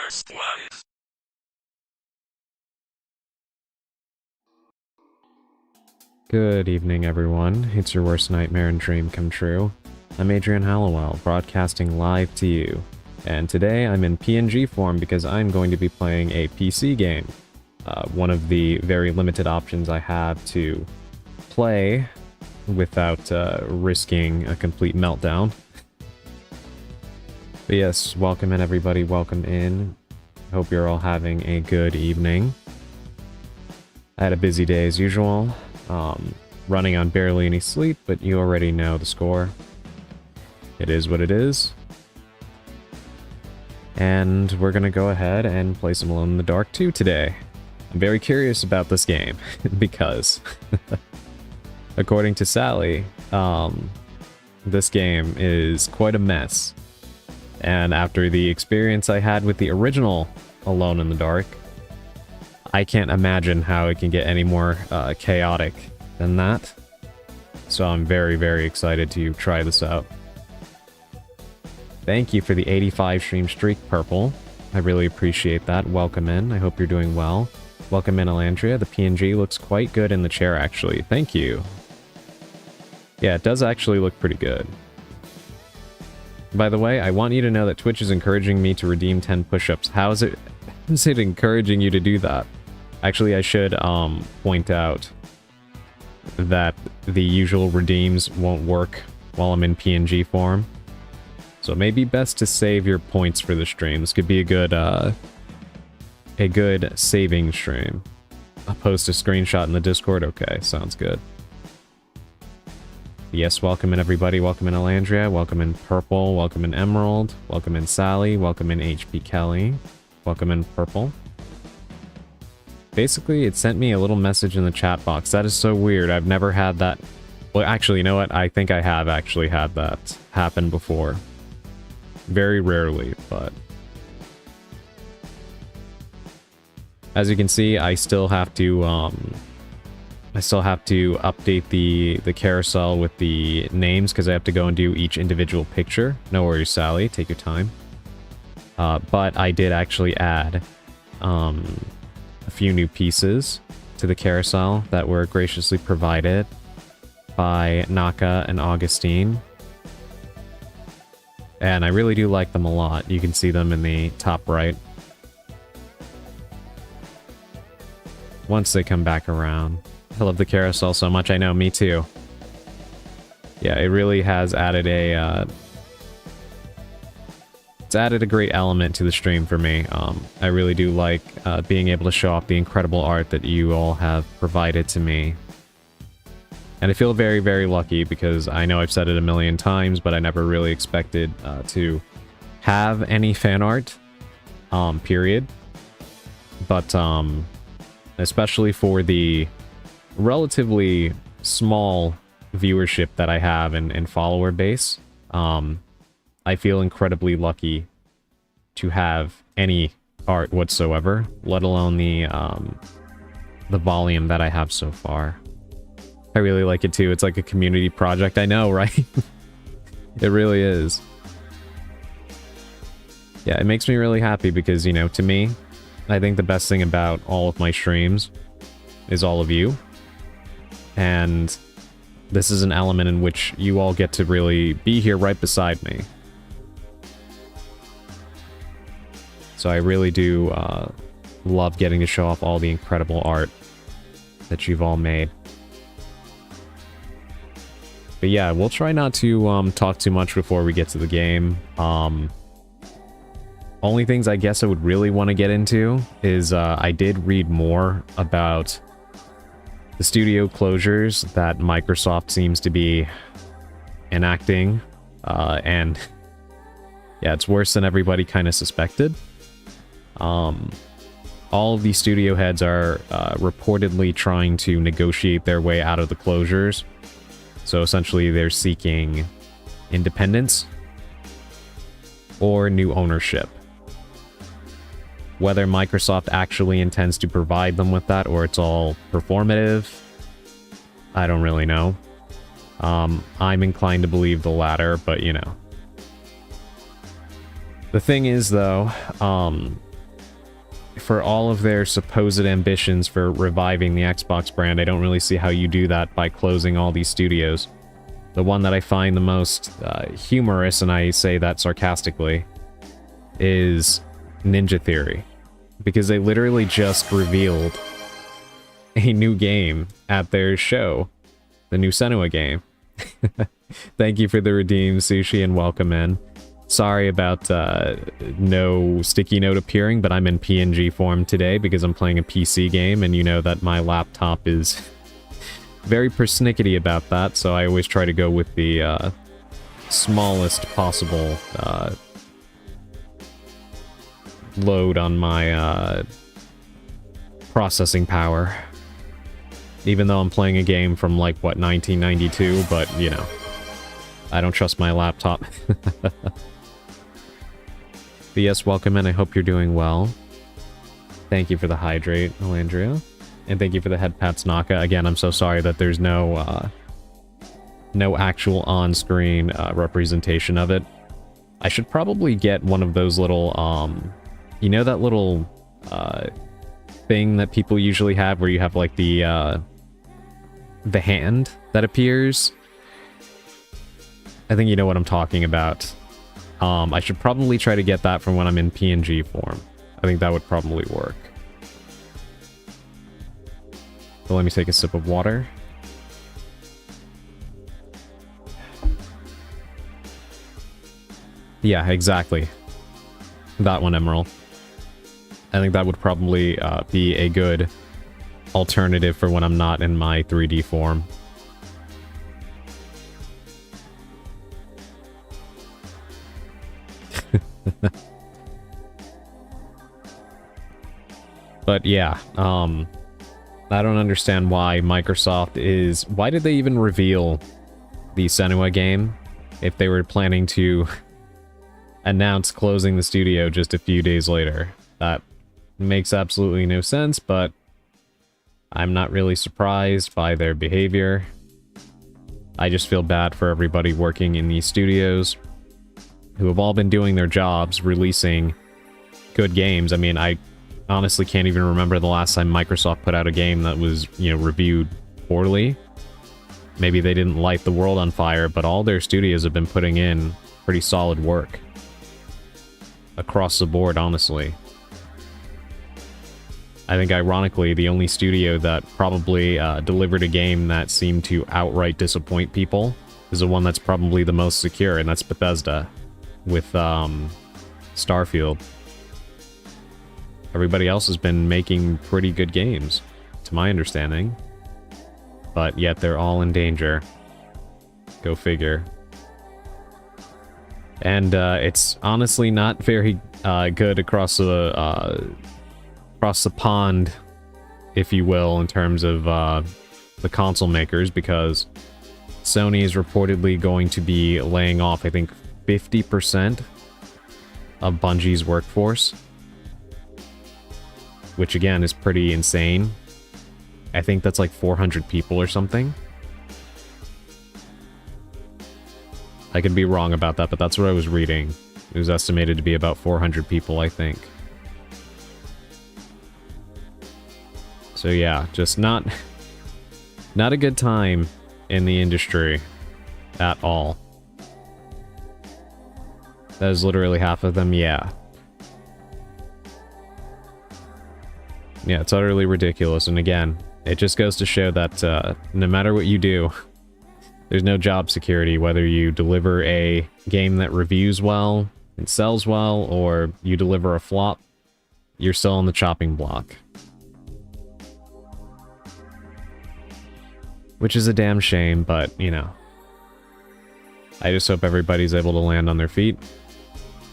First Life. Good evening, everyone. It's your worst nightmare and dream come true. I'm Adrian Hallowell, broadcasting live to you. And today I'm in PNG form because I'm going to be playing a PC game. One of the very limited options I have to play without risking a complete meltdown. But yes, welcome in everybody, welcome in. Hope you're all having a good evening. I had a busy day as usual. Running on barely any sleep, but you already know the score. It is what it is. And we're gonna go ahead and play some Alone in the Dark 2 today. I'm very curious about this game, because according to Sally, this game is quite a mess. And after the experience I had with the original Alone in the Dark, I can't imagine how it can get any more chaotic than that. So I'm very, very excited to try this out. Thank you for the 85 stream streak, Purple. I really appreciate that. Welcome in. I hope you're doing well. Welcome in, Alandria. The PNG looks quite good in the chair, actually. Thank you. Yeah, it does actually look pretty good. By the way, I want you to know that Twitch is encouraging me to redeem 10 push-ups. How is it encouraging you to do that? Actually, I should point out that the usual redeems won't work while I'm in PNG form. So it may be best to save your points for the stream. This could be a good saving stream. I'll post a screenshot in the Discord. Okay, sounds good. Yes, welcome in everybody. Welcome in Alandria. Welcome in Purple. Welcome in Emerald. Welcome in Sally. Welcome in HP Kelly. Welcome in Purple. Basically, it sent me a little message in the chat box. That is so weird. I've never had that. Well, actually, you know what? I think I have actually had that happen before. Very rarely, but... As you can see, I still have to update the carousel with the names because I have to go and do each individual picture. No worries, Sally. Take your time. But I did actually add a few new pieces to the carousel that were graciously provided by Naka and Augustine. And I really do like them a lot. You can see them in the top right. Once they come back around. I love the carousel so much. I know, me too. Yeah, it really has added it's added a great element to the stream for me. I really do like being able to show off the incredible art that you all have provided to me. And I feel very, very lucky because I know I've said it a million times, but I never really expected to have any fan art, period. But especially for the relatively small viewership that I have and follower base, I feel incredibly lucky to have any art whatsoever, let alone the volume that I have so far. I really like it too. It's like a community project. I know, right? It really is. Yeah, it makes me really happy because, you know, to me, I think the best thing about all of my streams is all of you. And this is an element in which you all get to really be here right beside me. So I really do love getting to show off all the incredible art that you've all made. But yeah, we'll try not to talk too much before we get to the game. Only things I guess I would really want to get into is I did read more about the studio closures that Microsoft seems to be enacting. And yeah, it's worse than everybody kind of suspected. All of the studio heads are reportedly trying to negotiate their way out of the closures. So essentially they're seeking independence or new ownership. Whether Microsoft actually intends to provide them with that or it's all performative, I don't really know. I'm inclined to believe the latter, but you know. The thing is, though, for all of their supposed ambitions for reviving the Xbox brand, I don't really see how you do that by closing all these studios. The one that I find the most humorous, and I say that sarcastically, is Ninja Theory. Because they literally just revealed a new game at their show. The new Senua game. Thank you for the redeem, Sushi, and welcome in. Sorry about no sticky note appearing, but I'm in PNG form today because I'm playing a PC game, and you know that my laptop is very persnickety about that, so I always try to go with the smallest possible load on my processing power. Even though I'm playing a game from, like, what, 1992, but, you know, I don't trust my laptop. But yes, welcome in. I hope you're doing well. Thank you for the hydrate, Elandria. And thank you for the head pats, Naka. Again, I'm so sorry that there's no no actual on-screen representation of it. I should probably get one of those little, you know that little thing that people usually have where you have, like, the hand that appears? I think you know what I'm talking about. I should probably try to get that from when I'm in PNG form. I think that would probably work. So let me take a sip of water. Yeah, exactly. That one, Emerald. I think that would probably be a good alternative for when I'm not in my 3D form. But yeah, I don't understand why Microsoft is... Why did they even reveal the Senua game if they were planning to announce closing the studio just a few days later? That makes absolutely no sense, but I'm not really surprised by their behavior. I just feel bad for everybody working in these studios who have all been doing their jobs, releasing good games. I mean, I honestly can't even remember the last time Microsoft put out a game that was, you know, reviewed poorly. Maybe they didn't light the world on fire, but all their studios have been putting in pretty solid work. Across the board, honestly. I think, ironically, the only studio that probably delivered a game that seemed to outright disappoint people is the one that's probably the most secure, and that's Bethesda, with Starfield. Everybody else has been making pretty good games, to my understanding. But yet they're all in danger. Go figure. And it's honestly not very good across the pond, if you will, in terms of the console makers, because Sony is reportedly going to be laying off, I think, 50% of Bungie's workforce. Which, again, is pretty insane. I think that's like 400 people or something. I could be wrong about that, but that's what I was reading. It was estimated to be about 400 people, I think. So yeah, just not a good time in the industry at all. That is literally half of them, yeah. Yeah, it's utterly ridiculous, and again, it just goes to show that no matter what you do, there's no job security, whether you deliver a game that reviews well and sells well, or you deliver a flop, you're still on the chopping block. Which is a damn shame, but, you know. I just hope everybody's able to land on their feet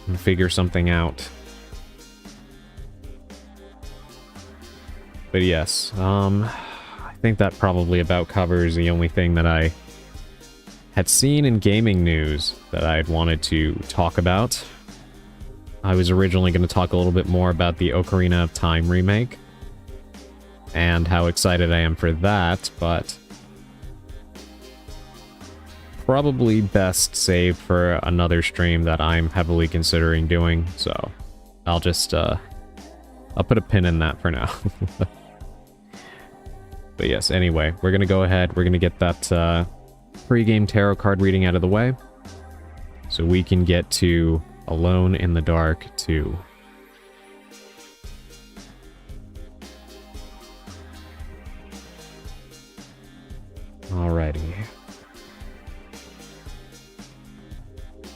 and figure something out. But yes, I think that probably about covers the only thing that I had seen in gaming news that I had wanted to talk about. I was originally going to talk a little bit more about the Ocarina of Time remake and how excited I am for that, but probably best saved for another stream that I'm heavily considering doing, so I'll just I'll put a pin in that for now. But yes, anyway, we're going to go ahead. We're going to get that pre-game tarot card reading out of the way. So we can get to Alone in the Dark 2. Alrighty.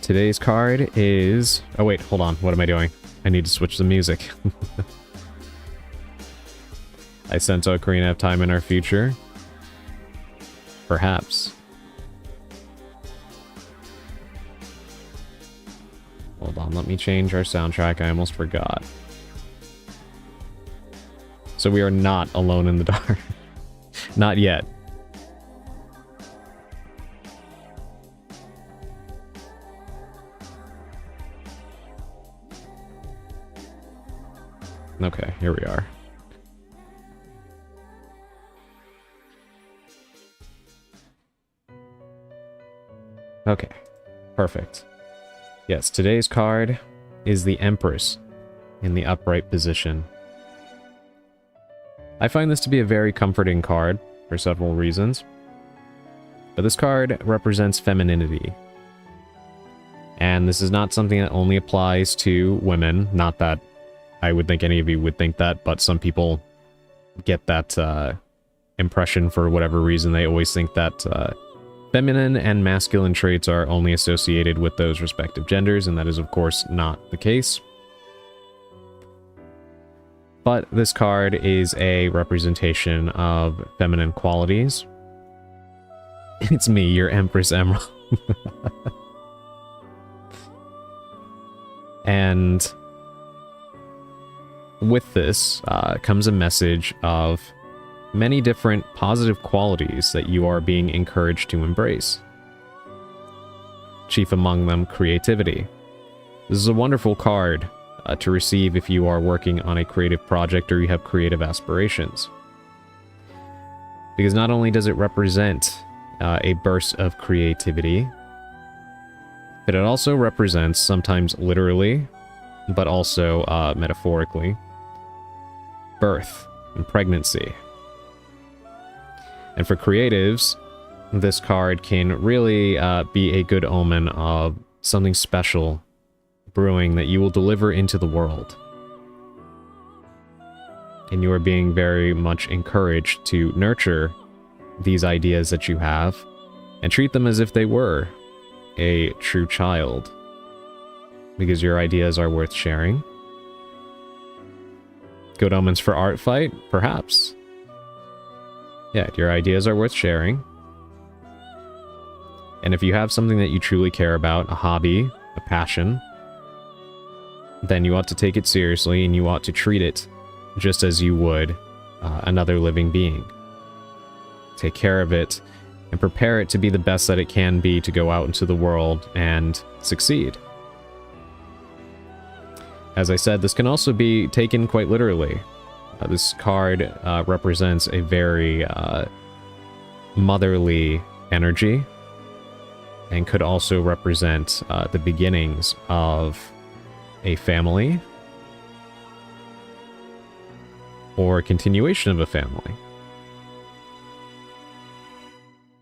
Today's card is... Oh wait, hold on. What am I doing? I need to switch the music. I sense Ocarina of Time in our future. Perhaps. Hold on, let me change our soundtrack. I almost forgot. So we are not alone in the dark. Not yet. Okay, here we are. Okay, perfect. Yes, today's card is the Empress in the upright position. I find this to be a very comforting card for several reasons. But this card represents femininity. And this is not something that only applies to women. Not that I would think any of you would think that, but some people get that impression for whatever reason. They always think that feminine and masculine traits are only associated with those respective genders, and that is of course not the case. But this card is a representation of feminine qualities. It's me, your Empress Emerald. And with this comes a message of many different positive qualities that you are being encouraged to embrace. Chief among them, creativity. This is a wonderful card to receive if you are working on a creative project or you have creative aspirations. Because not only does it represent a burst of creativity, but it also represents, sometimes literally, but also metaphorically, birth and pregnancy. And for creatives, this card can really be a good omen of something special brewing that you will deliver into the world. And you are being very much encouraged to nurture these ideas that you have and treat them as if they were a true child. Because your ideas are worth sharing. Good omens for art fight? Perhaps. Yeah, your ideas are worth sharing. And if you have something that you truly care about, a hobby, a passion, then you ought to take it seriously and you ought to treat it just as you would another living being. Take care of it and prepare it to be the best that it can be to go out into the world and succeed. As I said, this can also be taken quite literally. This card represents a very motherly energy and could also represent the beginnings of a family or a continuation of a family.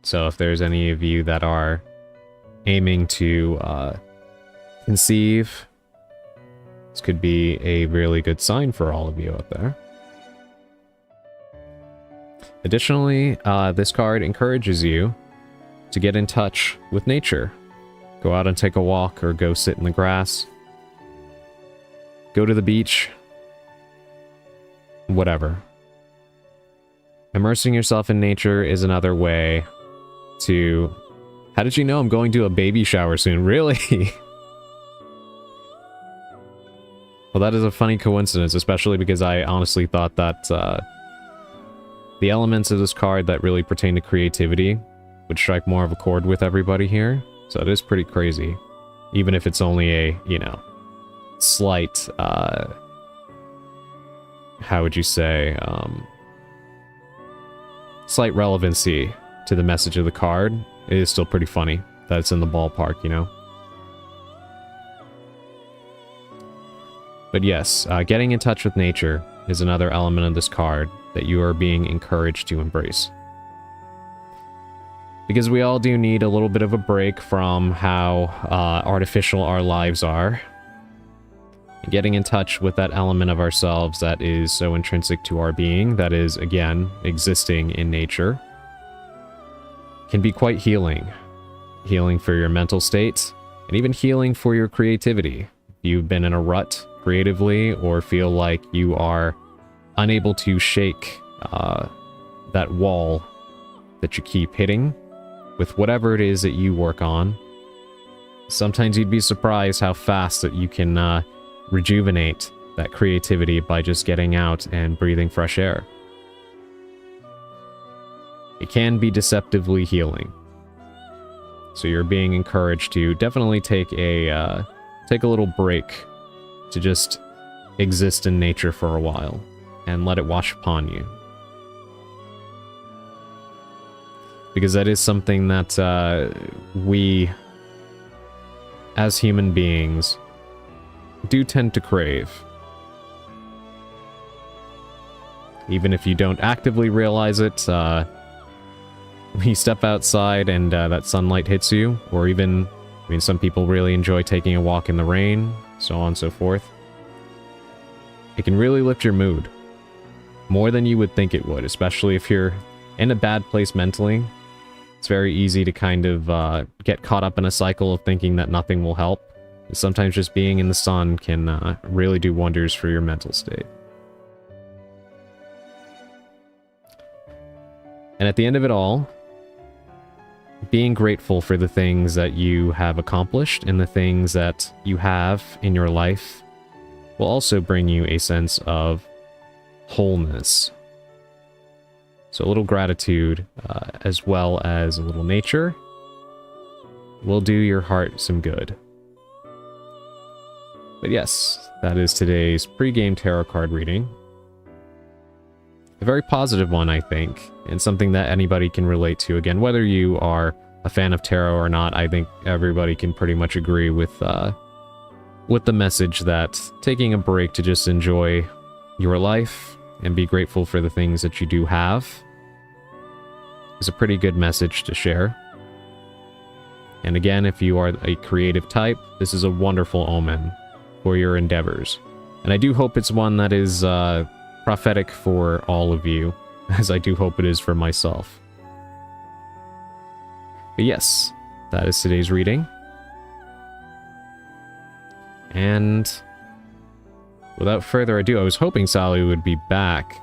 So if there's any of you that are aiming to conceive, this could be a really good sign for all of you out there. Additionally, this card encourages you to get in touch with nature. Go out and take a walk or go sit in the grass. Go to the beach. Whatever. Immersing yourself in nature is another way to... How did you know I'm going to a baby shower soon? Really? Well, that is a funny coincidence, especially because I honestly thought that the elements of this card that really pertain to creativity would strike more of a chord with everybody here. So it is pretty crazy. Even if it's only a, you know, slight, how would you say, slight relevancy to the message of the card, it is still pretty funny that it's in the ballpark, you know? But yes, getting in touch with nature is another element of this card that you are being encouraged to embrace. Because we all do need a little bit of a break from how artificial our lives are. Getting in touch with that element of ourselves that is so intrinsic to our being, that is, again, existing in nature, can be quite healing. Healing for your mental state, and even healing for your creativity. If you've been in a rut creatively, or feel like you are unable to shake that wall that you keep hitting with whatever it is that you work on, sometimes you'd be surprised how fast that you can rejuvenate that creativity by just getting out and breathing fresh air. It can be deceptively healing. So you're being encouraged to definitely take a little break to just exist in nature for a while and let it wash upon you. Because that is something that we, as human beings, do tend to crave. Even if you don't actively realize it, when you step outside and that sunlight hits you, or even, I mean, some people really enjoy taking a walk in the rain, so on and so forth. It can really lift your mood. More than you would think it would, especially if you're in a bad place mentally. It's very easy to kind of get caught up in a cycle of thinking that nothing will help. Sometimes just being in the sun can really do wonders for your mental state. And at the end of it all, being grateful for the things that you have accomplished and the things that you have in your life will also bring you a sense of wholeness. So a little gratitude, as well as a little nature, will do your heart some good. But yes, that is today's pre-game tarot card reading. A very positive one, I think, and something that anybody can relate to. Again, whether you are a fan of tarot or not, I think everybody can pretty much agree with the message that taking a break to just enjoy your life and be grateful for the things that you do have is a pretty good message to share. And again, if you are a creative type, this is a wonderful omen for your endeavors. And I do hope it's one that is prophetic for all of you, as I do hope it is for myself. But yes, that is today's reading. And without further ado, I was hoping Sally would be back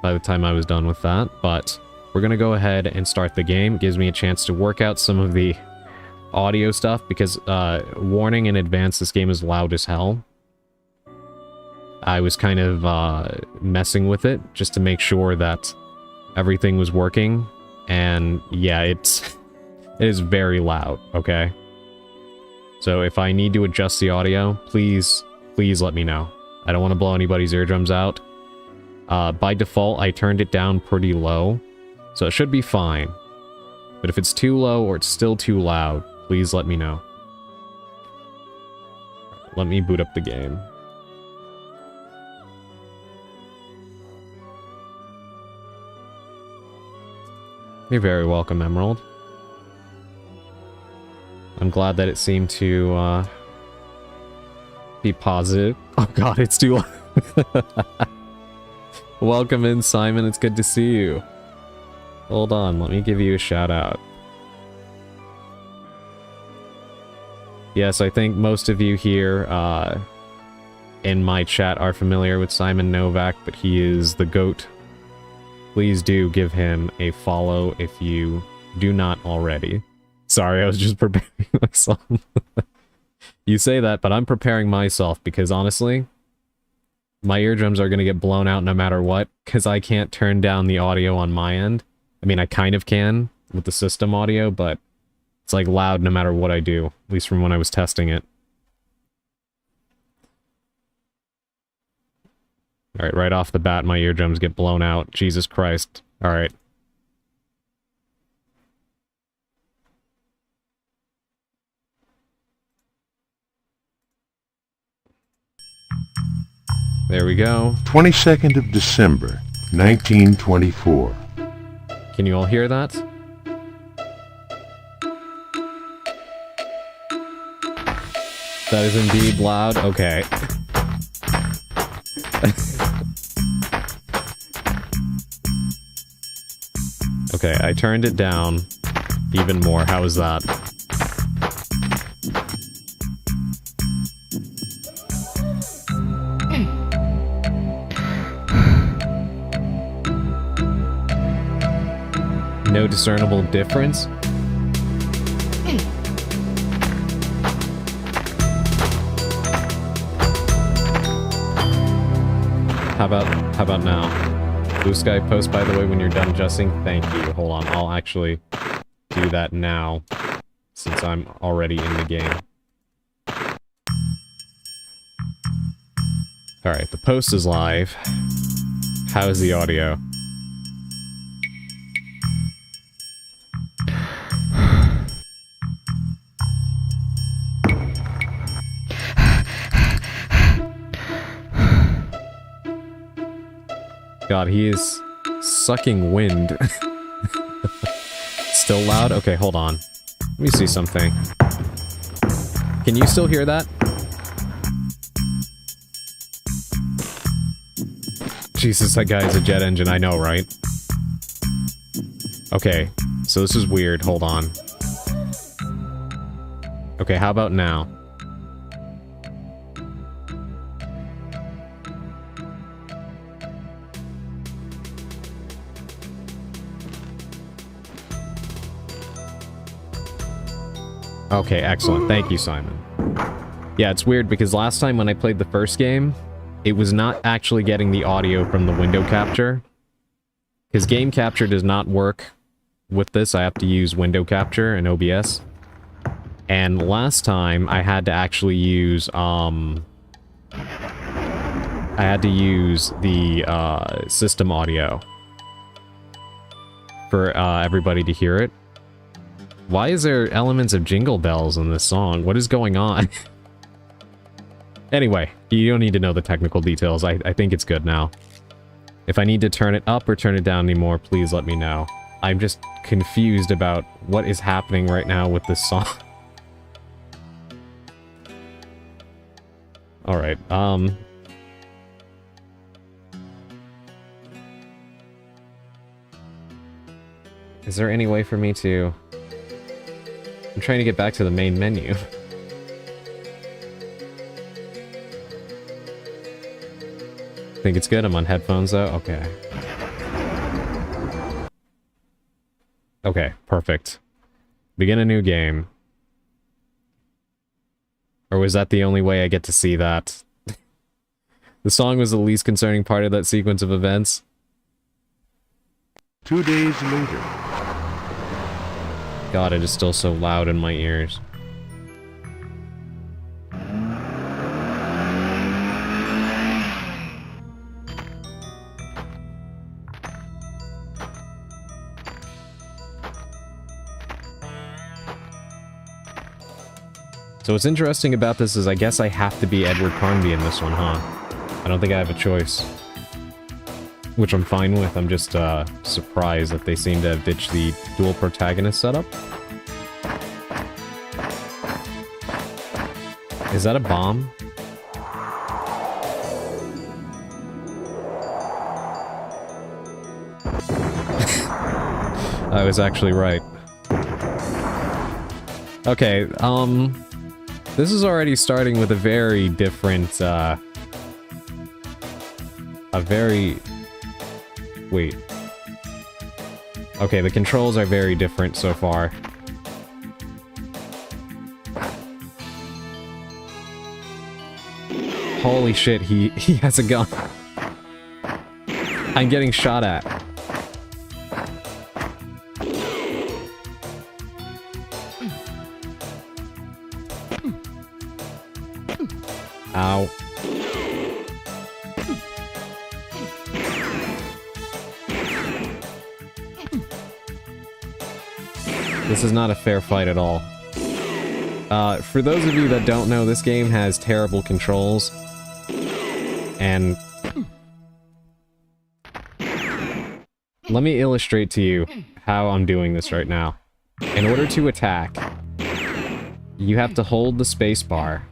by the time I was done with that, but we're going to go ahead and start the game. It gives me a chance to work out some of the audio stuff, because, warning in advance, this game is loud as hell. I was kind of messing with it just to make sure that everything was working, and yeah, it is very loud, okay? So if I need to adjust the audio, please let me know. I don't want to blow anybody's eardrums out. By default, I turned it down pretty low, so it should be fine. But if it's too low or it's still too loud, please let me know. Let me boot up the game. You're very welcome, Emerald. I'm glad that it seemed to be positive. Oh god, it's too loud. Welcome in, Simon. It's good to see you. Hold on, let me give you a shout out. Yes, I think most of you here in my chat are familiar with Simon Novak, but he is the GOAT. Please do give him a follow if you do not already. Sorry, I was just preparing myself. You say that, but I'm preparing myself because honestly, my eardrums are going to get blown out no matter what, because I can't turn down the audio on my end. I mean, I kind of can with the system audio, but it's like loud no matter what I do, at least from when I was testing it. Alright, right off the bat, my eardrums get blown out. Jesus Christ. Alright. There we go. 22nd of December, 1924. Can you all hear that? That is indeed loud. Okay. Okay, I turned it down even more. How is that? No discernible difference? How about now? Blue Sky post, by the way, when you're done adjusting. Thank you. Hold on, I'll actually do that now, since I'm already in the game. Alright, the post is live. How is the audio? God, he is sucking wind. Still loud? Okay, hold on. Let me see something. Can you still hear that? Jesus, that guy is a jet engine, I know, right? Okay, so this is weird, hold on. Okay, how about now? Okay, excellent. Thank you, Simon. Yeah, it's weird because last time when I played the first game, it was not actually getting the audio from the window capture. Because game capture does not work with this. I have to use window capture and OBS. And last time I had to actually use, I had to use the system audio for everybody to hear it. Why is there elements of Jingle Bells in this song? What is going on? Anyway, you don't need to know the technical details. I think it's good now. If I need to turn it up or turn it down anymore, please let me know. I'm just confused about what is happening right now with this song. Alright, is there any way for me to... I'm trying to get back to the main menu. Think it's good? I'm on headphones though? Okay. Okay, perfect. Begin a new game. Or was that the only way I get to see that? The song was the least concerning part of that sequence of events. 2 days later. God, it is still so loud in my ears. So what's interesting about this is I guess I have to be Edward Carnby in this one, huh? I don't think I have a choice. Which I'm fine with, I'm just surprised that they seem to have ditched the dual protagonist setup. Is that a bomb? I was actually right. Okay, this is already starting with a very different, wait. Okay, the controls are very different so far. Holy shit, he has a gun. I'm getting shot at. Ow. This is not a fair fight at all. For those of you that don't know, this game has terrible controls. And let me illustrate to you how I'm doing this right now. In order to attack, you have to hold the space bar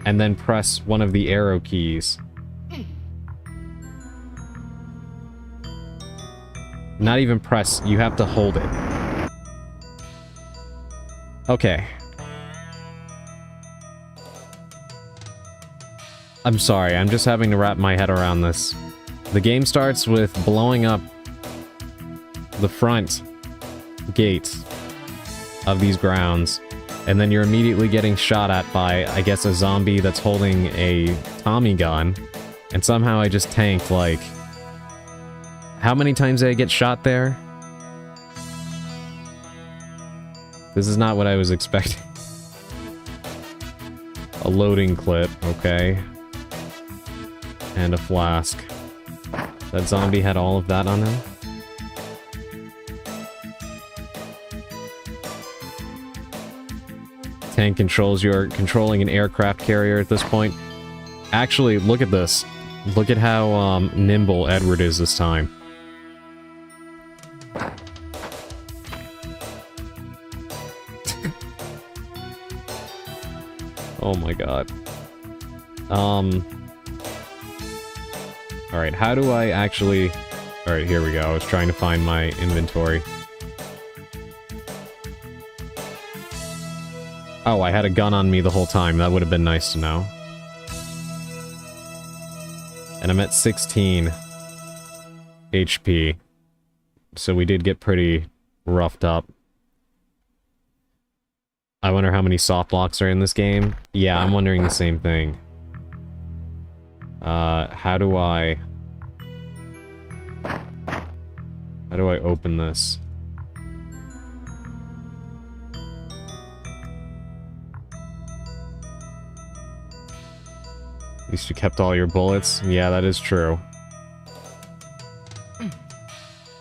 and then press one of the arrow keys. Not even press, you have to hold it. Okay. I'm sorry, I'm just having to wrap my head around this. The game starts with blowing up the front gate of these grounds, and then you're immediately getting shot at by, I guess, a zombie that's holding a Tommy gun, and somehow I just tanked, like... How many times did I get shot there? This is not what I was expecting. A loading clip, okay. And a flask. That zombie had all of that on him? Tank controls, you're controlling an aircraft carrier at this point. Actually, look at this. Look at how nimble Edward is this time. Oh my god. Alright, how do I actually... Alright, here we go. I was trying to find my inventory. Oh, I had a gun on me the whole time. That would have been nice to know. And I'm at 16 HP. So we did get pretty roughed up. I wonder how many soft locks are in this game. Yeah, I'm wondering the same thing. How do I open this? At least you kept all your bullets. Yeah, that is true.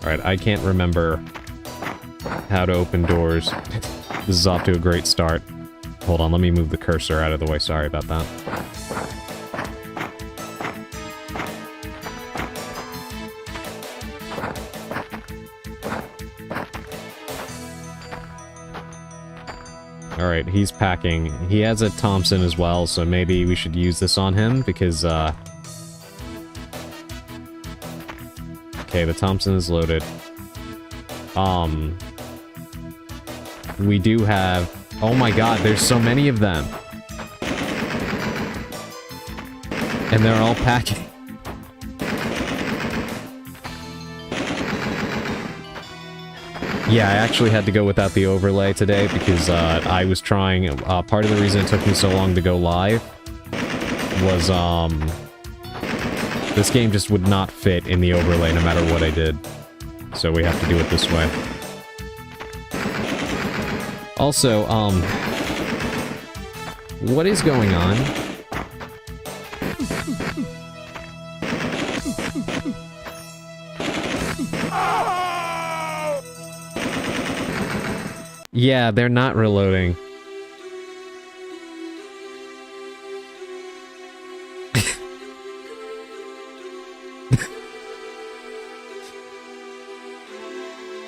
Alright, I can't remember how to open doors. This is off to a great start. Hold on, let me move the cursor out of the way. Sorry about that. Alright, he's packing. He has a Thompson as well, so maybe we should use this on him, because, okay, the Thompson is loaded. We do have... Oh my god, there's so many of them! And they're all packing. Yeah, I actually had to go without the overlay today because I was trying... part of the reason it took me so long to go live was, this game just would not fit in the overlay no matter what I did. So we have to do it this way. Also, what is going on? Yeah, they're not reloading.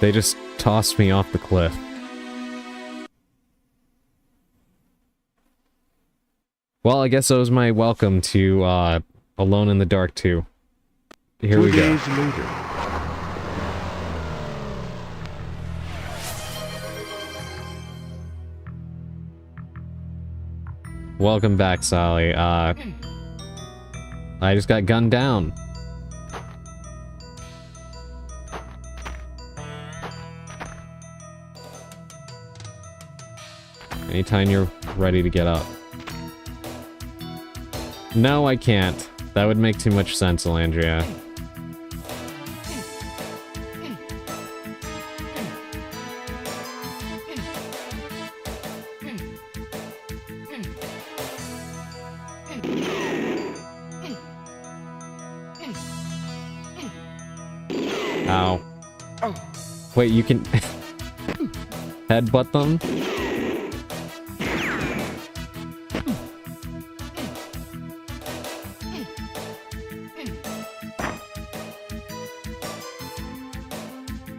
They just tossed me off the cliff. Well, I guess that was my welcome to, Alone in the Dark 2. Here we go. 2 days later. Welcome back, Sally. I just got gunned down. Anytime you're ready to get up. No, I can't. That would make too much sense, Elandria. Ow. Wait, you can headbutt them?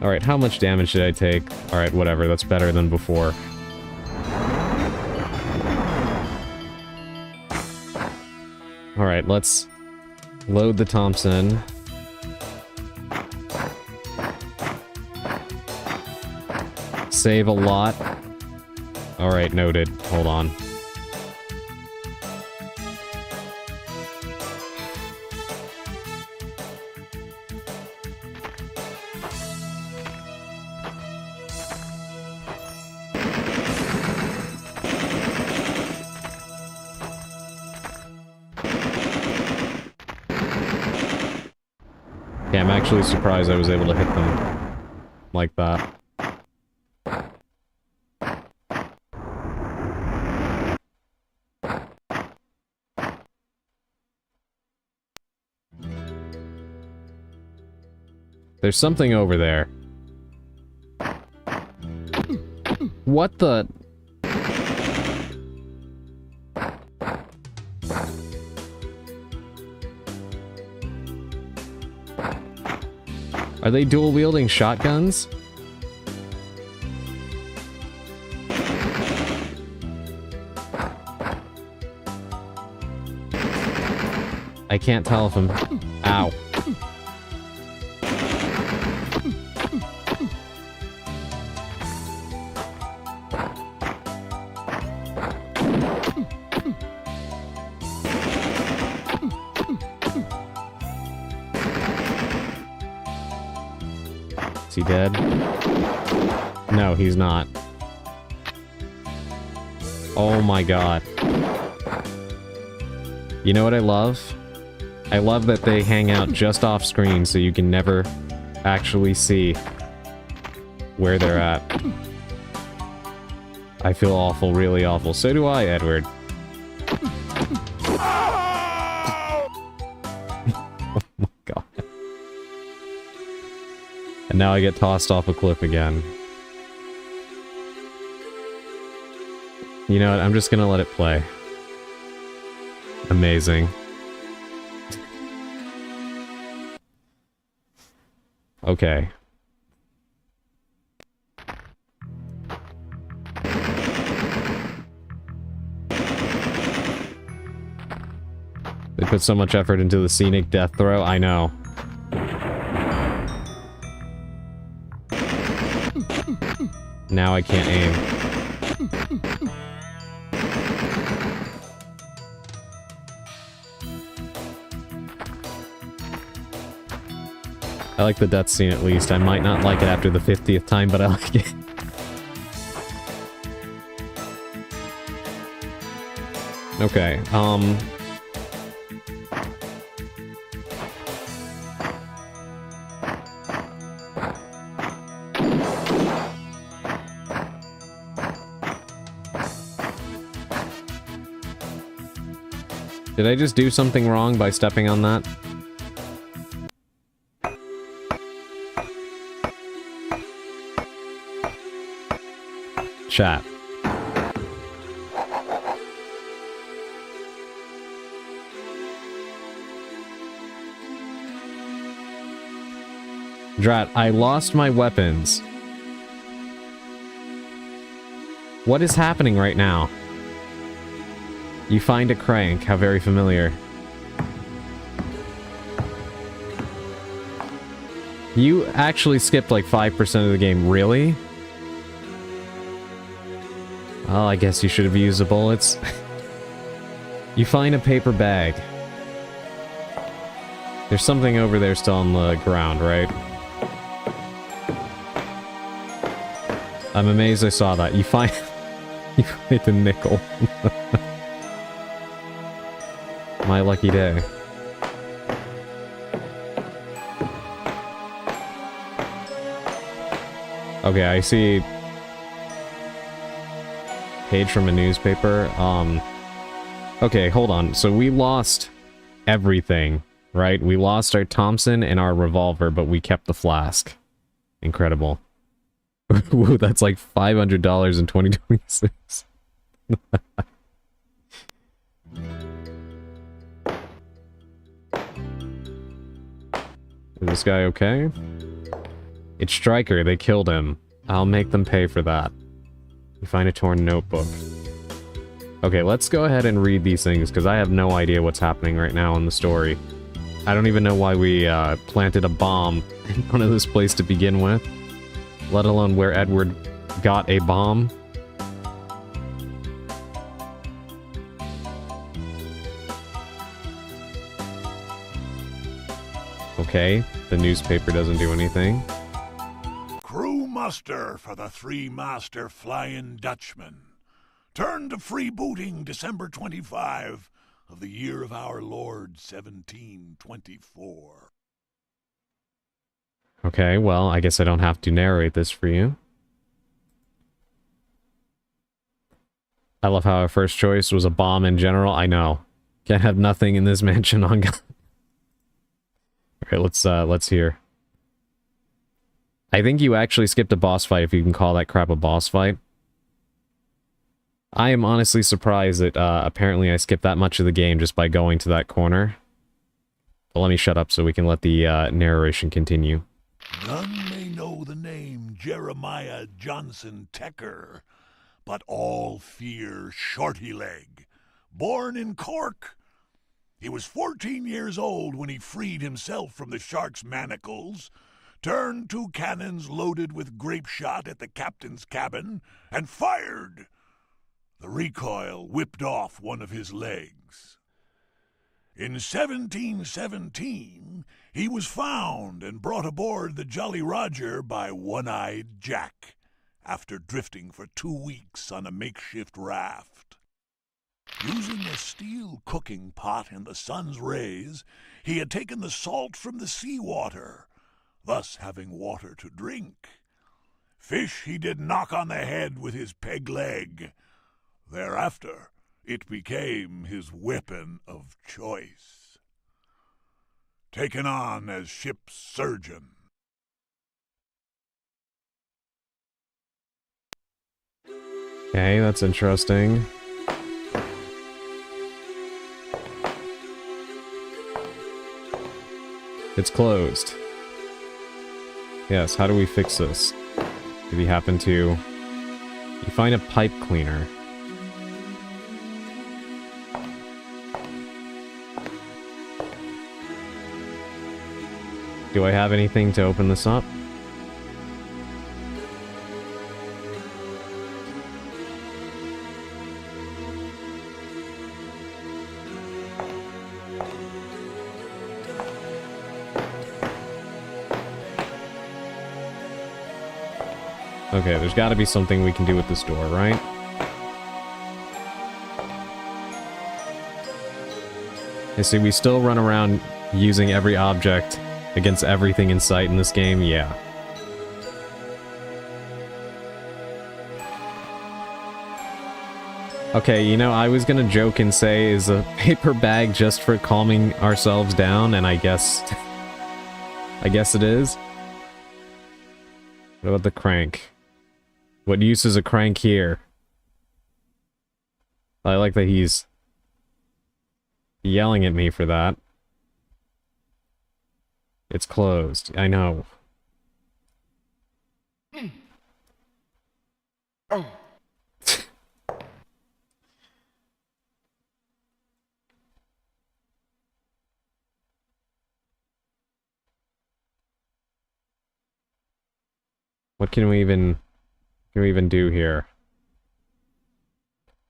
Alright, how much damage did I take? Alright, whatever, that's better than before. Alright, let's load the Thompson. Save a lot. Alright, noted. Hold on. Yeah, I'm actually surprised I was able to hit them like that. There's something over there. What the... Are they dual-wielding shotguns? I can't tell if I'm... Ow. Is he dead? No, he's not. Oh my god. You know what I love? I love that they hang out just off screen so you can never actually see where they're at. I feel awful, really awful. So do I, Edward. Oh my god. And now I get tossed off a cliff again. You know what? I'm just gonna let it play. Amazing. Okay. They put so much effort into the scenic death throw, I know. Now I can't aim. I like the death scene at least. I might not like it after the 50th time, but I like it. Okay, did I just do something wrong by stepping on that? Chat. Drat, I lost my weapons. What is happening right now? You find a crank. How very familiar. You actually skipped like 5% of the game. Really? Oh, I guess you should have used the bullets. You find a paper bag. There's something over there still on the ground, right? I'm amazed I saw that. You find... you find a nickel. My lucky day. Okay, I see... page from a newspaper. Okay, hold on. So we lost everything, right? We lost our Thompson and our revolver, but we kept the flask. Incredible. Woo, that's like $500 in 2026. Is this guy okay? It's Stryker. They killed him. I'll make them pay for that. You find a torn notebook. Okay, let's go ahead and read these things, because I have no idea what's happening right now in the story. I don't even know why we planted a bomb in front of this place to begin with, let alone where Edward got a bomb. Okay, the newspaper doesn't do anything. Crew muster for the Three-Master Flying Dutchman. Turn to freebooting December 25 of the year of our Lord 1724. Okay, well, I guess I don't have to narrate this for you. I love how our first choice was a bomb in general. I know. Can't have nothing in this mansion on God. Okay, let's hear. I think you actually skipped a boss fight, if you can call that crap a boss fight. I am honestly surprised that apparently I skipped that much of the game just by going to that corner. But let me shut up so we can let the narration continue. None may know the name Jeremiah Johnson Tecker, but all fear Shorty Leg, born in Cork. He was 14 years old when he freed himself from the shark's manacles, turned 2 cannons loaded with grape shot at the captain's cabin, and fired. The recoil whipped off one of his legs. In 1717, he was found and brought aboard the Jolly Roger by One-Eyed Jack, after drifting for 2 weeks on a makeshift raft. Using a steel cooking pot in the sun's rays, he had taken the salt from the seawater, thus having water to drink. Fish he did knock on the head with his peg leg. Thereafter, it became his weapon of choice. Taken on as ship's surgeon. Okay, that's interesting. It's closed. Yes, how do we fix this? Did he happen to... You find a pipe cleaner. Do I have anything to open this up? Okay, there's got to be something we can do with this door, right? I see we still run around using every object against everything in sight in this game, yeah. Okay, you know, I was gonna joke and say, is a paper bag just for calming ourselves down? And I guess... I guess it is. What about the crank? What use is a crank here? I like that he's yelling at me for that. It's closed. I know. What can we even do here?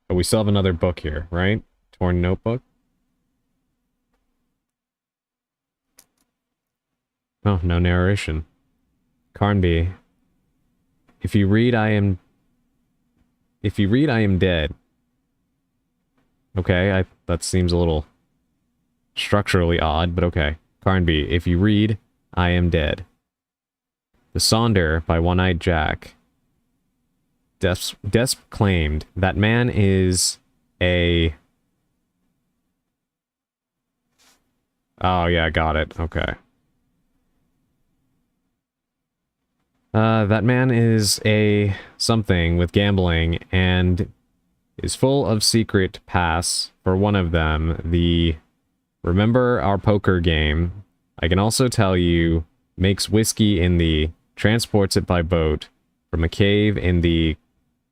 Oh, we still have another book here, right? Torn notebook. Oh, no narration. Carnby. If you read I am dead. Okay, that seems a little structurally odd, but okay. Carnby, if you read I am dead. The Sonder by One-Eyed Jack. Desp claimed that man is a... Oh yeah, got it. Okay. That man is a something with gambling and is full of secret pass for one of them, the remember our poker game. I can also tell you makes whiskey in the transports it by boat from a cave in the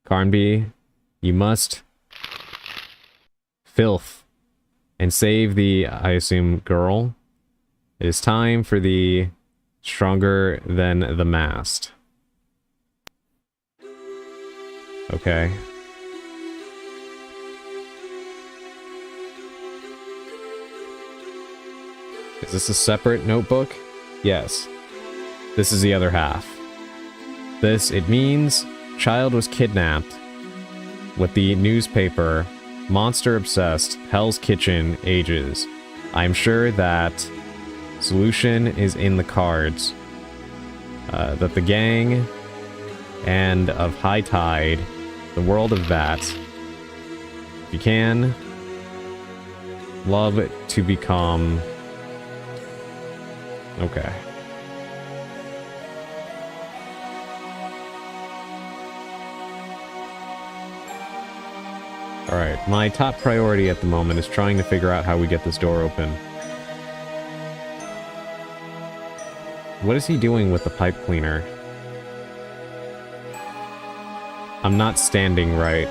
Carnby. You must filth and save the, I assume, girl. It is time for the stronger than the mast. Okay. Is this a separate notebook? Yes. This is the other half. It means child was kidnapped with the newspaper Monster Obsessed Hell's Kitchen ages. I'm sure that solution is in the cards. That the gang and of High Tide, the world of that, if you can, love to become... Okay. Alright, my top priority at the moment is trying to figure out how we get this door open. What is he doing with the pipe cleaner? I'm not standing right.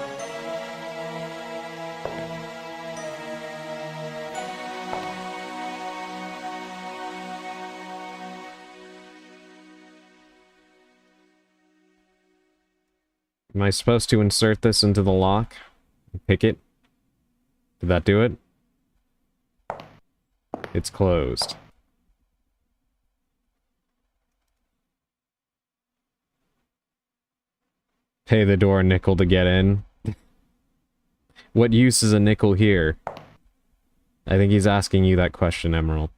Am I supposed to insert this into the lock? Pick it? Did that do it? It's closed. Pay the door a nickel to get in. What use is a nickel here? I think he's asking you that question, Emerald.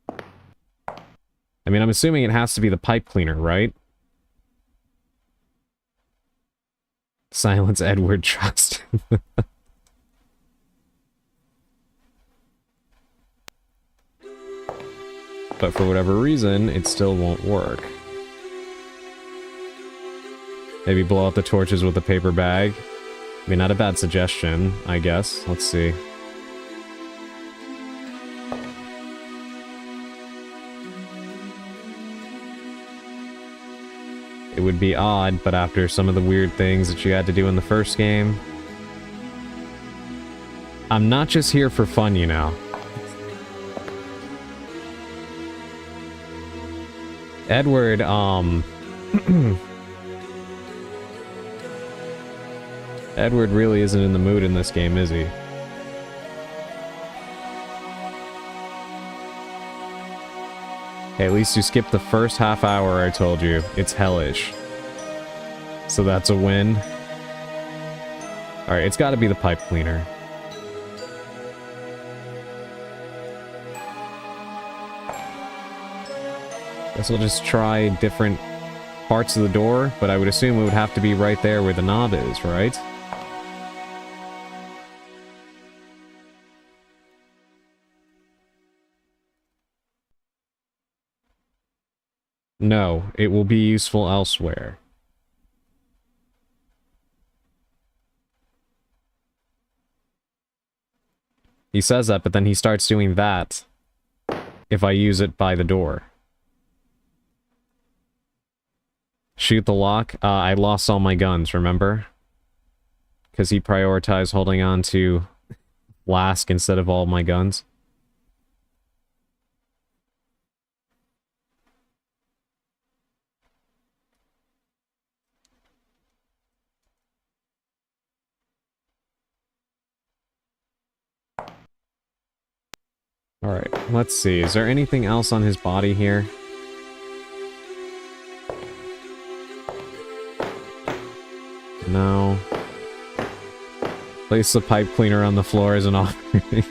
I mean, I'm assuming it has to be the pipe cleaner, right? Silence Edward Trust. But for whatever reason, it still won't work. Maybe blow out the torches with a paper bag. I mean, not a bad suggestion, I guess. Let's see. It would be odd, but after some of the weird things that you had to do in the first game... I'm not just here for fun, you know. Edward, Edward really isn't in the mood in this game, is he? Hey, at least you skipped the first half hour, I told you. It's hellish. So that's a win. Alright, it's gotta be the pipe cleaner. Guess we'll just try different parts of the door, but I would assume it would have to be right there where the knob is, right? No, it will be useful elsewhere. He says that, but then he starts doing that if I use it by the door. Shoot the lock. I lost all my guns, remember? Because he prioritized holding on to Flask instead of all my guns. Alright, let's see. Is there anything else on his body here? No. Place the pipe cleaner on the floor as an offering.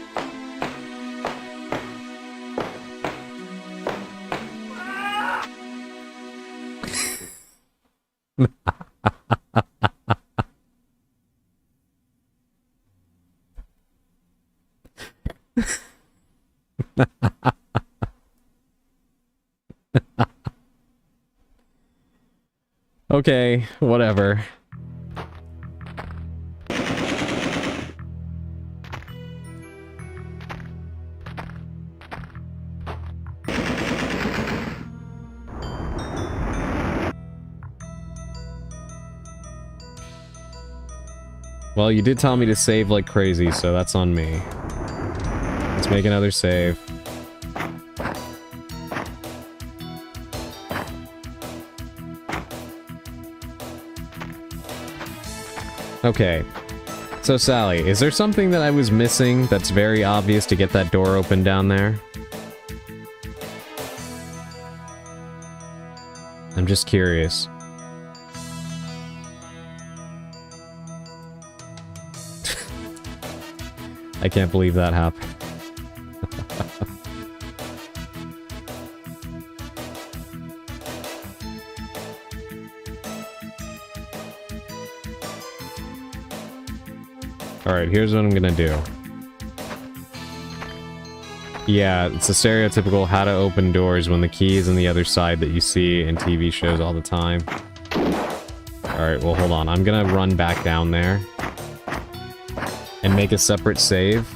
Okay, whatever. Well, you did tell me to save like crazy, so that's on me. Let's make another save. Okay. So, Sally, is there something that I was missing that's very obvious to get that door open down there? I'm just curious. I can't believe that happened. Alright, here's what I'm gonna do. Yeah, it's a stereotypical how to open doors when the key is on the other side that you see in TV shows all the time. Alright, well hold on. I'm gonna run back down there and make a separate save.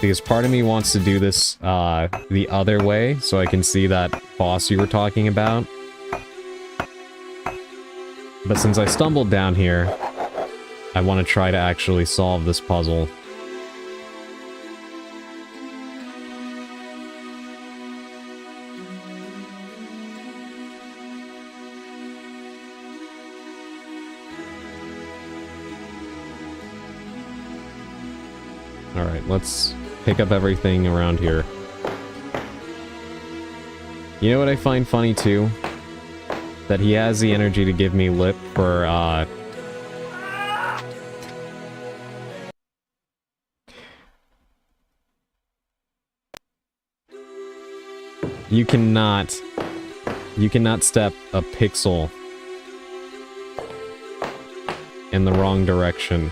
Because part of me wants to do this the other way, so I can see that boss you were talking about. But since I stumbled down here, I want to try to actually solve this puzzle. Alright, let's pick up everything around here. You know what I find funny too? That he has the energy to give me lip for, You cannot step a pixel in the wrong direction.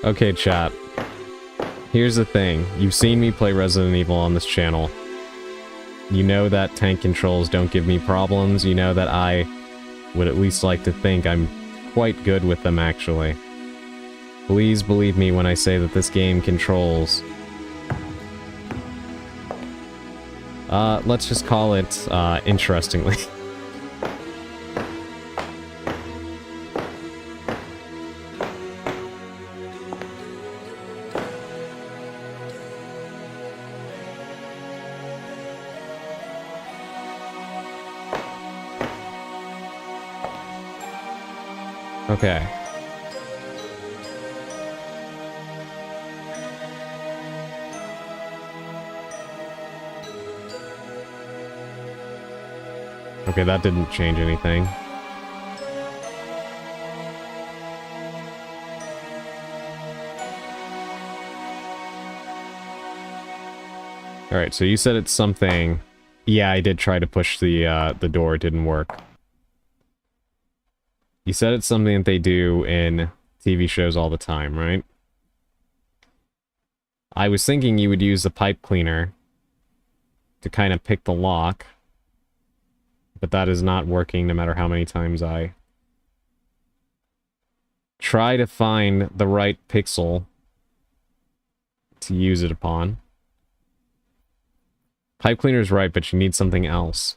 Okay, chat. Here's the thing. You've seen me play Resident Evil on this channel. You know that tank controls don't give me problems. You know that I would at least like to think I'm quite good with them, actually. Please believe me when I say that this game controls... let's just call it, interestingly. Okay. Okay, that didn't change anything. Alright, so you said it's something... Yeah, I did try to push the door, it didn't work. You said it's something that they do in TV shows all the time, right? I was thinking you would use the pipe cleaner to kind of pick the lock, but that is not working no matter how many times I try to find the right pixel to use it upon. Pipe cleaner's right, but you need something else.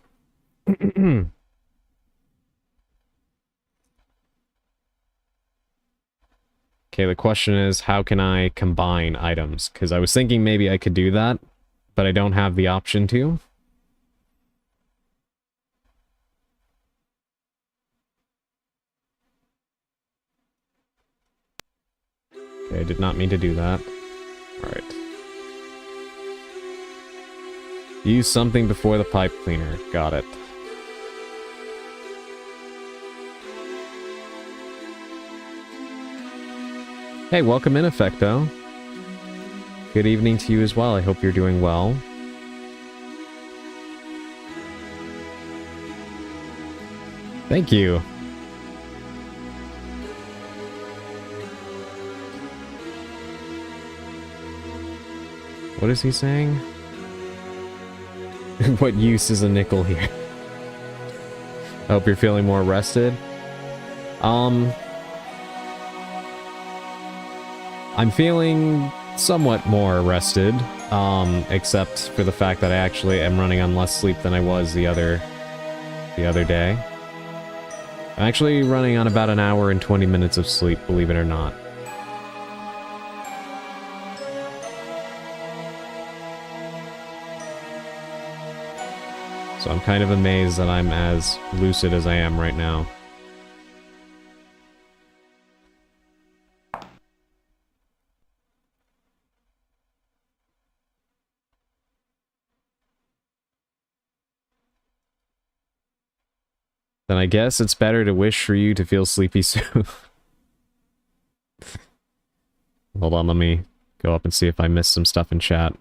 Okay, the question is, how can I combine items? Because I was thinking maybe I could do that, but I don't have the option to. Okay, I did not mean to do that. Alright. Use something before the pipe cleaner. Got it. Hey, welcome in, Effecto. Good evening to you as well. I hope you're doing well. Thank you. What is he saying? What use is a nickel here? I hope you're feeling more rested. I'm feeling somewhat more rested, except for the fact that I actually am running on less sleep than I was the other day. I'm actually running on about an hour and 20 minutes of sleep, believe it or not. So I'm kind of amazed that I'm as lucid as I am right now. Then I guess it's better to wish for you to feel sleepy soon. Hold on, let me go up and see if I missed some stuff in chat.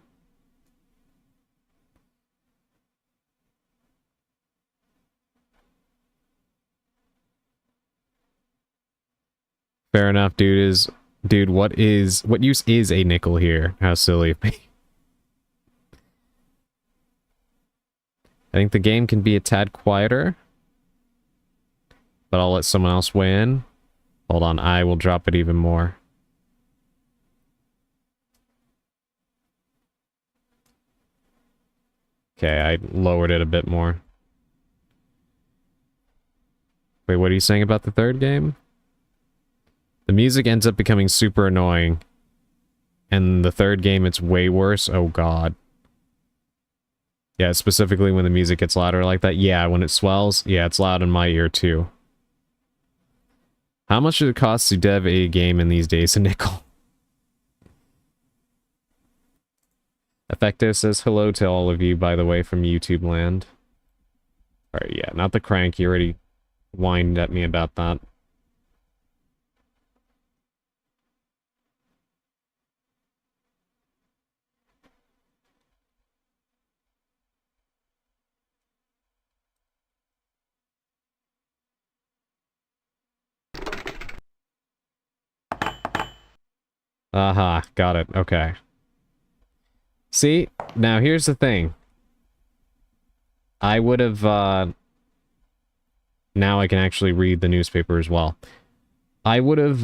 Fair enough, dude. What use is a nickel here? How silly of me. I think the game can be a tad quieter, but I'll let someone else weigh in. Hold on, I will drop it even more. Okay, I lowered it a bit more. Wait, what are you saying about the third game? The music ends up becoming super annoying. And the third game, it's way worse. Oh god. Yeah, specifically when the music gets louder like that. Yeah, when it swells. Yeah, it's loud in my ear too. How much does it cost to dev a game in these days? A nickel. Effecto says hello to all of you, by the way, from YouTube land. Alright, yeah, not the crank. You already whined at me about that. Aha, got it. Okay. See, now here's the thing. I would have, now I can actually read the newspaper as well. I would have,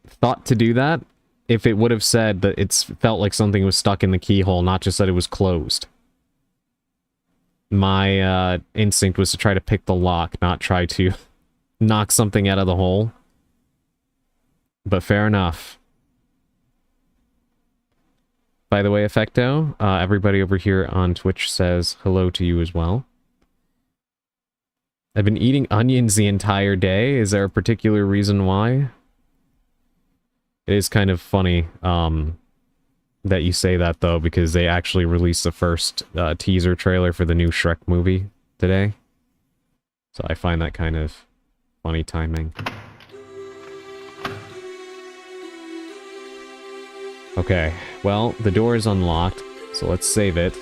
thought to do that if it would have said that it felt like something was stuck in the keyhole, not just that it was closed. My, instinct was to try to pick the lock, not try to knock something out of the hole. But fair enough. By the way, Effecto, everybody over here on Twitch says hello to you as well. I've been eating onions the entire day. Is there a particular reason why? It is kind of funny that you say that, though, because they actually released the first teaser trailer for the new Shrek movie today. So I find that kind of funny timing. Okay, well, the door is unlocked, so let's save it,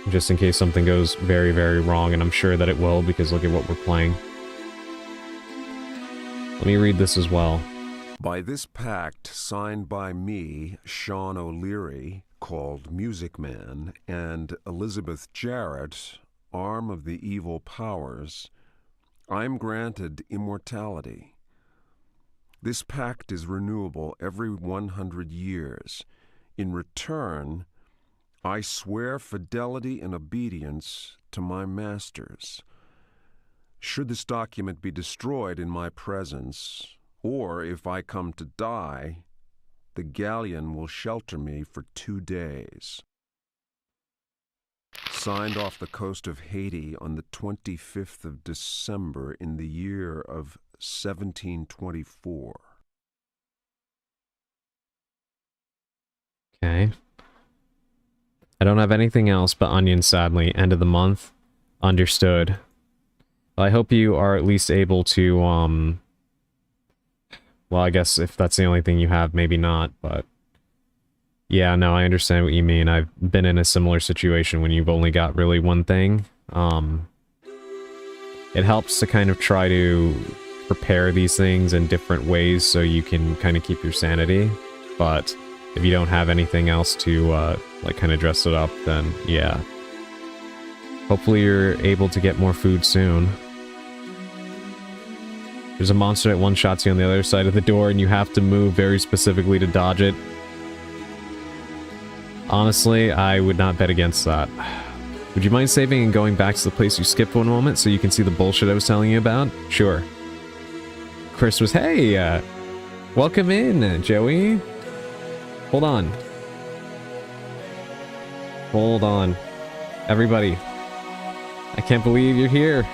just in case something goes very, very wrong, and I'm sure that it will, because look at what we're playing. Let me read this as well. By this pact signed by me, Sean O'Leary, called Music Man, and Elizabeth Jarrett, arm of the evil powers, I am granted immortality. This pact is renewable every 100 years. In return, I swear fidelity and obedience to my masters. Should this document be destroyed in my presence, or if I come to die, the galleon will shelter me for 2 days. Signed off the coast of Haiti on the 25th of December in the year of 1724. Okay. I don't have anything else but onions, sadly. End of the month. Understood. Well, I hope you are at least able to, well, I guess if that's the only thing you have, maybe not, but... Yeah, no, I understand what you mean. I've been in a similar situation when you've only got really one thing. It helps to kind of try to prepare these things in different ways so you can kind of keep your sanity, but... if you don't have anything else to, like, kind of dress it up, then, yeah. Hopefully you're able to get more food soon. There's a monster that one-shots you on the other side of the door, and you have to move very specifically to dodge it. Honestly, I would not bet against that. Would you mind saving and going back to the place you skipped one moment so you can see the bullshit I was telling you about? Sure. Chris was, hey, welcome in, Joey. Hold on. Hold on. Everybody. I can't believe you're here.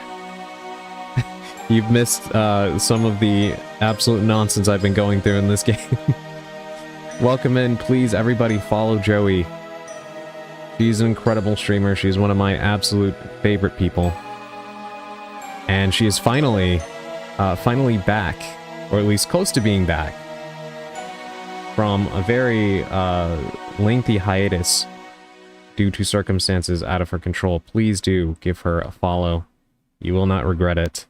You've missed some of the absolute nonsense I've been going through in this game. Welcome in, please, everybody follow Joey. She's an incredible streamer. She's one of my absolute favorite people. And she is finally back, or at least close to being back, from a very lengthy hiatus due to circumstances out of her control. Please do give her a follow. You will not regret it.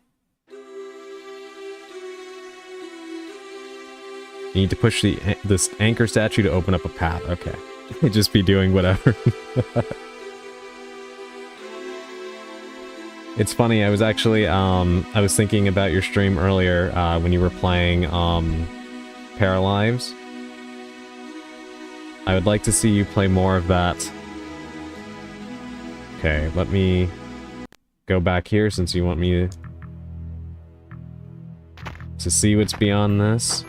You need to push this anchor statue to open up a path. Okay. Just be doing whatever. It's funny, I was actually, I was thinking about your stream earlier, when you were playing, Paralives. I would like to see you play more of that. Okay, let me go back here since you want me to see what's beyond this.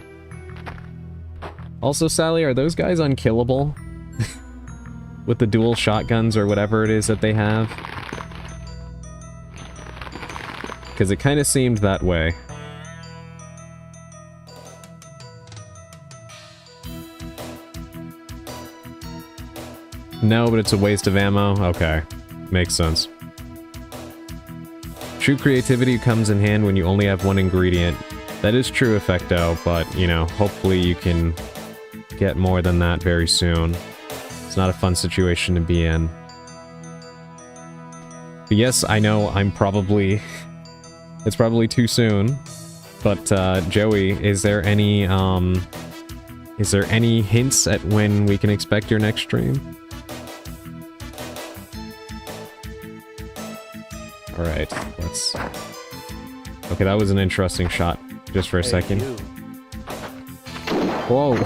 Also, Sally, are those guys unkillable? With the dual shotguns or whatever it is that they have? Because it kind of seemed that way. No, but it's a waste of ammo? Okay. Makes sense. True creativity comes in hand when you only have one ingredient. That is true, Effecto, but, you know, hopefully you can get more than that very soon. It's not a fun situation to be in. But yes, I know I'm probably... it's probably too soon. But, Joey, is there any hints at when we can expect your next stream? Alright, let's... Okay, that was an interesting shot, just for a second. Whoa!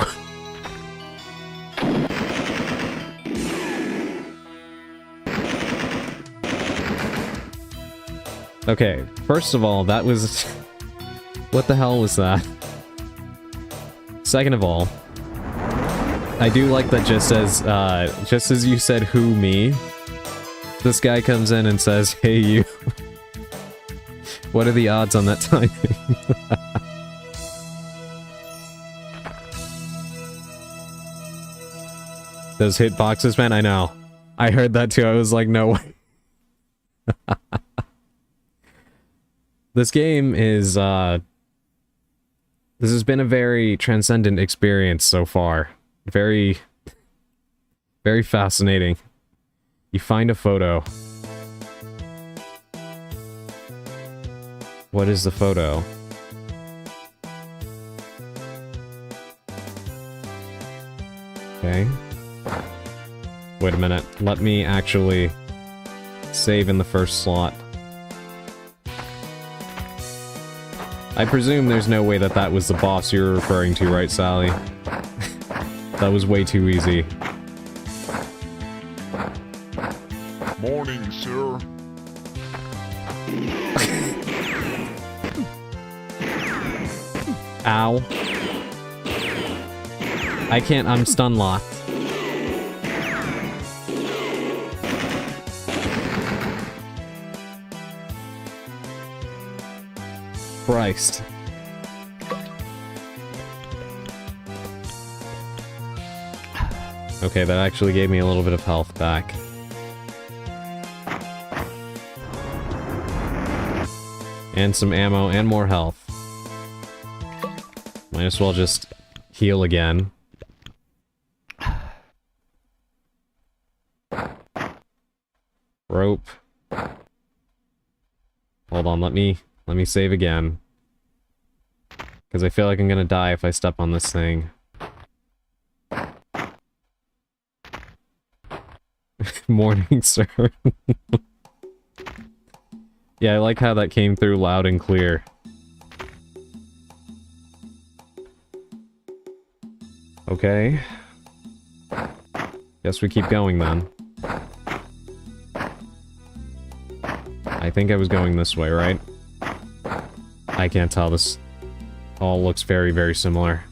Okay, first of all, that was... what the hell was that? Second of all, I do like that just as you said, who, me? This guy comes in and says, hey, you. What are the odds on that timing? Those hitboxes, man, I know. I heard that too, I was like, no way. This game is, this has been a very transcendent experience so far. Very, very fascinating. You find a photo. What is the photo? Okay. Wait a minute. Let me actually save in the first slot. I presume there's no way that that was the boss you're referring to, right, Sally? That was way too easy. Morning, sir. Ow. I can't, I'm stun locked. Christ. Okay, that actually gave me a little bit of health back. And some ammo and more health. Might as well just heal again. Rope. Hold on, let me save again. Because I feel like I'm gonna die if I step on this thing. Morning, sir. Yeah, I like how that came through loud and clear. Okay. Guess we keep going then. I think I was going this way, right? I can't tell. This all looks very, very similar.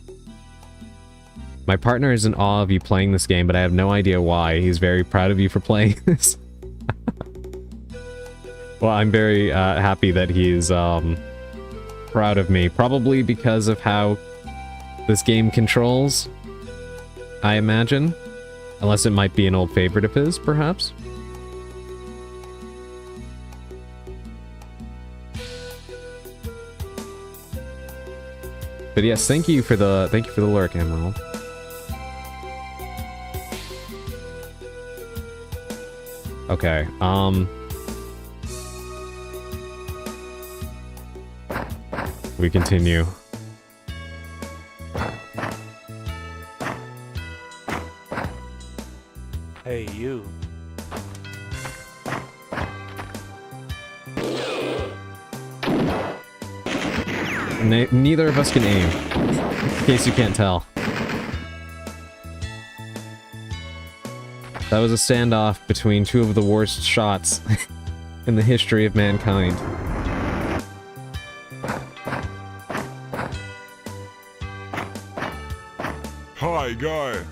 My partner is in awe of you playing this game, but I have no idea why. He's very proud of you for playing this. Well, I'm very happy that he's proud of me. Probably because of how this game controls, I imagine. Unless it might be an old favorite of his, perhaps. But yes, thank you for the lurk, Emerald. Okay, we continue. Hey, you. Neither of us can aim, in case you can't tell. That was a standoff between two of the worst shots in the history of mankind. Hi, guy.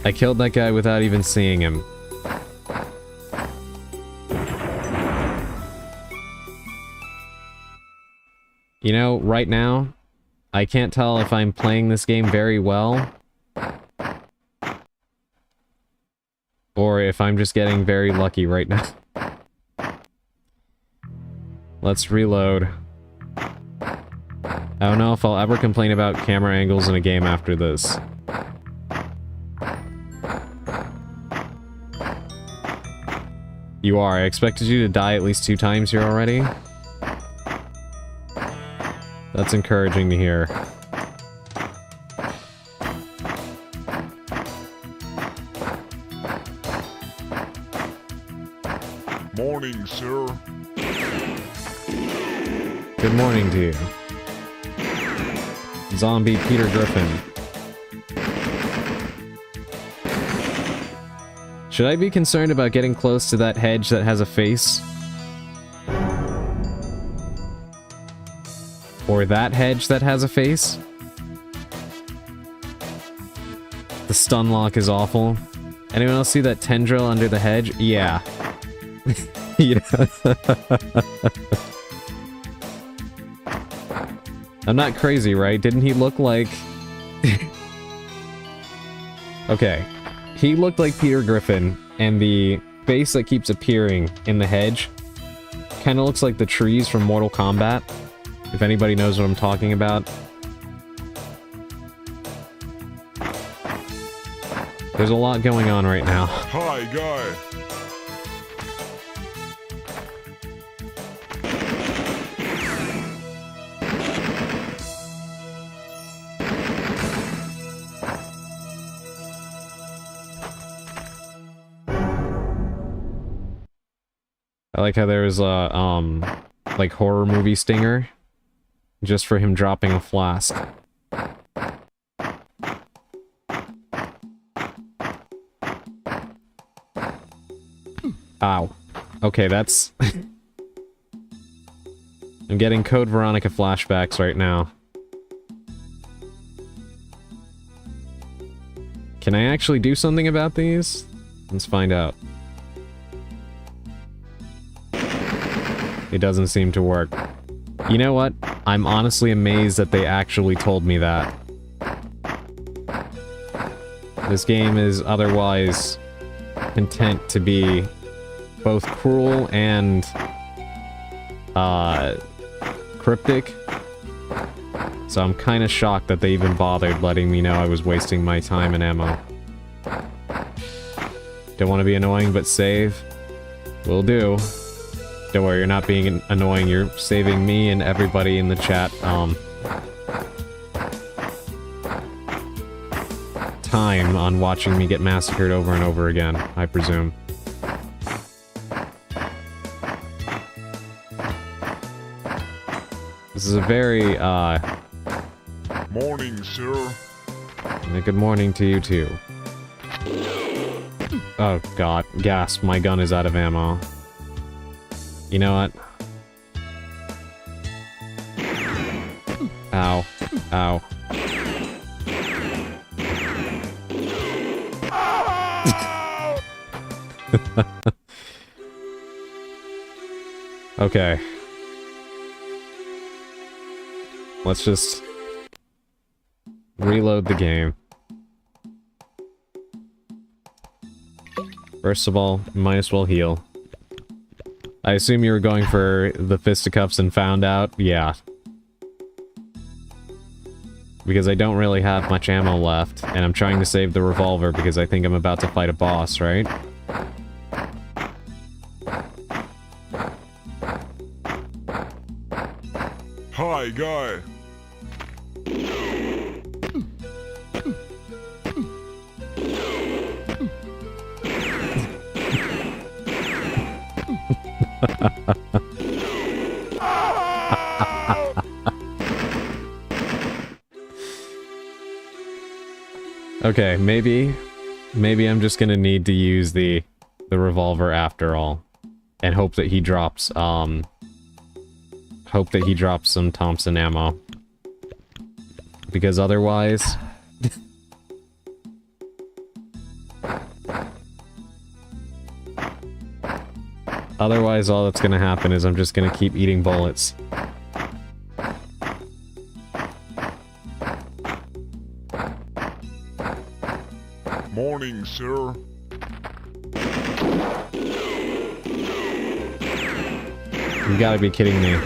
I killed that guy without even seeing him. You know, right now, I can't tell if I'm playing this game very well, or if I'm just getting very lucky right now. Let's reload. I don't know if I'll ever complain about camera angles in a game after this. You are. I expected you to die at least 2 times here already. That's encouraging to hear. Morning, sir. Good morning to you. Zombie Peter Griffin. Should I be concerned about getting close to that hedge that has a face? Or that hedge that has a face? The stun lock is awful. Anyone else see that tendril under the hedge? Yeah. Yeah. I'm not crazy, right? Didn't he look like... Okay. He looked like Peter Griffin, and the face that keeps appearing in the hedge kind of looks like the trees from Mortal Kombat, if anybody knows what I'm talking about. There's a lot going on right now. Hi, guy. I like how there was a, like, horror movie stinger just for him dropping a flask. Ow. Okay, that's... I'm getting Code Veronica flashbacks right now. Can I actually do something about these? Let's find out. It doesn't seem to work. You know what? I'm honestly amazed that they actually told me that. This game is otherwise content to be both cruel and cryptic. So I'm kind of shocked that they even bothered letting me know I was wasting my time and ammo. Don't want to be annoying, but save. Will do. Don't worry, you're not being annoying, you're saving me and everybody time on watching me get massacred over and over again, I presume. This is a very, Morning, sir. good morning to you too. Oh god, gasp, my gun is out of ammo. You know what? Ow. Ow. Okay. Let's just reload the game. First of all, might as well heal. I assume you were going for the fisticuffs and found out? Yeah. Because I don't really have much ammo left, and I'm trying to save the revolver because I think I'm about to fight a boss, right? Hi, guy. Okay, maybe I'm just gonna need to use the revolver after all, and hope that he drops some Thompson ammo, because otherwise, all that's gonna happen is I'm just gonna keep eating bullets. Morning, sir. You gotta be kidding me.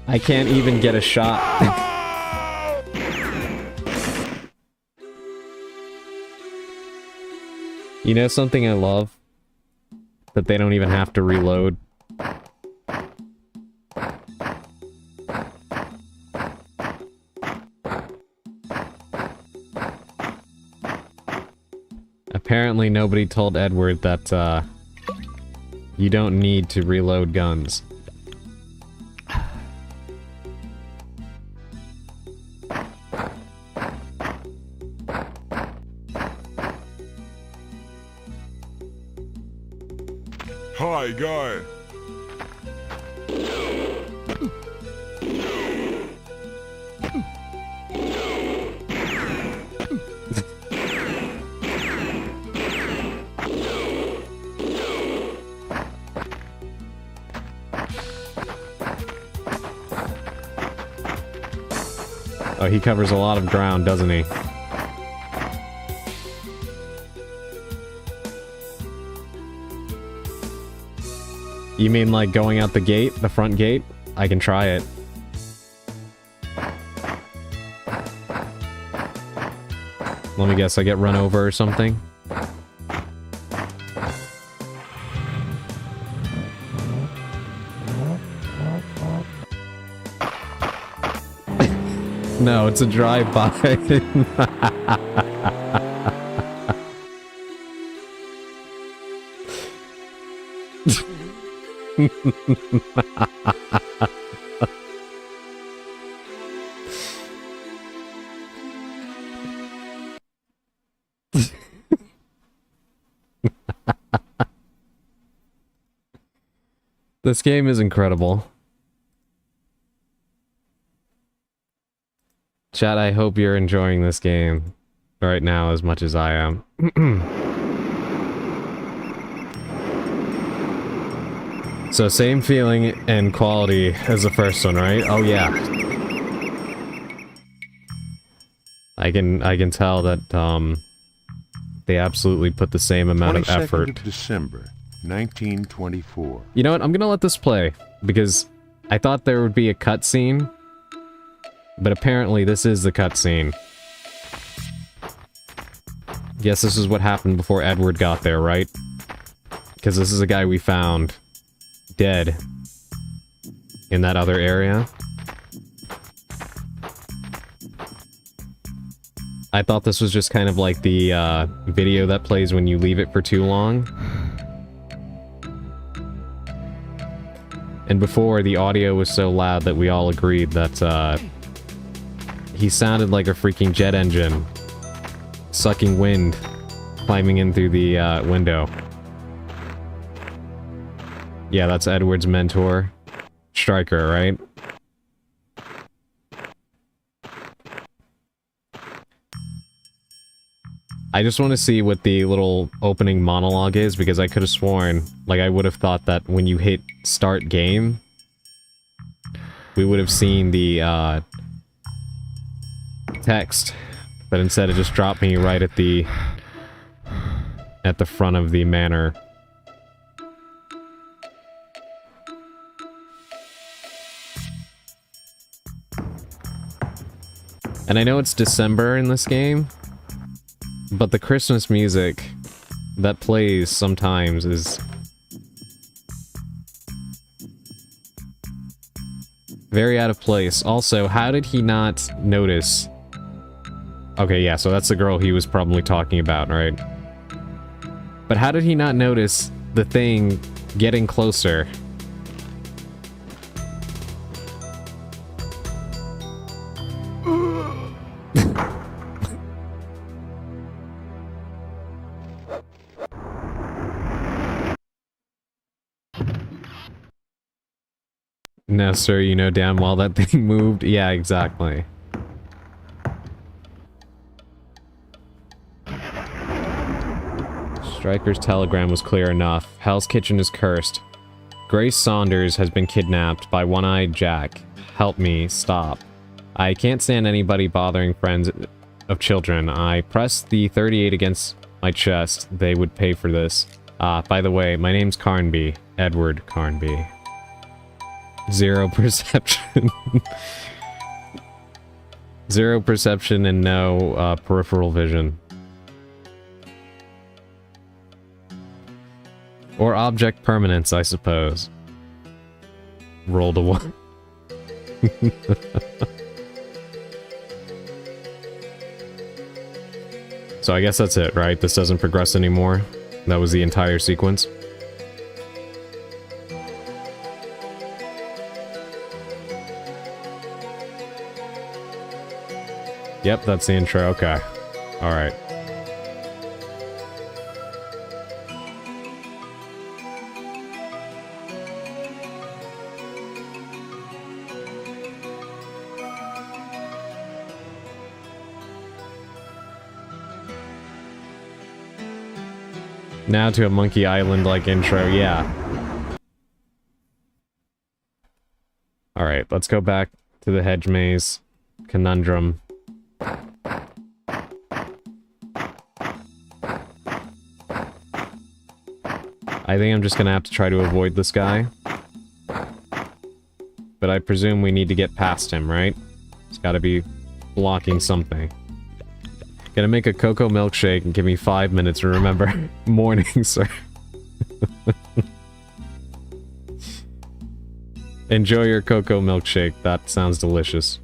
I can't even get a shot. You know something I love? That they don't even have to reload. Apparently nobody told Edward that, you don't need to reload guns. Hi, guy. Oh, he covers a lot of ground, doesn't he? You mean like going out the gate? The front gate? I can try it. Let me guess, I get run over or something? No, it's a drive-by. This game is incredible. Chat, I hope you're enjoying this game right now as much as I am. So same feeling and quality as the first one, right? Oh yeah. I can tell that they absolutely put the same amount of effort. 22nd of December, 1924. You know what? I'm gonna let this play because I thought there would be a cutscene, but apparently this is the cutscene. Guess this is what happened before Edward got there, right? Because this is a guy we found dead in that other area. I thought this was just kind of like the video that plays when you leave it for too long. And before, the audio was so loud that we all agreed that he sounded like a freaking jet engine sucking wind, climbing in through the window. Yeah, that's Edward's mentor. Stryker, right? I just want to see what the little opening monologue is, because I could have sworn, like I would have thought that when you hit start game, we would have seen the text, but instead it just dropped me right at the front of the manor. And I know it's December in this game, but the Christmas music that plays sometimes is very out of place. Also, how did he not notice? Okay, yeah, so that's the girl he was probably talking about, right? But how did he not notice the thing getting closer? No, sir, you know damn well that thing moved. Yeah, exactly. Stryker's telegram was clear enough. Hell's Kitchen is cursed. Grace Saunders has been kidnapped by One-Eyed Jack. Help me, stop. I can't stand anybody bothering friends of children. I pressed the 38 against my chest. They would pay for this. By the way, my name's Carnby. Edward Carnby. Zero perception. Zero perception and no peripheral vision. Or object permanence, I suppose. Rolled a 1. So I guess that's it, right? This doesn't progress anymore. That was the entire sequence. Yep, that's the intro. Okay. Alright. Now to a Monkey Island-like intro, yeah. Alright, let's go back to the hedge maze conundrum. I think I'm just gonna have to try to avoid this guy. But I presume we need to get past him, right? It's gotta be blocking something. Gonna make a cocoa milkshake and give me 5 minutes to remember. Morning, sir. Enjoy your cocoa milkshake. That sounds delicious.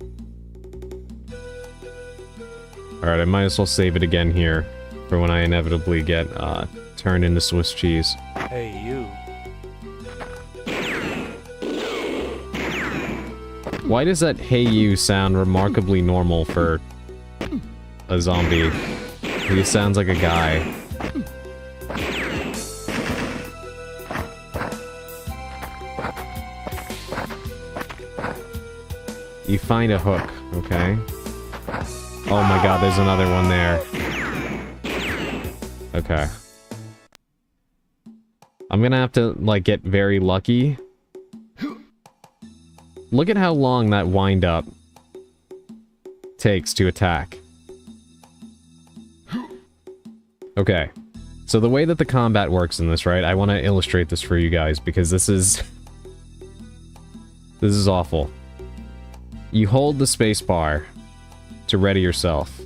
Alright, I might as well save it again here for when I inevitably get turned into Swiss cheese. Hey, you. Why does that "hey you" sound remarkably normal for a zombie? He sounds like a guy. You find a hook, okay? Oh my god, there's another one there. Okay. I'm gonna have to, like, get very lucky. Look at how long that wind-up takes to attack. Okay. So the way that the combat works in this, right? I want to illustrate this for you guys, because this is... this is awful. You hold the spacebar to ready yourself.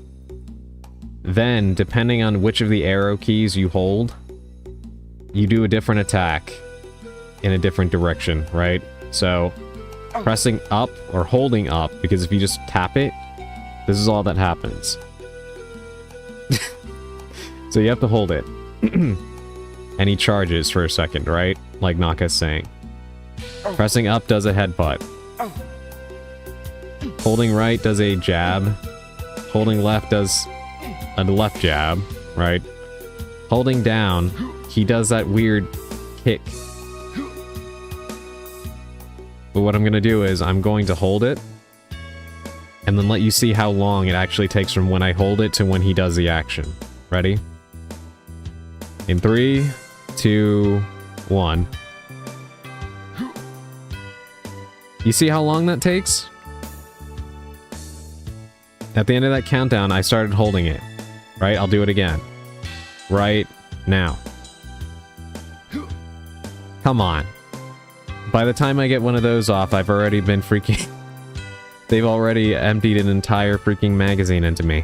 Then, depending on which of the arrow keys you hold, you do a different attack in a different direction, right? So, pressing up or holding up, because if you just tap it, this is all that happens. So you have to hold it. And he charges for a second, right? Like Naka's saying. Pressing up does a headbutt. Holding right does a jab. Holding left does a left jab, right? Holding down, he does that weird kick. But what I'm going to do is I'm going to hold it and then let you see how long it actually takes from when I hold it to when he does the action. Ready? In 3, 2, 1. You see how long that takes? At the end of that countdown, I started holding it. Right? I'll do it again. Right now. Come on. By the time I get one of those off, I've already been freaking... They've already emptied an entire freaking magazine into me.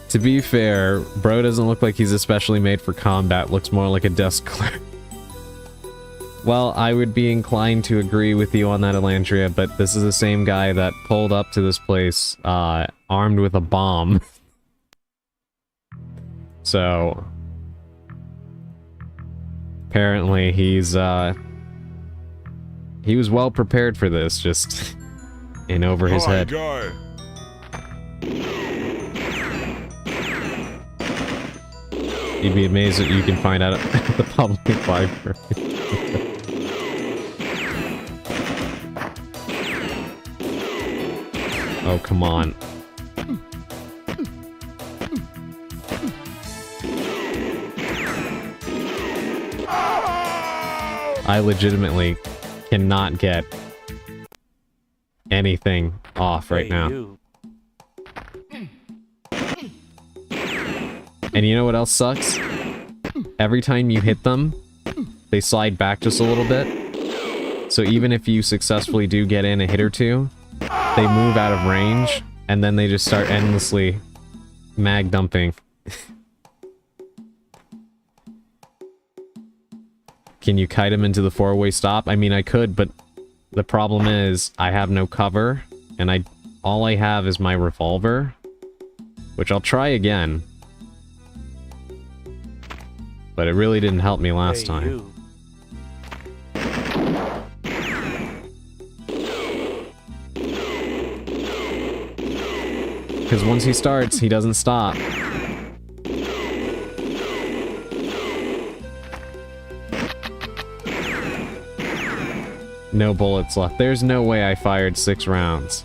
To be fair, bro doesn't look like he's especially made for combat, looks more like a desk clerk. Well, I would be inclined to agree with you on that, Elandria, but this is the same guy that pulled up to this place, armed with a bomb. So... apparently he's, he was well prepared for this, just in over his head. Guy. You'd be amazed that you can find out at the public library. Oh, come on. I legitimately cannot get anything off right now. And you know what else sucks? Every time you hit them, they slide back just a little bit. So even if you successfully do get in a hit or two, they move out of range, and then they just start endlessly mag dumping. Can you kite him into the four-way stop? I mean, I could, but the problem is I have no cover, and all I have is my revolver, which I'll try again. But it really didn't help me last time. Because once he starts, he doesn't stop. No bullets left. There's no way I fired 6 rounds.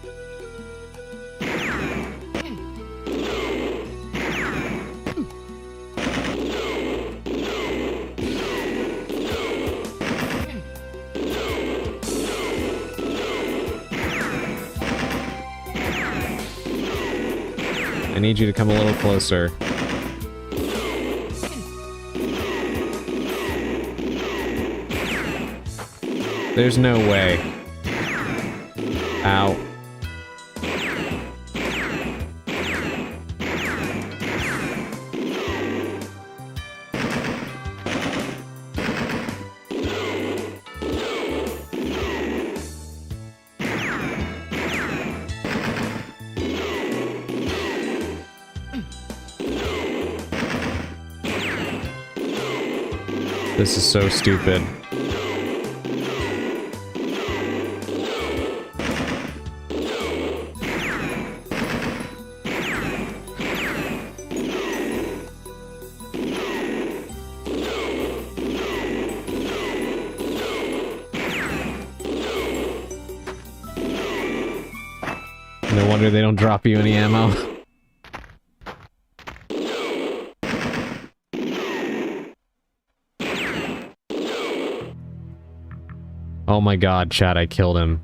I need you to come a little closer. There's no way. Ow. This is so stupid. No wonder they don't drop you any ammo. Oh my god, Chad, I killed him.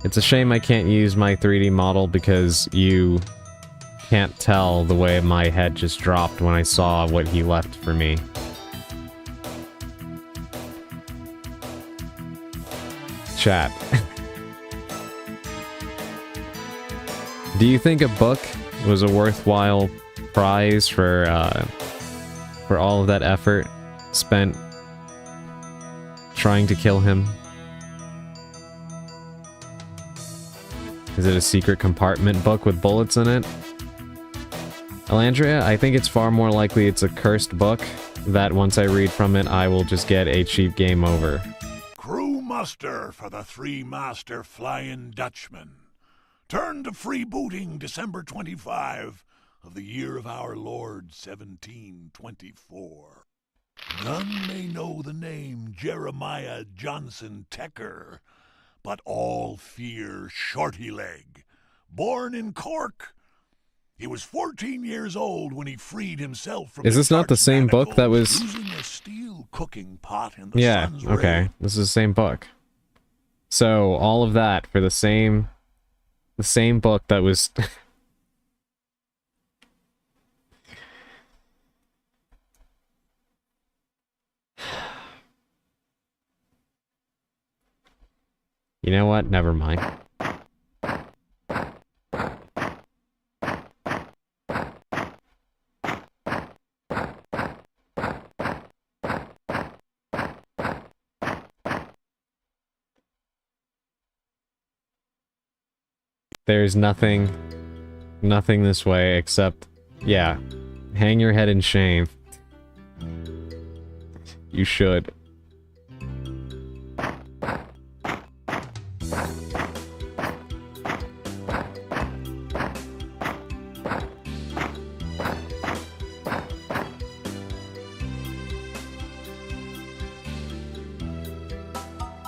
It's a shame I can't use my 3D model because you can't tell the way my head just dropped when I saw what he left for me. Chat. Do you think a book was a worthwhile prize for all of that effort spent trying to kill him? Is it a secret compartment book with bullets in it? Elandria, I think it's far more likely it's a cursed book that once I read from it, I will just get a cheap game over. Crew muster for the Three Master Flying Dutchman. Turn to freebooting December 25 of the year of our Lord 1724. None may know the name Jeremiah Johnson Tecker, but all fear Shorty Leg. Born in Cork, he was 14 years old when he freed himself from. Is this not the same book that was using a steel cooking pot in the Yeah, sun's okay. ray? This is the same book. So, all of that for the same book that was You know what? Never mind. There's nothing this way except, yeah, hang your head in shame. You should.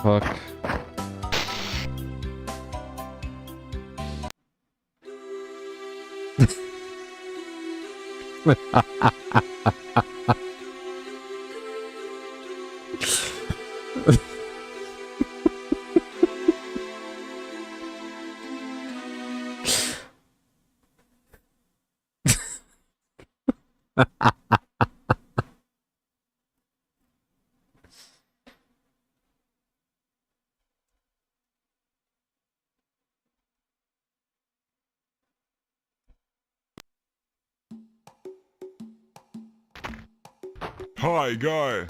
Fuck. Hi, guy.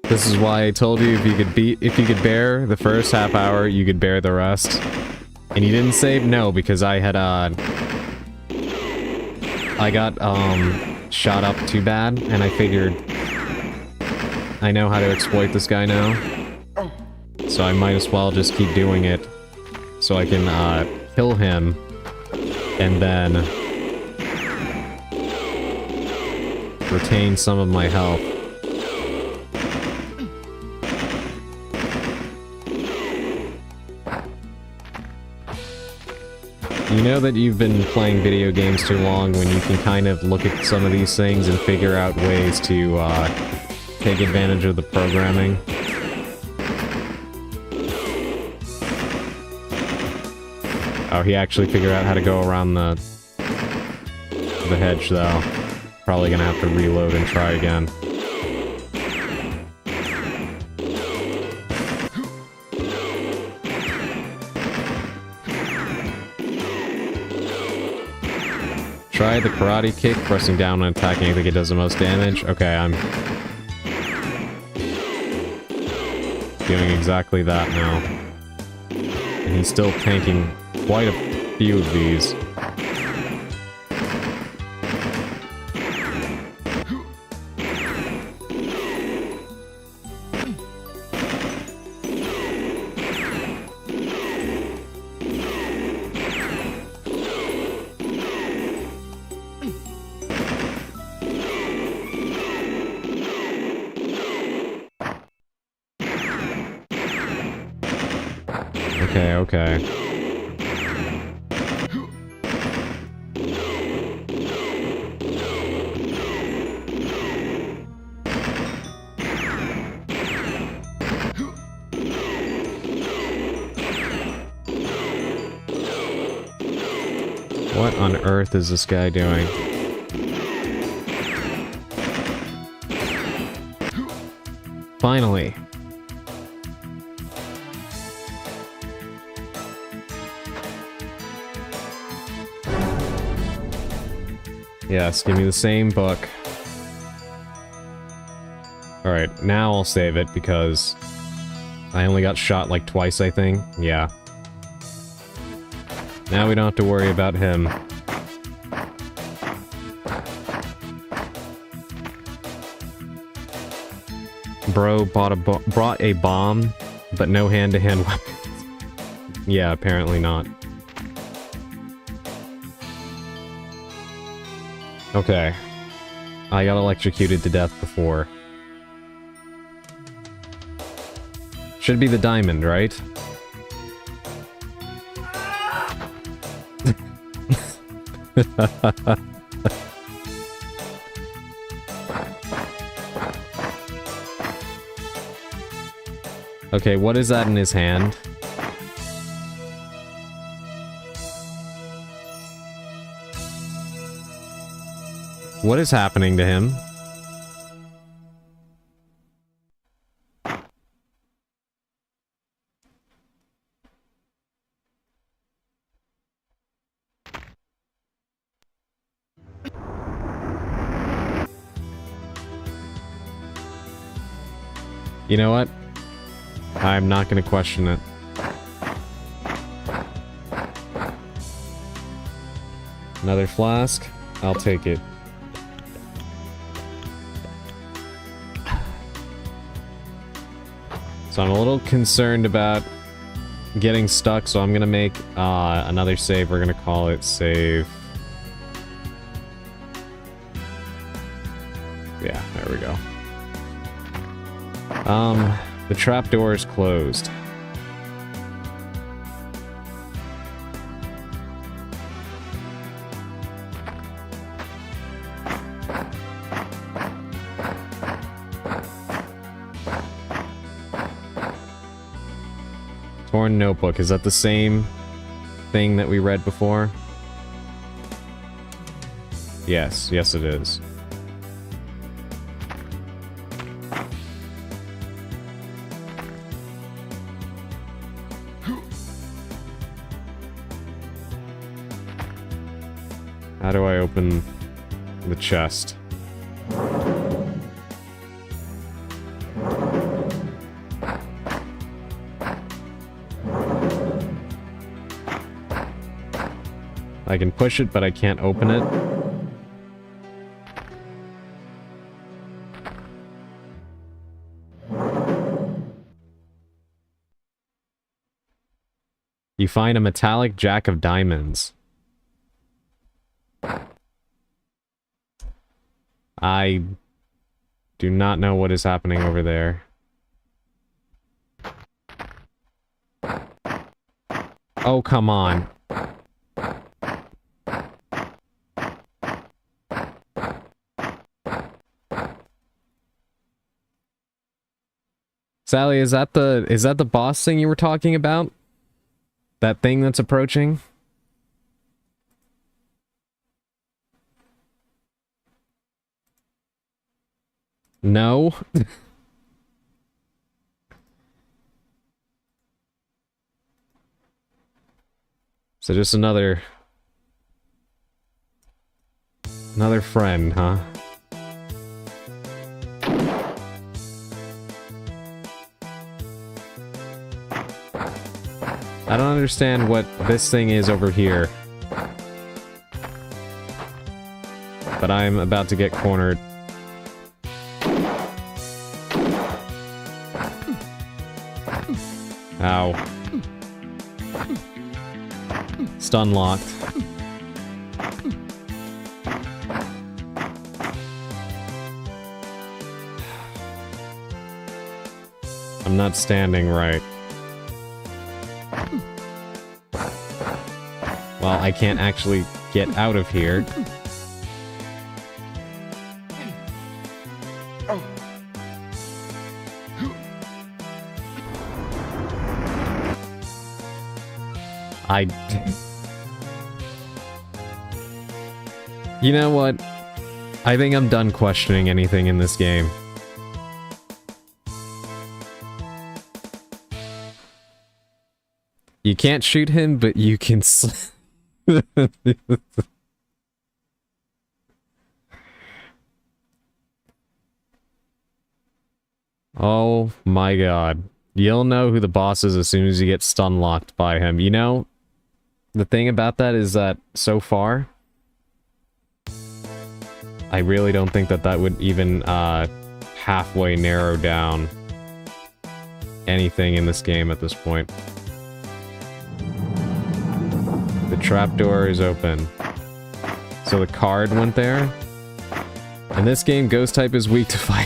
This is why I told you if you could bear the first half hour, you could bear the rest. And you didn't save? No, because I had, I got, shot up too bad, and I figured I know how to exploit this guy now. So I might as well just keep doing it so I can, kill him, and then retain some of my health. You know that you've been playing video games too long when you can kind of look at some of these things and figure out ways to take advantage of the programming. Oh, he actually figured out how to go around the hedge, though. Probably gonna have to reload and try again. Try the karate kick, pressing down and attacking. I think it does the most damage. Okay, I'm doing exactly that now. And he's still tanking quite a few of these. Okay. What on earth is this guy doing? Finally. Yes, give me the same book. Alright, now I'll save it because I only got shot like twice, I think. Yeah. Now we don't have to worry about him. Bro brought a bomb, but no hand-to-hand weapons. Yeah, apparently not. Okay. I got electrocuted to death before. Should be the diamond, right? Okay, what is that in his hand? What is happening to him? You know what? I'm not going to question it. Another flask? I'll take it. So I'm a little concerned about getting stuck, so I'm going to make another save. We're going to call it save. Yeah, there we go. The trapdoor is closed. Torn notebook. Is that the same thing that we read before? Yes, yes it is. How do I open the chest? I can push it, but I can't open it. You find a metallic jack of diamonds. I do not know what is happening over there. Oh, come on. Sally, is that the boss thing you were talking about? That thing that's approaching? No? So just another friend, huh? I don't understand what this thing is over here. But I'm about to get cornered. Ow. Stun locked. I'm not standing right. Well, I can't actually get out of here. You know what? I think I'm done questioning anything in this game. You can't shoot him, but you can Oh my god. You'll know who the boss is as soon as you get stun locked by him. You know, the thing about that is that so far, I really don't think that that would even halfway narrow down anything in this game at this point. The trapdoor is open. So the card went there. In this game, ghost type is weak to fire.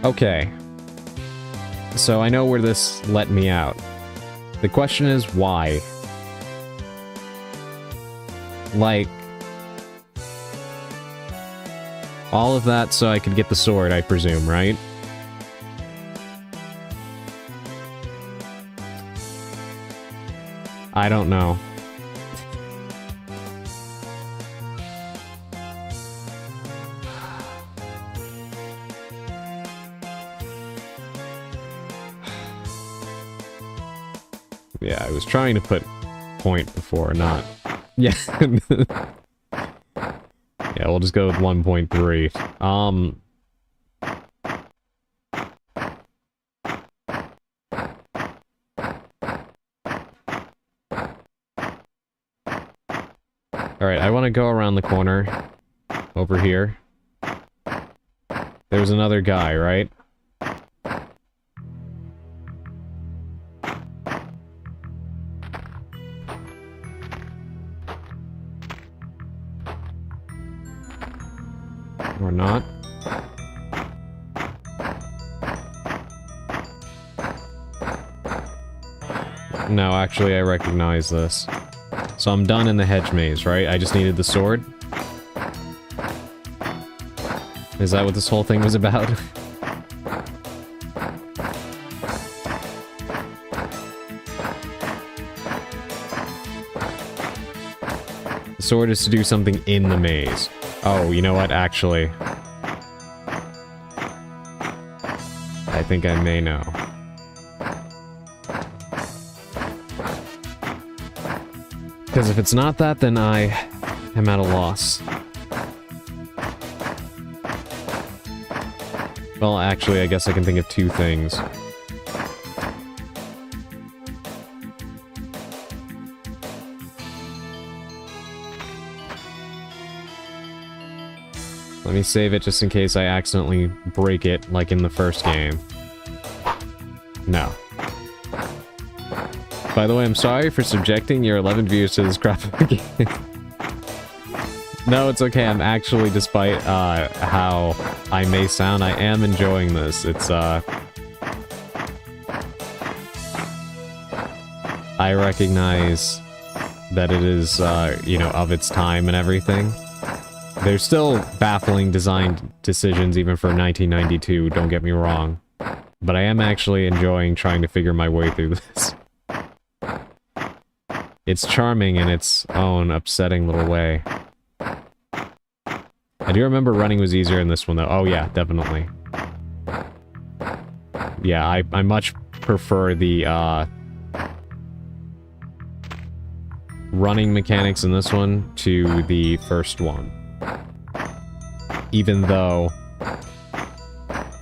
Okay. So I know where this let me out. The question is why? Like, all of that so I could get the sword, I presume, right? I don't know. Yeah, I was trying to put point before, not... Yeah. Yeah, we'll just go with 1.3. Alright, I want to go around the corner. Over here. There's another guy, right? Or not. No, actually, I recognize this. So I'm done in the hedge maze, right? I just needed the sword? Is that what this whole thing was about? The sword is to do something in the maze. Oh, you know what? Actually, I think I may know. Because if it's not that, then I am at a loss. Well, actually, I guess I can think of two things. Let me save it just in case I accidentally break it, like in the first game. No. By the way, I'm sorry for subjecting your 11 viewers to this crap of a game. No, it's okay. I'm actually, despite how I may sound, I am enjoying this. It's, I recognize that it is, you know, of its time and everything. There's still baffling design decisions even for 1992, don't get me wrong. But I am actually enjoying trying to figure my way through this. It's charming in its own upsetting little way. I do remember running was easier in this one though. Oh yeah, definitely. Yeah, I much prefer the running mechanics in this one to the first one. Even though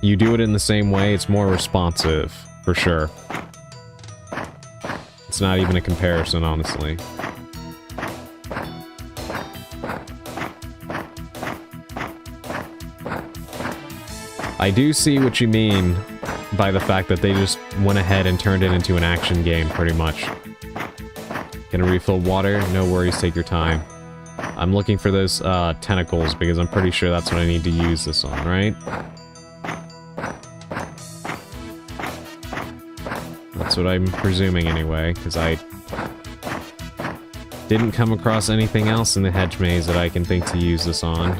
you do it in the same way, it's more responsive, for sure. It's not even a comparison, honestly. I do see what you mean by the fact that they just went ahead and turned it into an action game, pretty much. Gonna refill water? No worries, take your time. I'm looking for those tentacles because I'm pretty sure that's what I need to use this on, right? That's what I'm presuming anyway, because I didn't come across anything else in the hedge maze that I can think to use this on.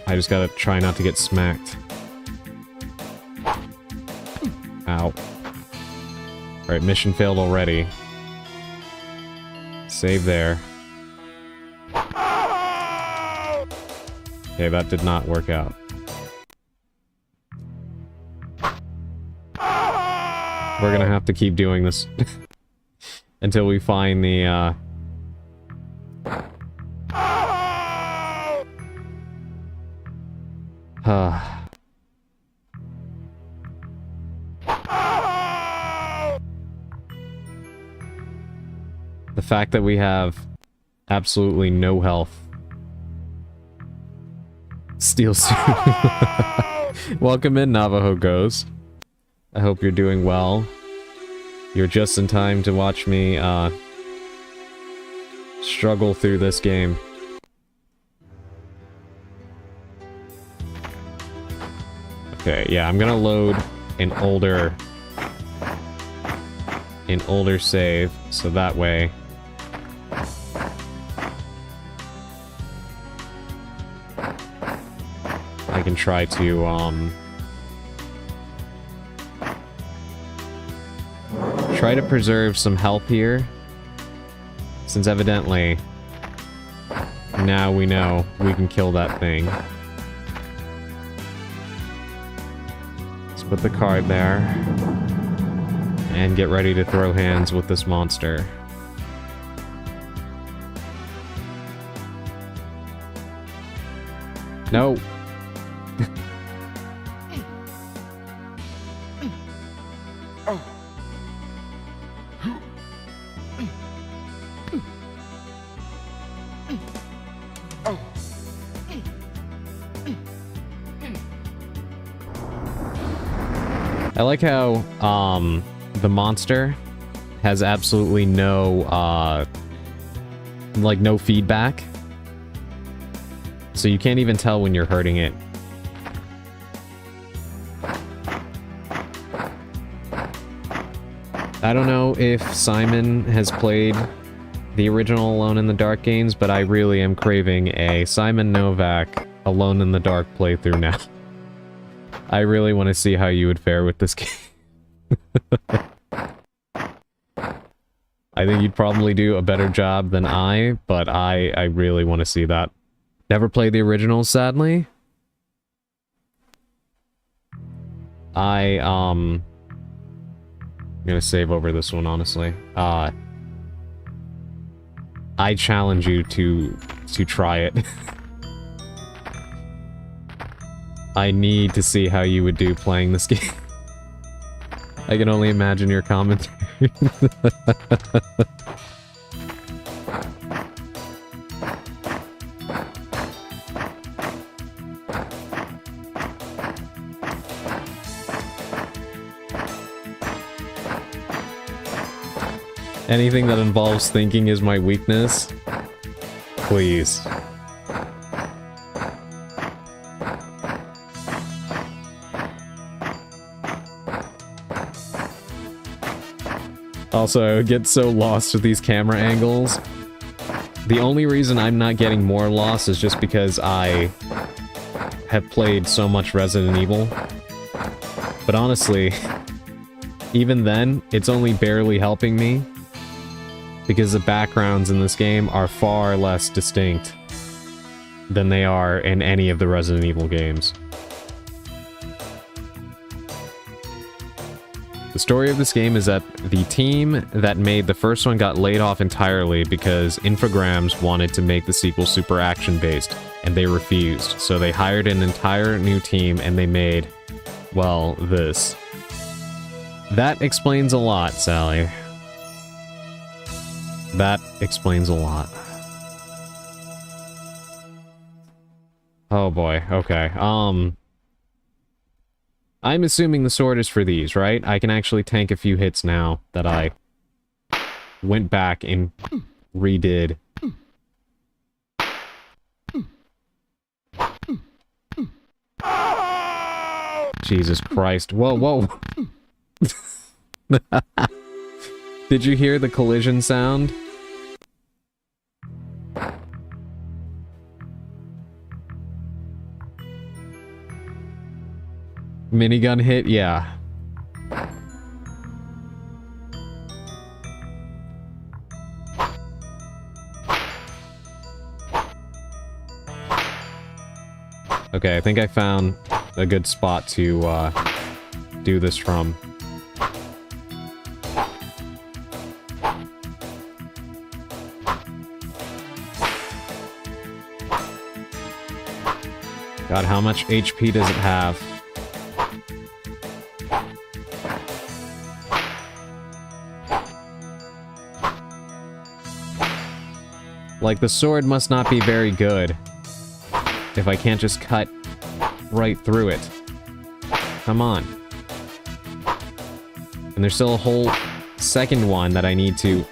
I just gotta try not to get smacked. Ow. Alright, mission failed already. Save there. Okay, that did not work out. We're gonna have to keep doing this until we find the, the fact that we have absolutely no health. Steel suit. Welcome in, Navajo Ghost. I hope you're doing well. You're just in time to watch me, struggle through this game. Okay, yeah, I'm gonna load an older save, so that way I can try to, try to preserve some health here, since evidently now we know we can kill that thing. Let's put the card there and get ready to throw hands with this monster. No. I like how, the monster has absolutely no, like, no feedback. So you can't even tell when you're hurting it. I don't know if Simon has played the original Alone in the Dark games, but I really am craving a Simon Novak Alone in the Dark playthrough now. I really want to see how you would fare with this game. I think you'd probably do a better job than I, but I really want to see that. Never played the original, sadly. I'm gonna save over this one, honestly. I challenge you to try it. I need to see how you would do playing this game. I can only imagine your commentary. Anything that involves thinking is my weakness. Please. Also, I would get so lost with these camera angles. The only reason I'm not getting more lost is just because I have played so much Resident Evil. But honestly, even then, it's only barely helping me, because the backgrounds in this game are far less distinct than they are in any of the Resident Evil games. The story of this game is that the team that made the first one got laid off entirely because Infogrames wanted to make the sequel super action-based, and they refused. So they hired an entire new team and they made, well, this. That explains a lot, Sally. That explains a lot. Oh boy, okay. I'm assuming the sword is for these, right? I can actually tank a few hits now that I went back and redid. Jesus Christ. Whoa, whoa. Did you hear the collision sound? Minigun hit? Yeah. Okay, I think I found a good spot to do this from. God, how much HP does it have? Like, the sword must not be very good if I can't just cut right through it. Come on. And there's still a whole second one that I need to...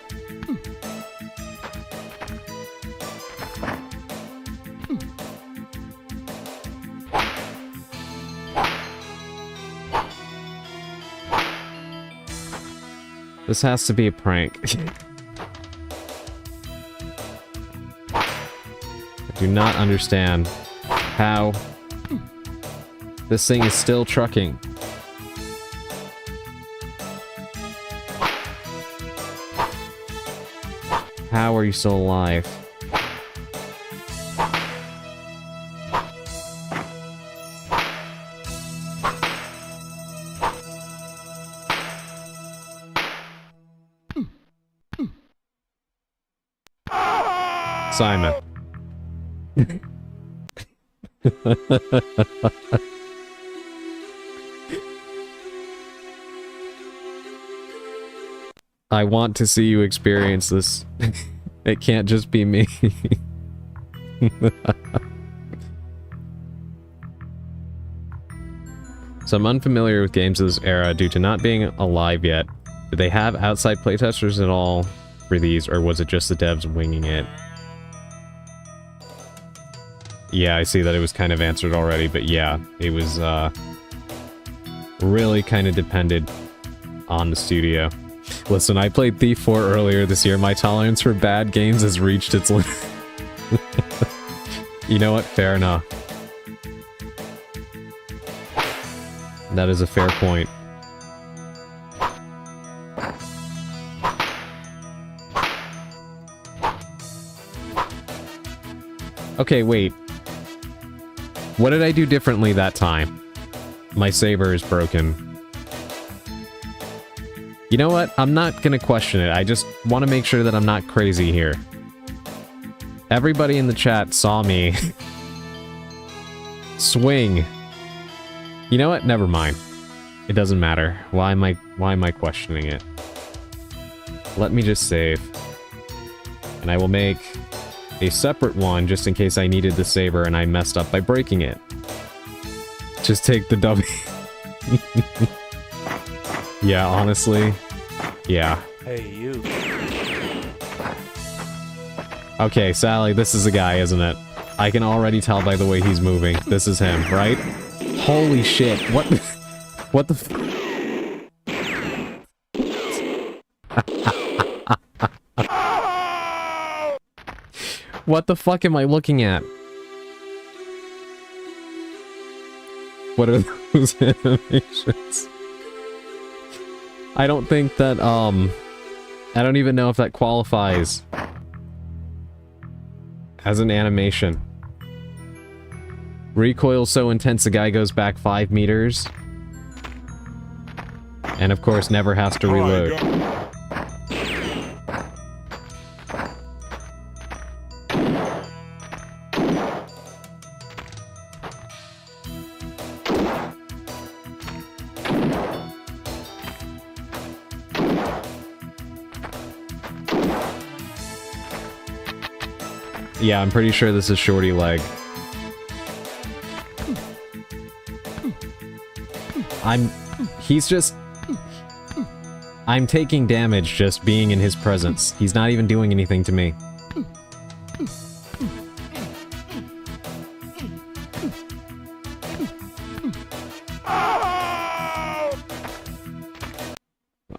This has to be a prank. I do not understand how this thing is still trucking. How are you still alive? Simon. I want to see you experience this. It can't just be me. So I'm unfamiliar with games of this era due to not being alive yet. Did they have outside playtesters at all for these, or was it just the devs winging it? Yeah, I see that it was kind of answered already, but yeah, it was, really kind of depended on the studio. Listen, I played Thief 4 earlier this year. My tolerance for bad games has reached its limit. You know what? Fair enough. That is a fair point. Okay, wait. What did I do differently that time? My saber is broken. You know what? I'm not gonna question it. I just want to make sure that I'm not crazy here. Everybody in the chat saw me swing. You know what? Never mind. It doesn't matter. Why am I questioning it? Let me just save. And I will make a separate one just in case I needed the saber and I messed up by breaking it. Just take the W. Yeah, honestly. Yeah. Hey, you. Okay, Sally, this is a guy, isn't it? I can already tell by the way he's moving. This is him, right? Holy shit. What the... What the f... What the fuck am I looking at? What are those animations? I don't think that, I don't even know if that qualifies as an animation. Recoil so intense the guy goes back 5 meters. And of course never has to reload. Yeah, I'm pretty sure this is Shorty Leg. I'm taking damage just being in his presence. He's not even doing anything to me.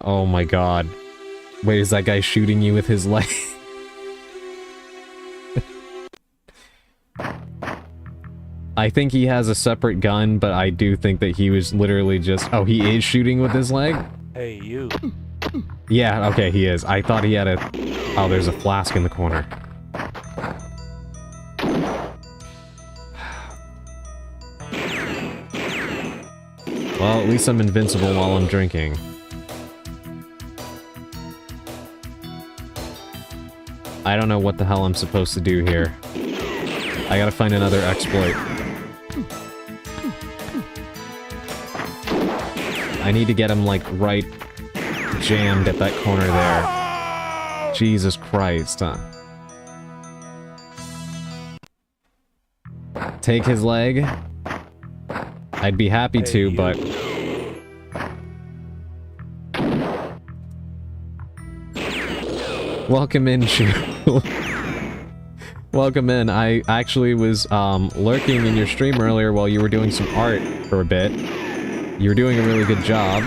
Oh my god. Wait, is that guy shooting you with his leg? I think he has a separate gun, but I do think that he was literally just... Oh, he is shooting with his leg? Hey, you. Yeah, okay, he is. I thought he had a... Oh, there's a flask in the corner. Well, at least I'm invincible while I'm drinking. I don't know what the hell I'm supposed to do here. I gotta find another exploit. I need to get him, like, right jammed at that corner there. Jesus Christ, huh? Take his leg? I'd be happy to, but... Welcome in, Shu. Welcome in. I actually was lurking in your stream earlier while you were doing some art for a bit. You were doing a really good job.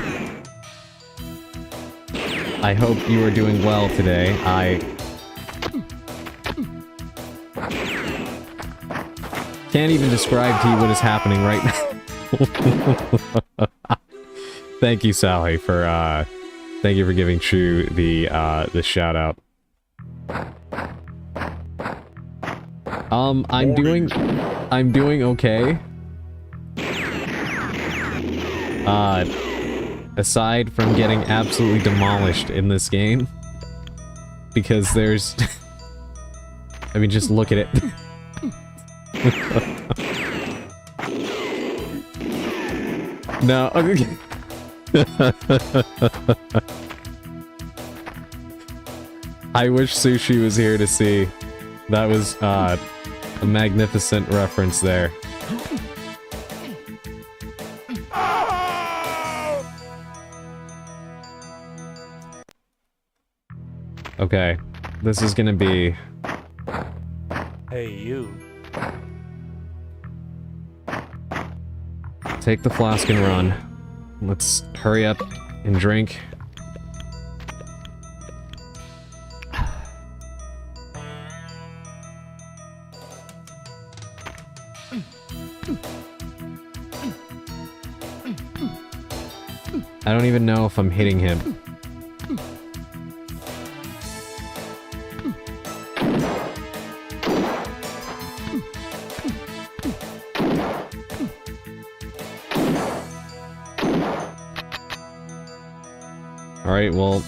I hope you are doing well today. I can't even describe to you what is happening right now. Thank you, Sally, for thank you for giving Shu the shout out. I'm doing okay. Aside from getting absolutely demolished in this game, because there's, I mean, just look at it. No, okay. I wish Sushi was here to see. That was a magnificent reference there. Okay, this is gonna be... Hey, you. Take the flask and run. Let's hurry up and drink. I don't even know if I'm hitting him. Alright, well...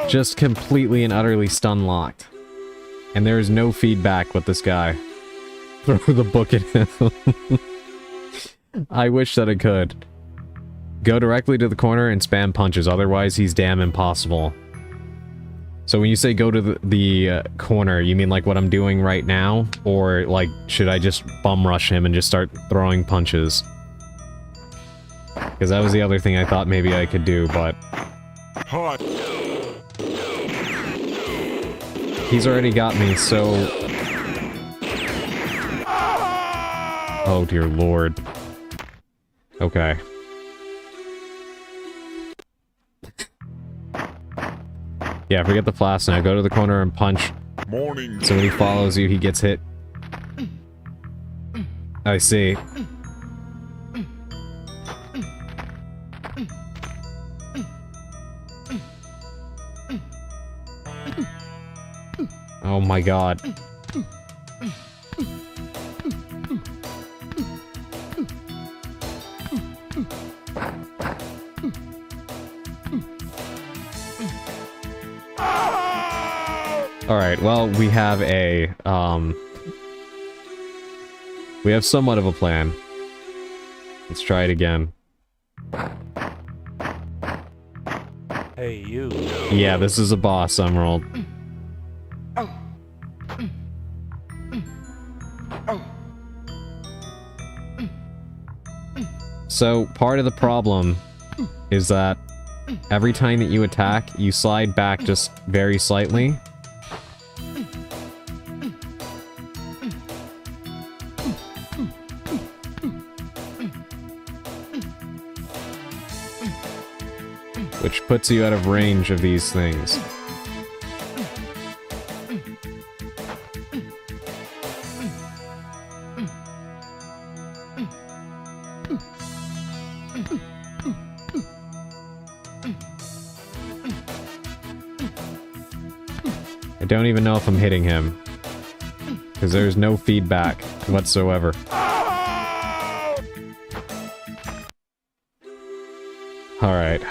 Just completely and utterly stun-locked. And there is no feedback with this guy. Throw the book at him. I wish that I could. Go directly to the corner and spam punches, otherwise he's damn impossible. So when you say go to the corner, you mean like what I'm doing right now? Or like, should I just bum rush him and just start throwing punches? Because that was the other thing I thought maybe I could do, but... Hi. He's already got me, so... Oh dear lord. Okay. Yeah, forget the flask now. Go to the corner and punch. Morning. So when he follows you, he gets hit. I see. Oh my god. Alright, well, we have a, we have somewhat of a plan. Let's try it again. Hey, you. Yeah, this is a boss, Emerald. So, part of the problem is that every time that you attack, you slide back just very slightly. Which puts you out of range of these things. I don't even know if I'm hitting him. Because there's no feedback whatsoever. Alright.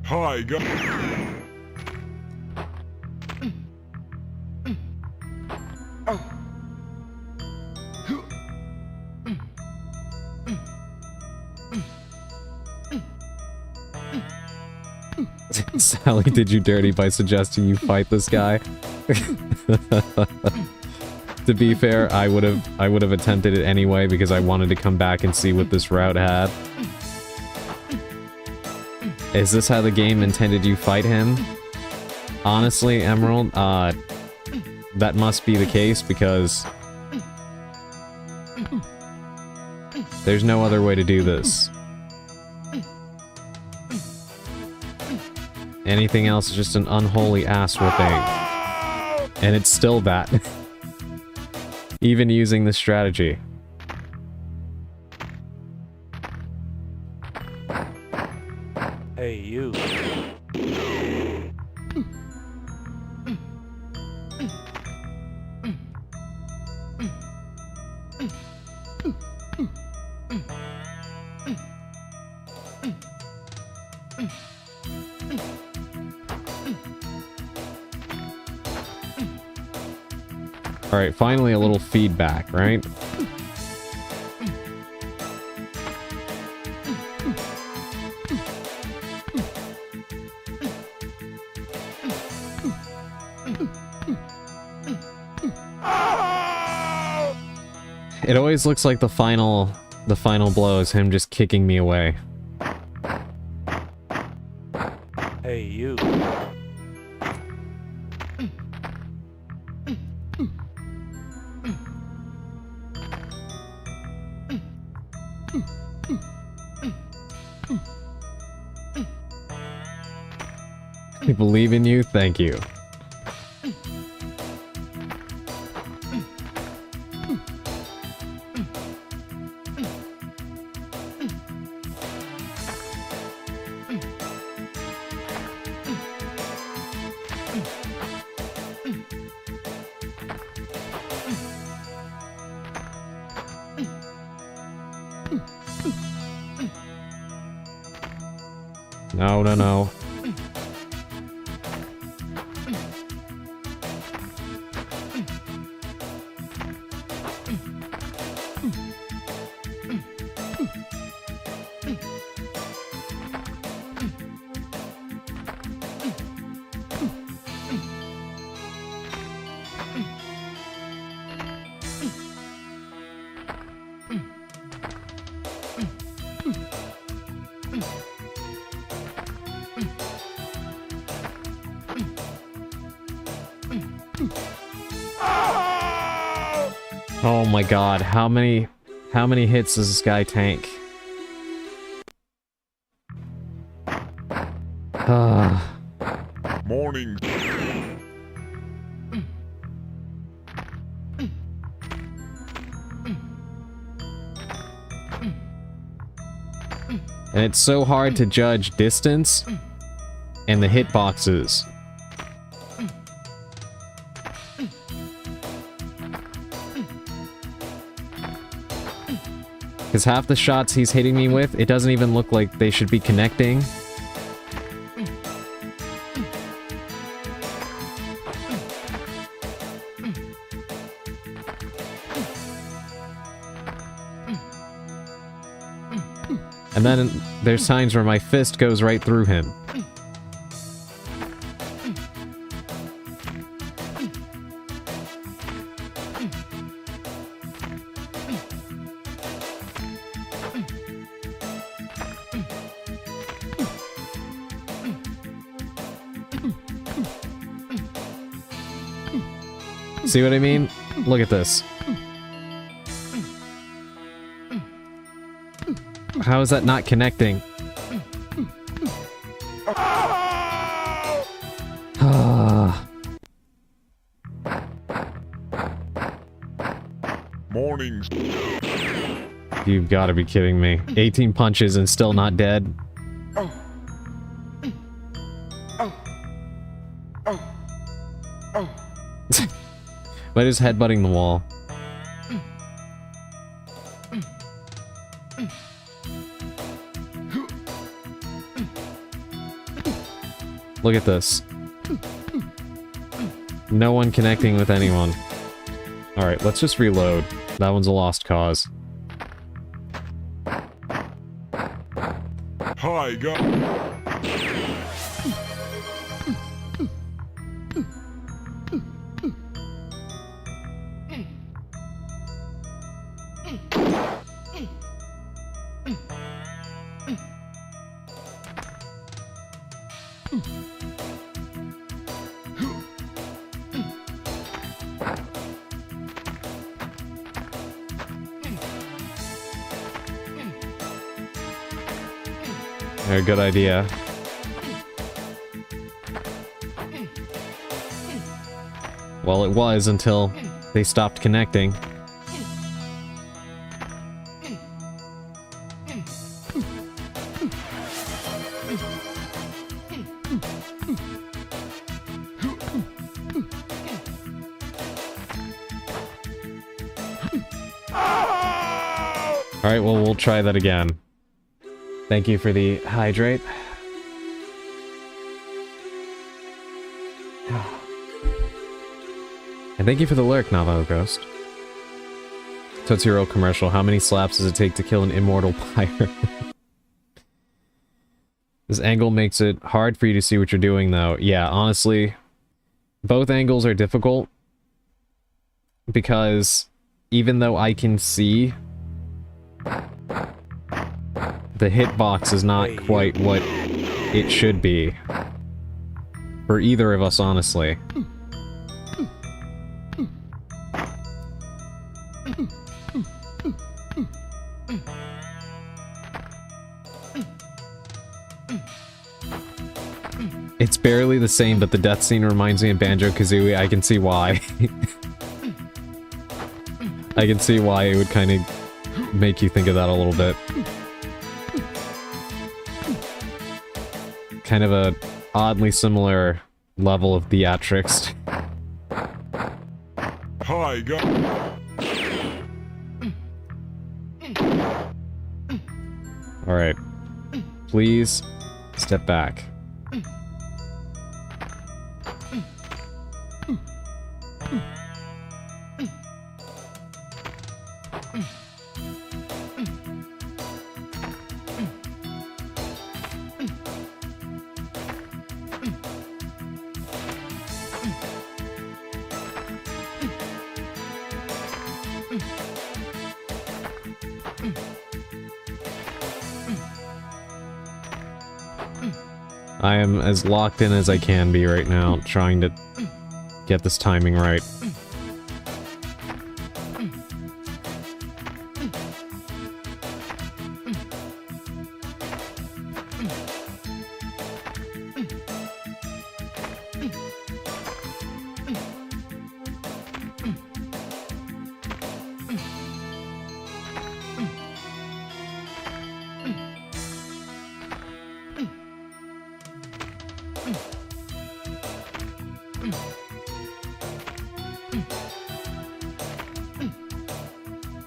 Hi, guys. Sally did you dirty by suggesting you fight this guy. To be fair, I would have attempted it anyway because I wanted to come back and see what this route had. Is this how the game intended you fight him? Honestly, Emerald, that must be the case because there's no other way to do this. Anything else is just an unholy ass whooping. And it's still that. Even using this strategy. Hey, you. Alright, finally a little feedback, right? It always looks like the final blow is him just kicking me away. Hey, you. I believe in you, thank you. No, no, no. Oh my god, how many hits does this guy tank? Morning. And it's so hard to judge distance and the hitboxes. Because half the shots he's hitting me with, it doesn't even look like they should be connecting. And then there's times where my fist goes right through him. See what I mean? Look at this. How is that not connecting? Mornings. You've got to be kidding me. 18 punches and still not dead? But just headbutting the wall. Look at this. No one connecting with anyone. Alright, let's just reload. That one's a lost cause. Hi, guys. A good idea. Well, it was until they stopped connecting. Alright, well, we'll try that again. Thank you for the hydrate. And thank you for the lurk, Navajo Ghost. Tootsie Roll commercial. How many slaps does it take to kill an immortal pirate? This angle makes it hard for you to see what you're doing, though. Yeah, honestly, both angles are difficult. Because even though I can see, the hitbox is not quite what it should be. For either of us, honestly. It's barely the same, but the death scene reminds me of Banjo-Kazooie. I can see why. I can see why it would kind of make you think of that a little bit. Kind of a oddly similar level of theatrics. Hi, guys. Alright. Please step back. I am as locked in as I can be right now, trying to get this timing right.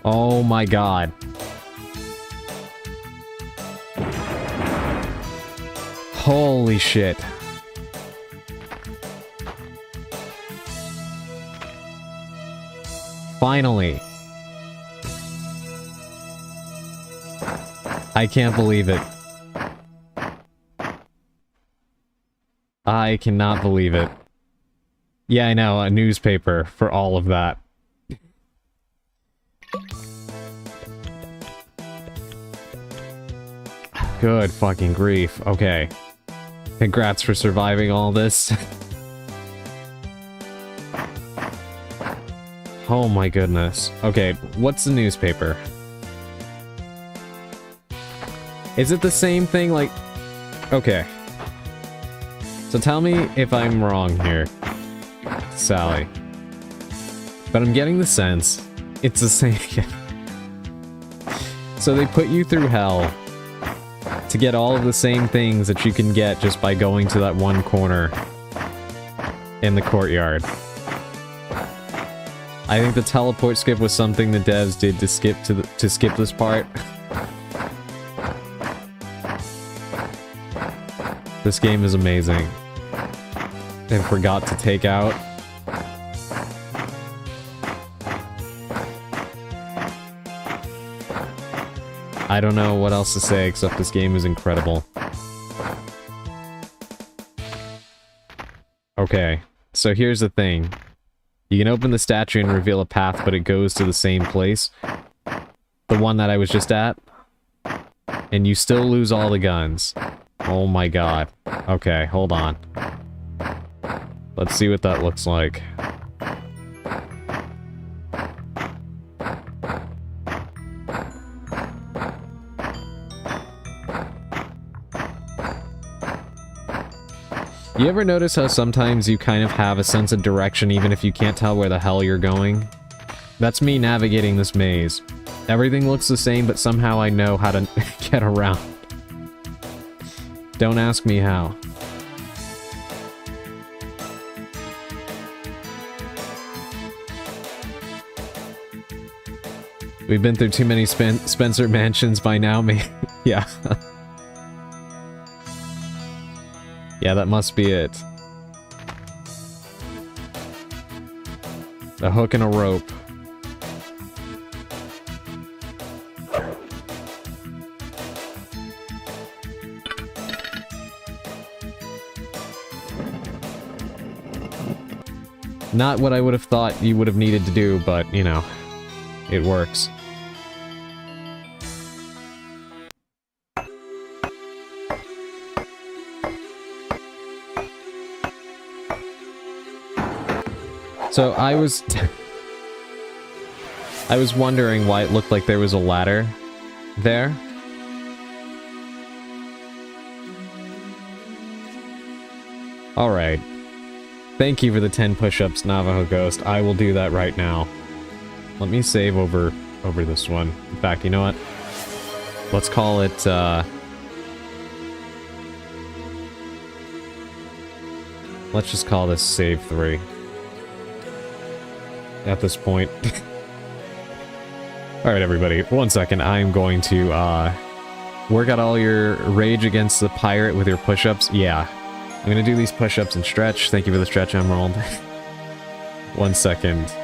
Oh my god. Holy shit. Finally. I can't believe it. I cannot believe it. Yeah, I know, a newspaper for all of that. Good fucking grief. Okay. Congrats for surviving all this. Oh my goodness. Okay, what's the newspaper? Is it the same thing, like... Okay. So tell me if I'm wrong here, Sally. But I'm getting the sense it's the same. So they put you through hell to get all of the same things that you can get just by going to that one corner in the courtyard. I think the teleport skip was something the devs did to skip this part. This game is amazing. They forgot to take out. I don't know what else to say except this game is incredible. Okay, so here's the thing. You can open the statue and reveal a path, but it goes to the same place. The one that I was just at. And you still lose all the guns. Oh my god. Okay, hold on. Let's see what that looks like. You ever notice how sometimes you kind of have a sense of direction even if you can't tell where the hell you're going? That's me navigating this maze. Everything looks the same, but somehow I know how to get around. Don't ask me how. We've been through too many Spencer mansions by now, me. Yeah. Yeah, that must be it. A hook and a rope. Not what I would have thought you would have needed to do, but, you know, it works. So I was I was wondering why it looked like there was a ladder there. Alright. Thank you for the 10 push-ups, Navajo Ghost. I will do that right now. Let me save over this one. In fact, you know what? Let's call it, let's just call this save 3. At this point. Alright, everybody. 1 second. I am going to, work out all your rage against the pirate with your push-ups. Yeah. I'm gonna do these push-ups and stretch. Thank you for the stretch, Emerald. 1 second.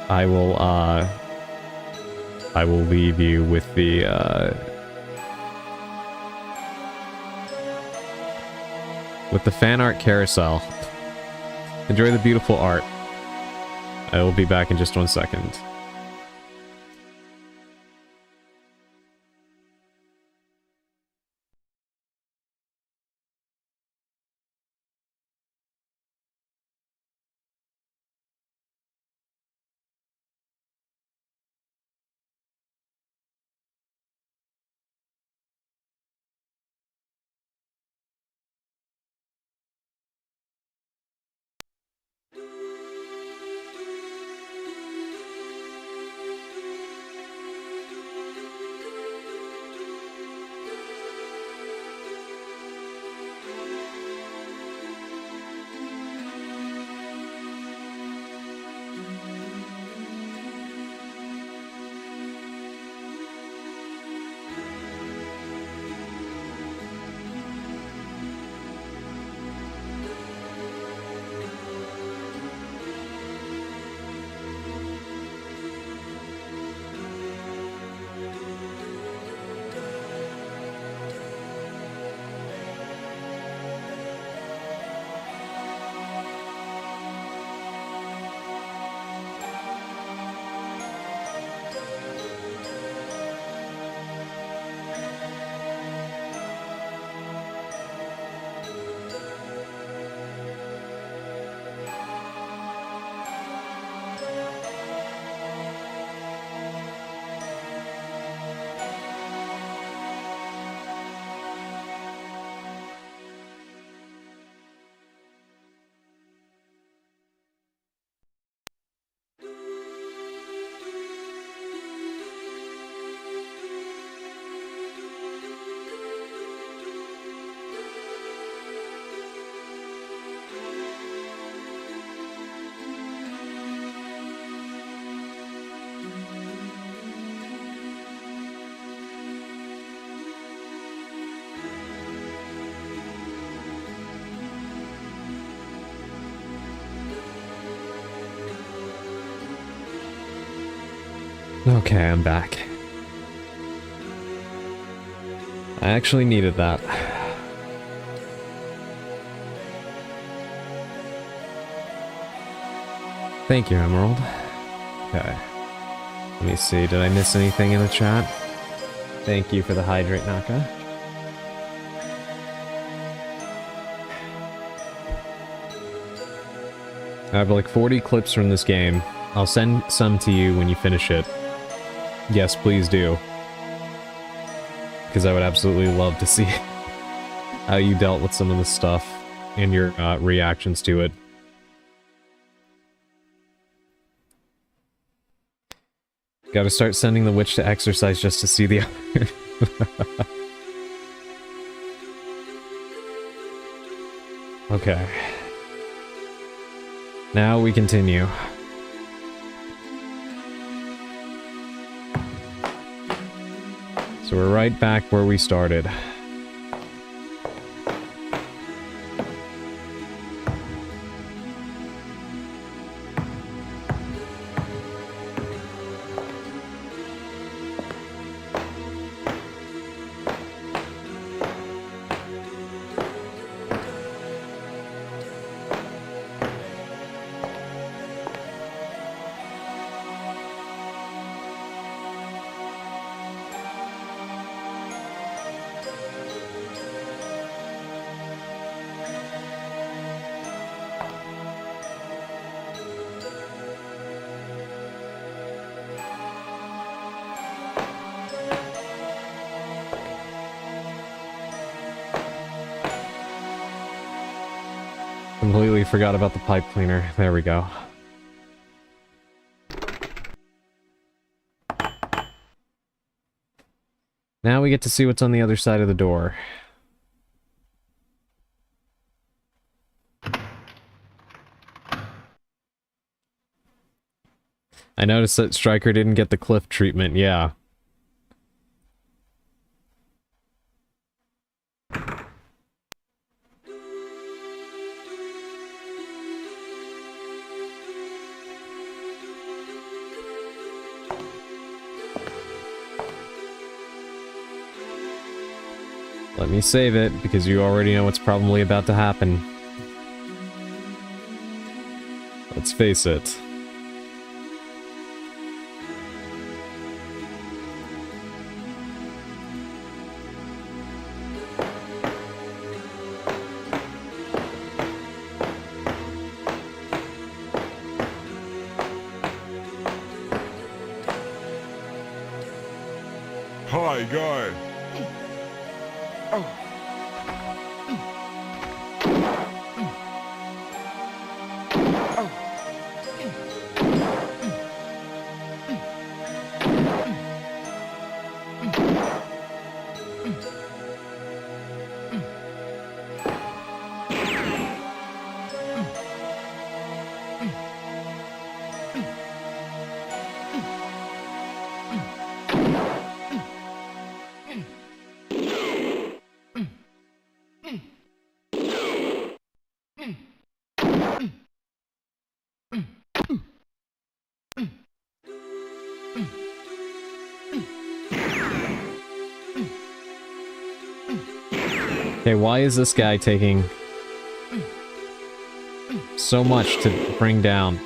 I will leave you with the, with the fan art carousel. Enjoy the beautiful art. I will be back in just 1 second. Okay, I'm back. I actually needed that. Thank you, Emerald. Okay. Let me see, did I miss anything in the chat? Thank you for the hydrate, Naka. I have like 40 clips from this game. I'll send some to you when you finish it. Yes, please do. Because I would absolutely love to see how you dealt with some of the stuff and your reactions to it. Gotta start sending the witch to exercise just to see the Okay. Now we continue. So we're right back where we started. Completely forgot about the pipe cleaner. There we go. Now we get to see what's on the other side of the door. I noticed that Stryker didn't get the cliff treatment, yeah. Let me save it, because you already know what's probably about to happen. Let's face it. Hi, guy. Okay, why is this guy taking so much to bring down?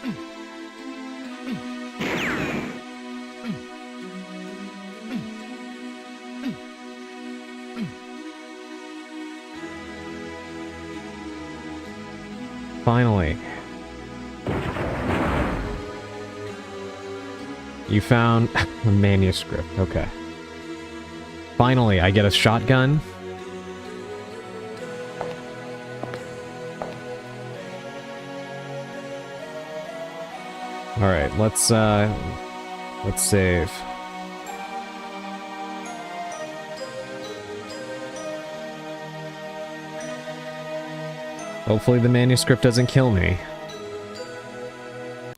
Finally. You found a manuscript, okay. Finally, I get a shotgun. Alright, let's save. Hopefully the manuscript doesn't kill me.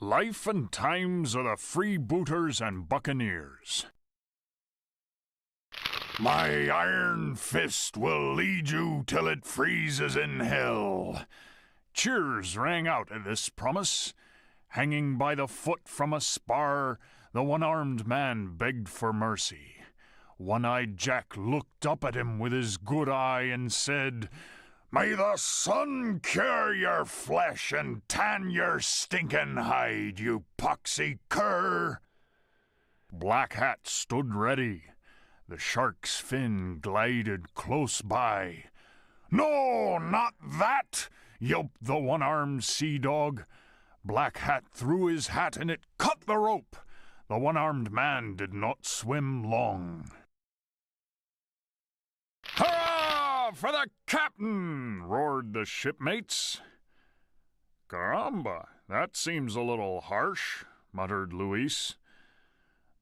Life and times of the freebooters and buccaneers. My iron fist will lead you till it freezes in hell. Cheers rang out at this promise. Hanging by the foot from a spar, the one-armed man begged for mercy. One-Eyed Jack looked up at him with his good eye and said, "May the sun cure your flesh and tan your stinking hide, you poxy cur." Black Hat stood ready. The shark's fin glided close by. "No, not that!" yelped the one-armed sea dog. Black Hat threw his hat and it cut the rope. The one-armed man did not swim long. "Hurrah for the captain!" roared the shipmates. "Caramba, that seems a little harsh," muttered Luis.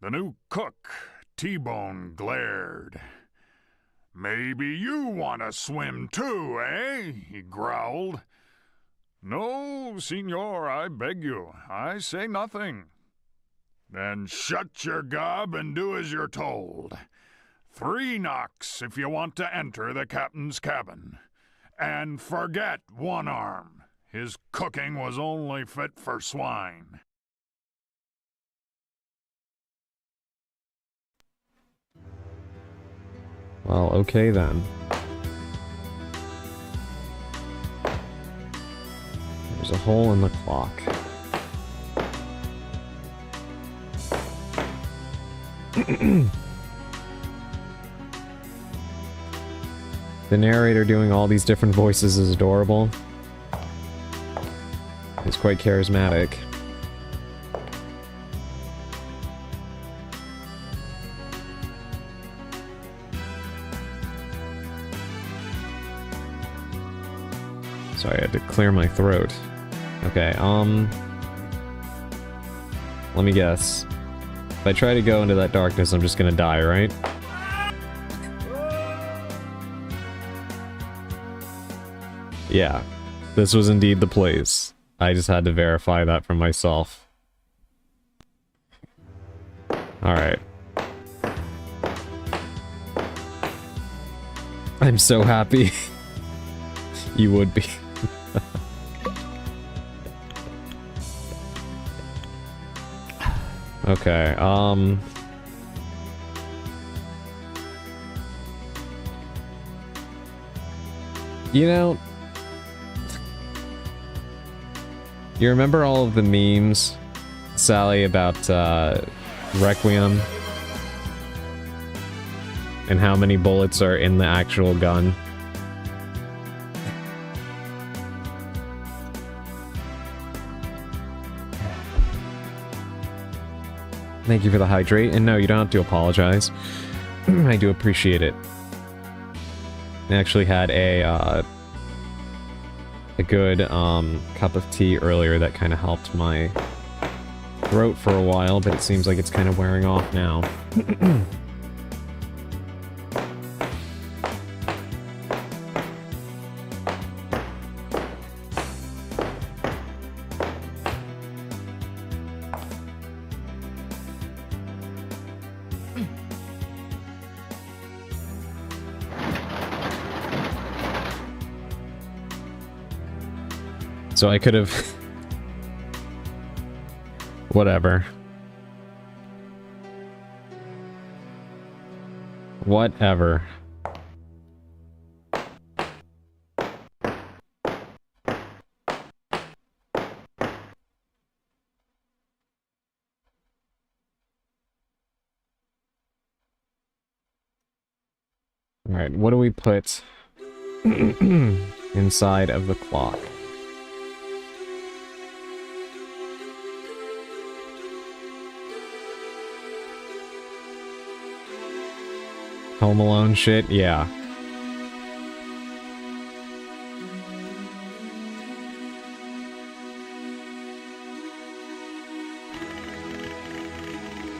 The new cook, T-Bone, glared. "Maybe you want to swim too, eh?" he growled. "No, senor, I beg you. I say nothing." "Then shut your gob and do as you're told. 3 knocks if you want to enter the captain's cabin. And forget One Arm. His cooking was only fit for swine." Well, okay then. There's a hole in the clock. The narrator doing all these different voices is adorable. He's quite charismatic. Sorry, I had to clear my throat. Okay, let me guess. If I try to go into that darkness, I'm just gonna die, right? Yeah, this was indeed the place. I just had to verify that for myself. Alright. I'm so happy. You would be. Okay, you know, you remember all of the memes, Sally, about Requiem? And how many bullets are in the actual gun? Thank you for the hydrate, and no, you don't have to apologize. I do appreciate it. I actually had a good cup of tea earlier that kind of helped my throat for a while, but it seems like it's kind of wearing off now. So I could have... Whatever. Whatever. Alright, what do we put inside of the clock? Home Alone shit? Yeah.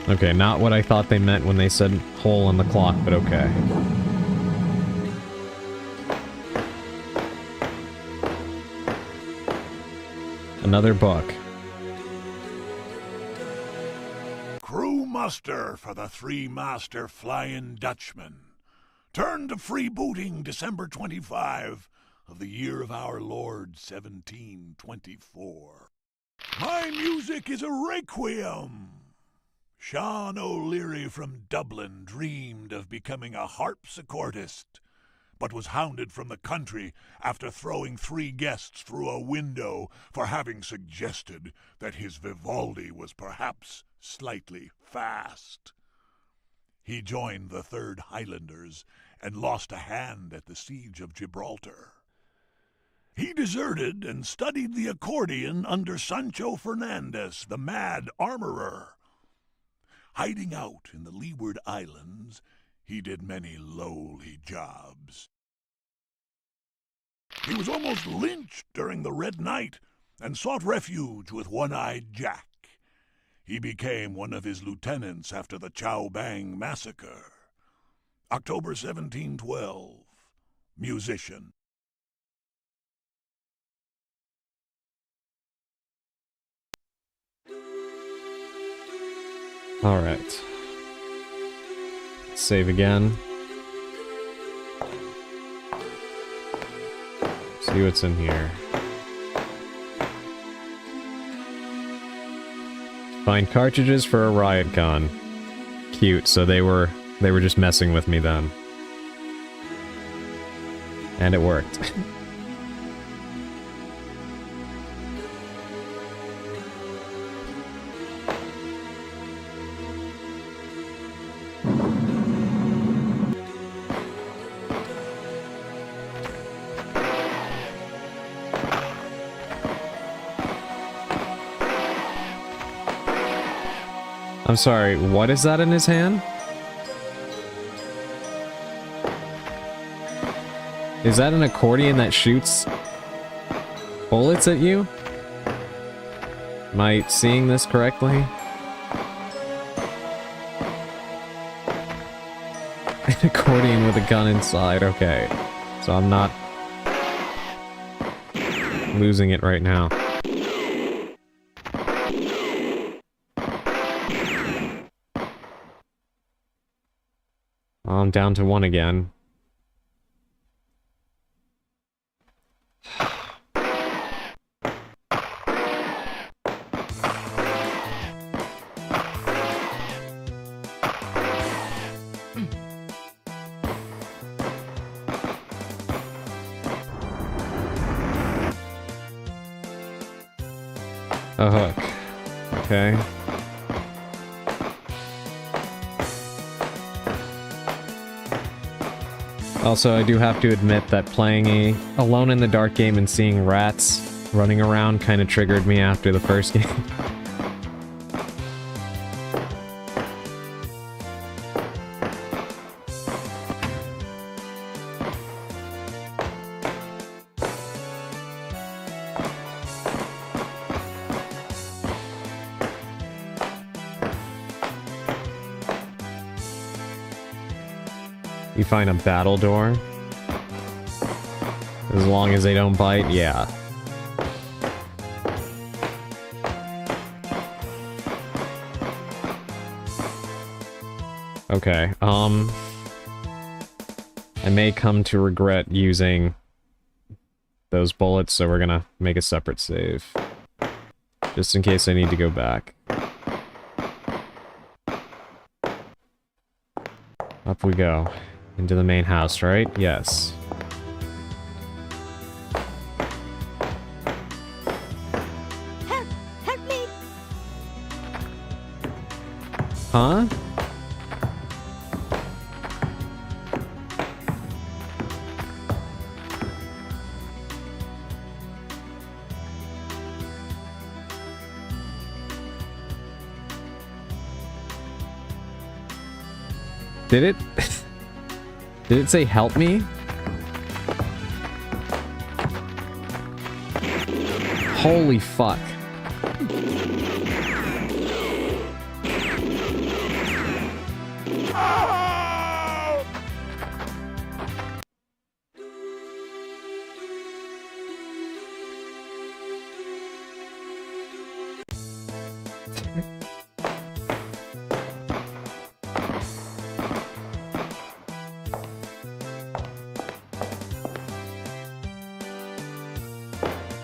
Okay, not what I thought they meant when they said hole in the clock, but okay. Another book. Crew muster for the 3 master Flying Dutchman. Turn to freebooting December 25 of the year of our Lord 1724. My music is a requiem. Sean O'Leary from Dublin dreamed of becoming a harpsichordist, but was hounded from the country after throwing 3 guests through a window for having suggested that his Vivaldi was perhaps slightly fast. He joined the 3rd Highlanders and lost a hand at the siege of Gibraltar. He deserted and studied the accordion under Sancho Fernandez, the mad armorer. Hiding out in the Leeward Islands, he did many lowly jobs. He was almost lynched during the Red Night and sought refuge with One-Eyed Jack. He became one of his lieutenants after the Chow Bang Massacre. October 1712. Musician. Alright. Save again. See what's in here. Find cartridges for a riot gun. Cute, so they were just messing with me then. And it worked. I'm sorry, what is that in his hand? Is that an accordion that shoots bullets at you? Am I seeing this correctly? An accordion with a gun inside, okay. So I'm not losing it right now. I'm down to 1 again. A hook. Okay. Also, I do have to admit that playing a Alone in the Dark game and seeing rats running around kind of triggered me after the first game. You find a battle door. As long as they don't bite, yeah. Okay, I may come to regret using those bullets, so we're gonna make a separate save. Just in case I need to go back. Up we go. Into the main house, right? Yes. Help me! Huh? Did it? Did it say help me? Holy fuck.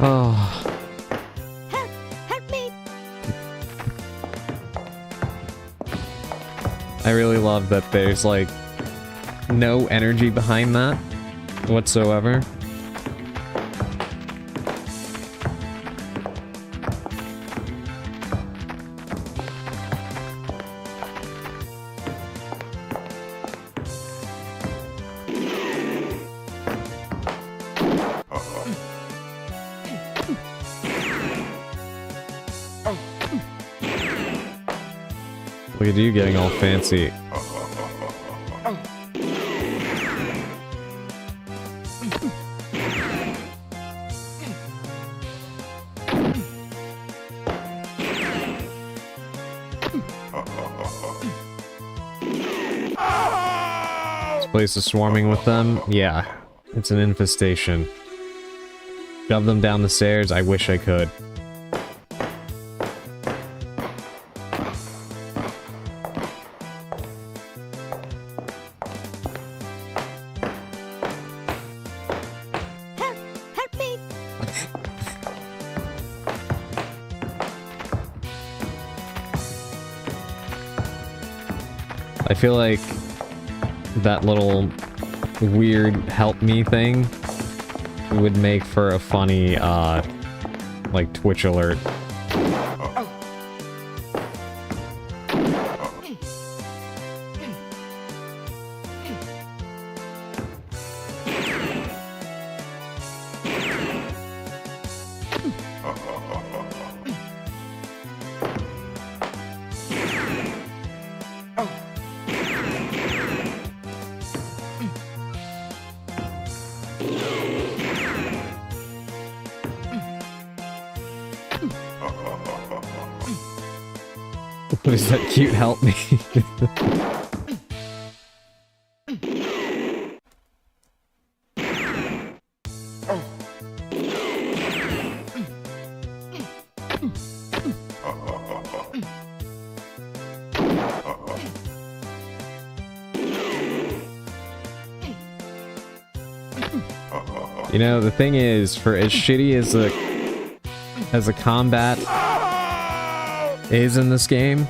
Oh. Help me! I really love that there's, like, no energy behind that whatsoever. Look at you getting all fancy. This place is swarming with them? Yeah, it's an infestation. Shove them down the stairs? I wish I could. Help me! I feel like that little weird help me thing would make for a funny, like, Twitch alert. What is that cute help me? You know, the thing is, for as shitty as the combat is in this game,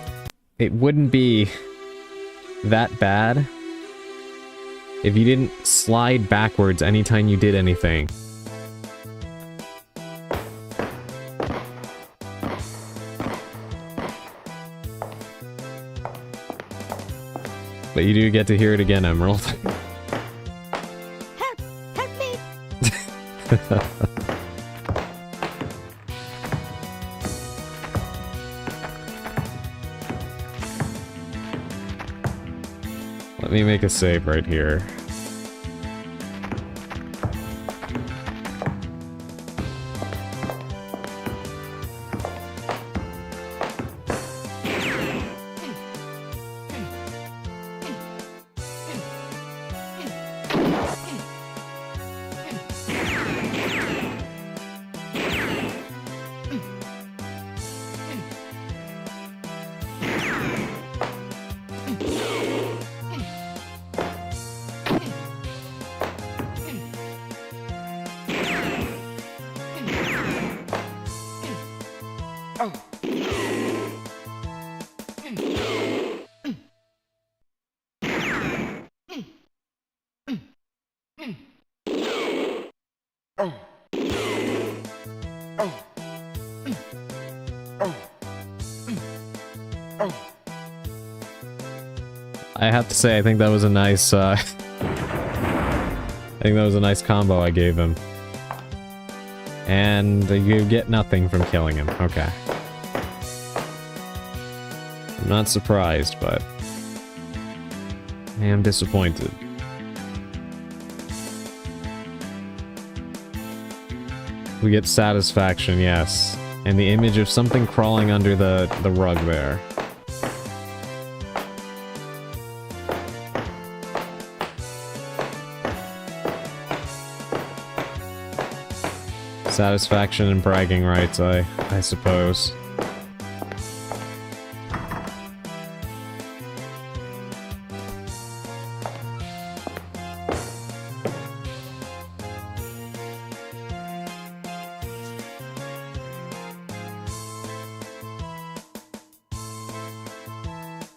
it wouldn't be that bad if you didn't slide backwards anytime you did anything. But you do get to hear it again, Emerald. Help me! Let me make a save right here. I have to say, I think that was a nice, I think that was a nice combo I gave him. And you get nothing from killing him. Okay. I'm not surprised, but I am disappointed. We get satisfaction, yes. And the image of something crawling under the rug there. Satisfaction and bragging rights, I suppose.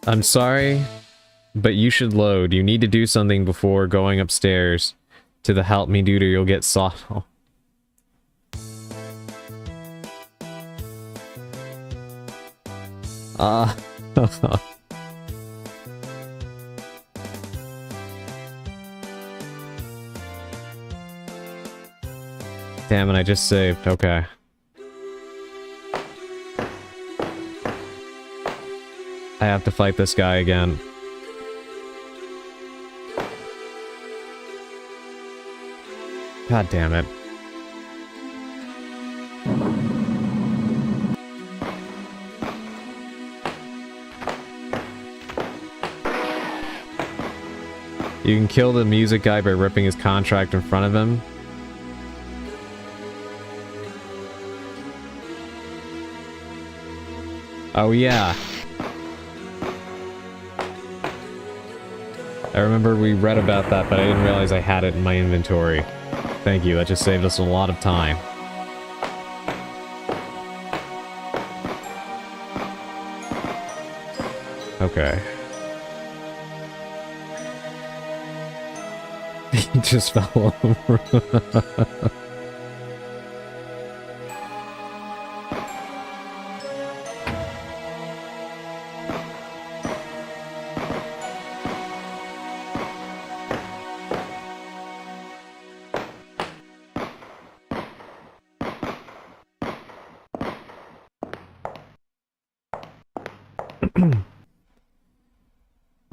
I'm sorry But you should load. You need to do something before going upstairs to the help me dude or you'll get soft. Oh. Damn it, I just saved. Okay. I have to fight this guy again. God damn it. You can kill the music guy by ripping his contract in front of him. Oh yeah. I remember we read about that, but I didn't realize I had it in my inventory. Thank you, that just saved us a lot of time. Okay. He just fell over.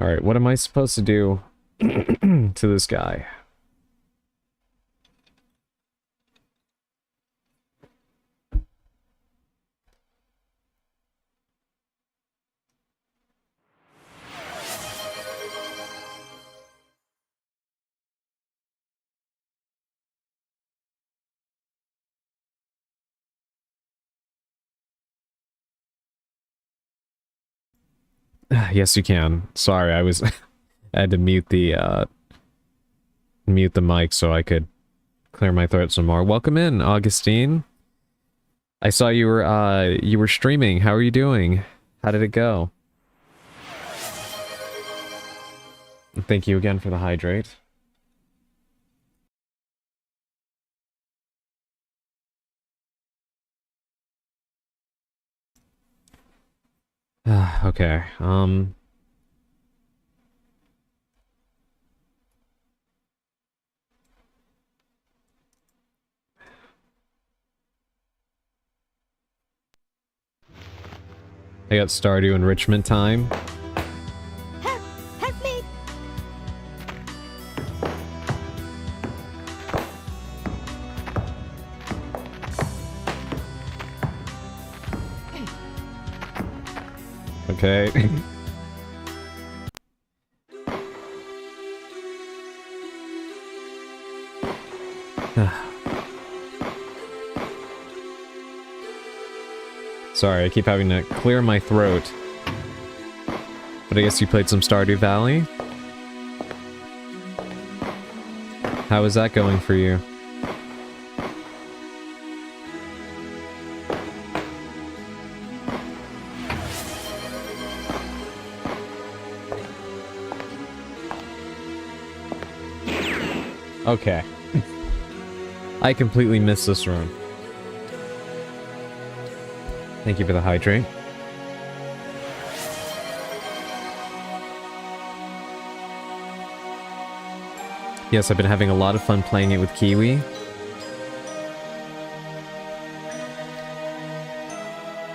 Alright, what am I supposed to do to this guy? Yes, you can. Sorry, I was... I had to mute the mic so I could clear my throat some more. Welcome in, Augustine. I saw you were streaming. How are you doing? How did it go? Thank you again for the hydrate. Okay, I got Stardew enrichment time. Help me! Okay. Sorry, I keep having to clear my throat. But I guess you played some Stardew Valley? How is that going for you? Okay. I completely missed this room. Thank you for the hydrate. Yes, I've been having a lot of fun playing it with Kiwi.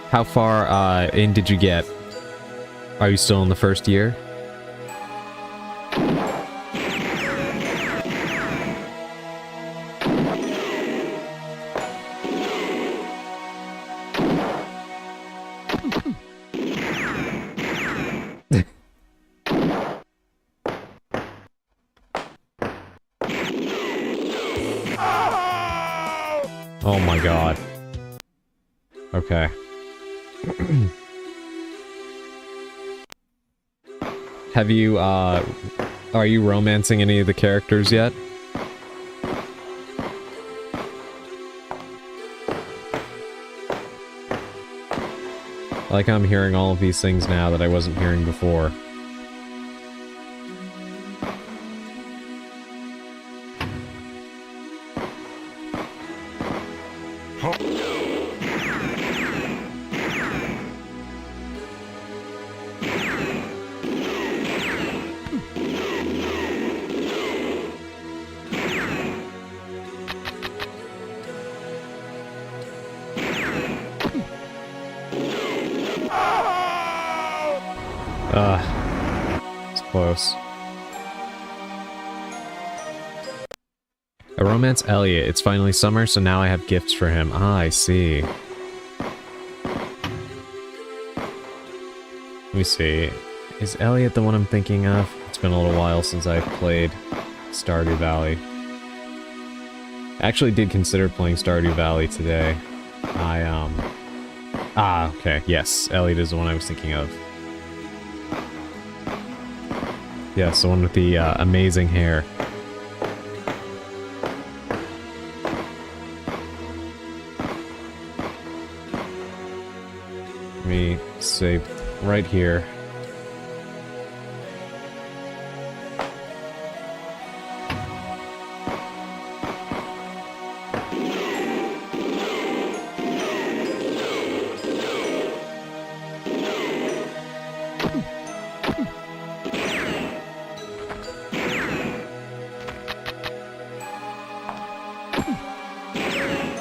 How far in did you get? Are you still in the first year? Oh my god. Okay. Have you, are you romancing any of the characters yet? Like I'm hearing all of these things now that I wasn't hearing before. It's close. I romance Elliot. It's finally summer, so now I have gifts for him. Ah, I see. Let me see. Is Elliot the one I'm thinking of? It's been a little while since I've played Stardew Valley. I actually did consider playing Stardew Valley today. Okay. Yes, Elliot is the one I was thinking of. Yes, the one with the amazing hair. Let me save right here.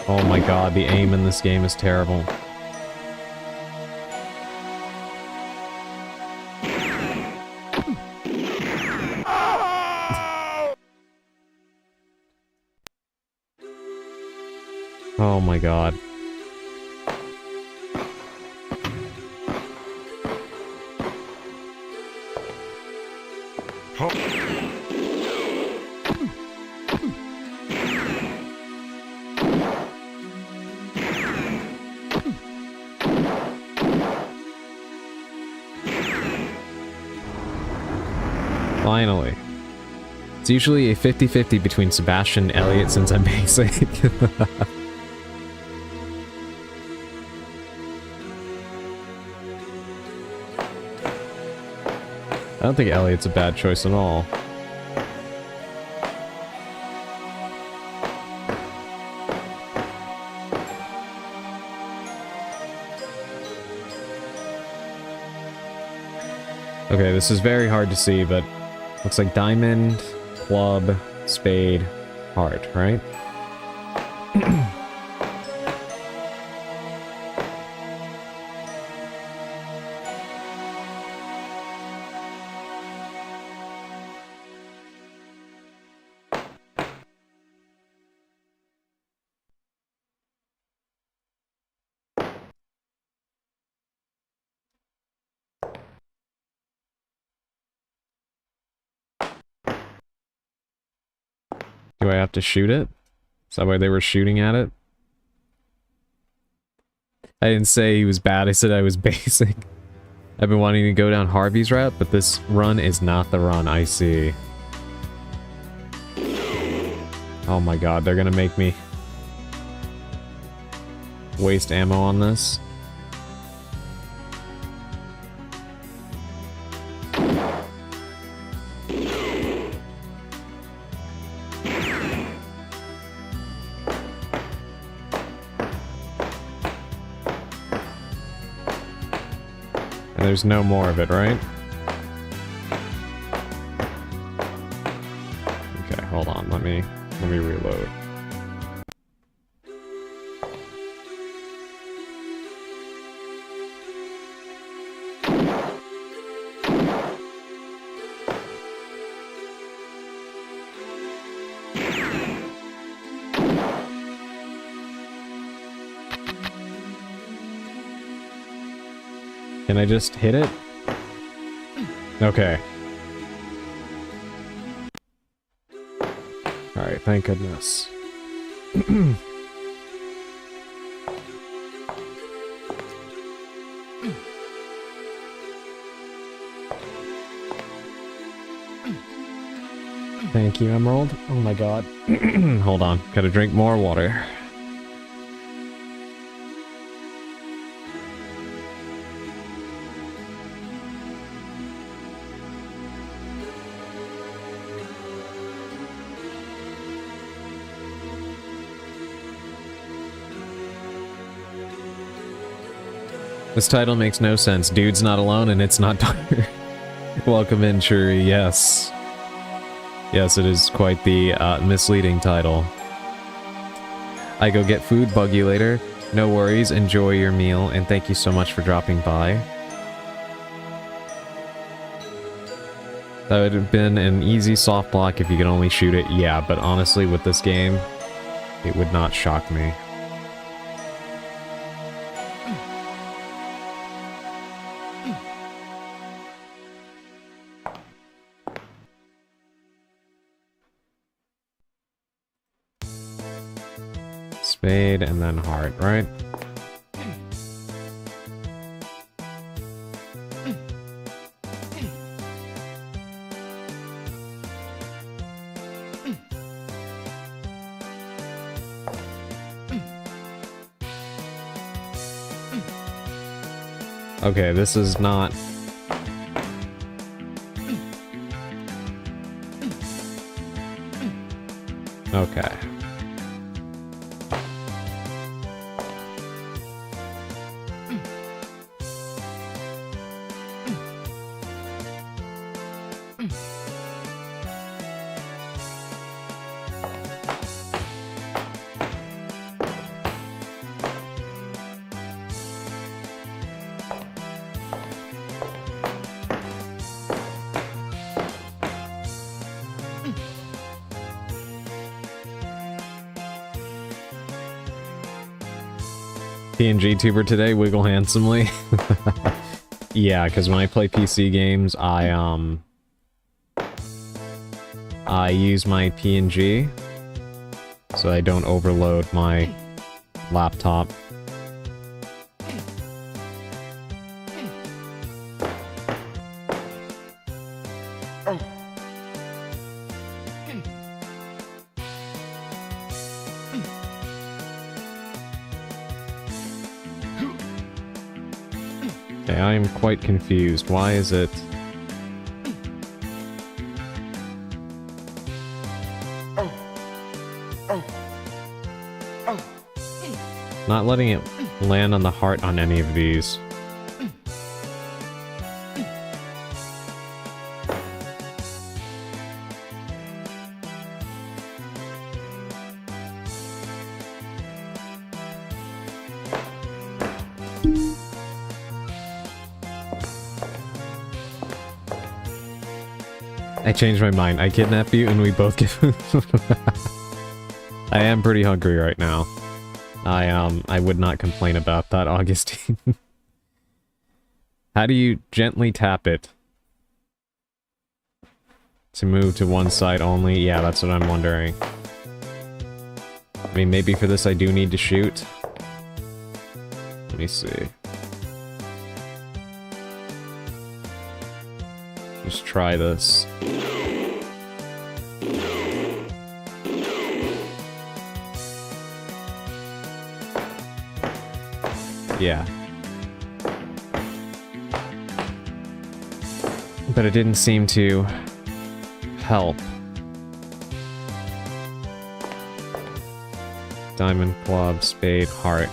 Oh my god, the aim in this game is terrible. Oh my god. Finally. It's usually a 50-50 between Sebastian and Elliot since I'm basic. I don't think Elliot's a bad choice at all. Okay, this is very hard to see, but looks like diamond, club, spade, heart, right? Do I have to shoot it? Is that why they were shooting at it? I didn't say he was bad, I said I was basic. I've been wanting to go down Harvey's route, but this run is not the run, I see. Oh my god, they're gonna make me waste ammo on this. There's no more of it, right? Okay, hold on. Let me reload. Can I just hit it? Okay. Alright, thank goodness. Thank you, Emerald. Oh my god. Hold on, gotta drink more water. This title makes no sense. Dude's not alone and it's not dark. Welcome in, Shuri. Yes. Yes, it is quite the misleading title. I go get food, bug you later. No worries, enjoy your meal, and thank you so much for dropping by. That would have been an easy soft block if you could only shoot it. Yeah, but honestly, with this game, it would not shock me. Spade and then heart, right? Okay, this is not... Okay. PNG tuber today, wiggle handsomely. Yeah, because when I play PC games, I use my PNG so I don't overload my laptop. Okay, I am quite confused. Why is it... not letting it land on the heart on any of these? I changed my mind. I kidnap you and we both get food. I am pretty hungry right now. I would not complain about that, Augustine. How do you gently tap it? To move to one side only? Yeah, that's what I'm wondering. I mean, maybe for this I do need to shoot. Let me see. Just try this. Yeah. But it didn't seem to help. Diamond, club, spade, heart.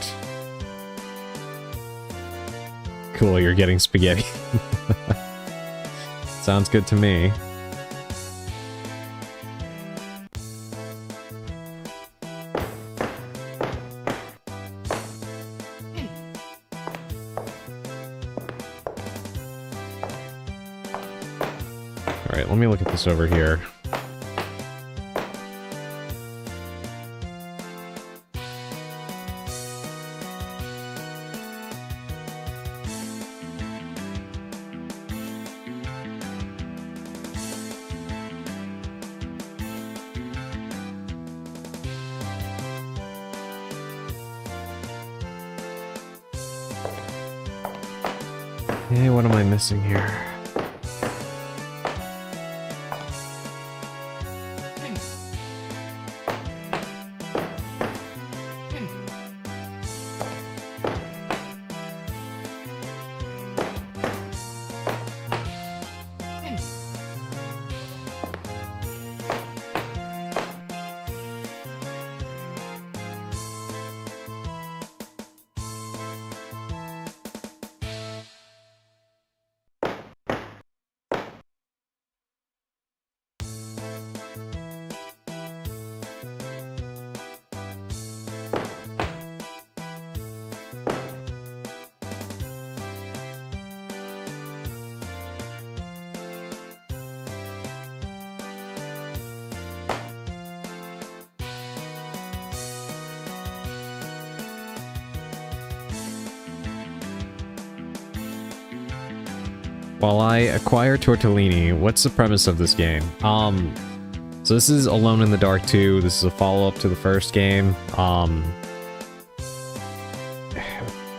Cool, you're getting spaghetti. Sounds good to me. Alright, let me look at this over here. Hey, what am I missing here? while I acquire Tortellini, what's the premise of this game? So this is Alone in the Dark 2. This is a follow-up to the first game.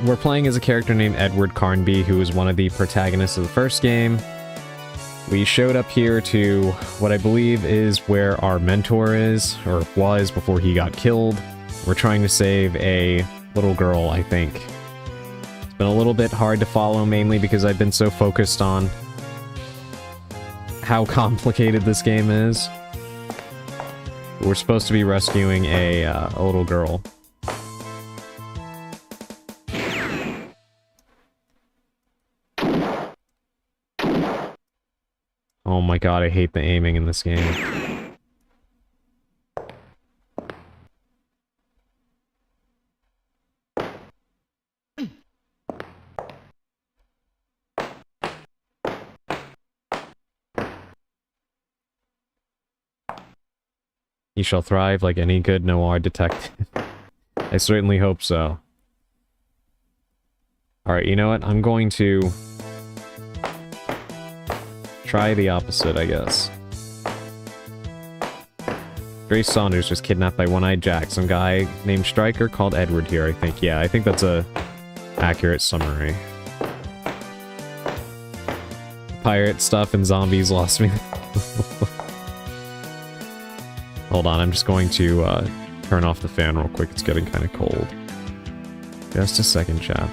We're playing as a character named Edward Carnby, who was one of the protagonists of the first game. We showed up here to what I believe is where our mentor is, or was before he got killed. We're trying to save a little girl, I think. It's been a little bit hard to follow, mainly because I've been so focused on how complicated this game is. We're supposed to be rescuing a little girl. Oh my god, I hate the aiming in this game. He shall thrive like any good noir detective. I certainly hope so. Alright, you know what? I'm going to try the opposite, I guess. Grace Saunders was kidnapped by One-Eyed Jack, some guy named Stryker called Edward here, I think. Yeah, I think that's a accurate summary. Pirate stuff and zombies lost me. Hold on, I'm just going to turn off the fan real quick. It's getting kind of cold. Just a second, chat.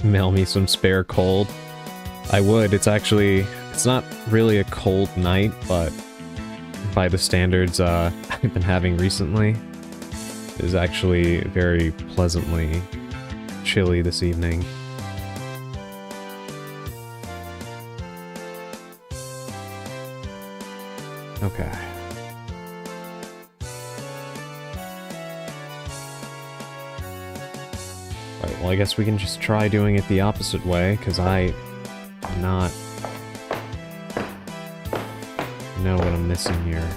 Mail me some spare cold. I would. It's not really a cold night, but by the standards I've been having recently, it is actually very pleasantly chilly this evening. Okay. Right, well, I guess we can just try doing it the opposite way, because I do not know what I'm missing here.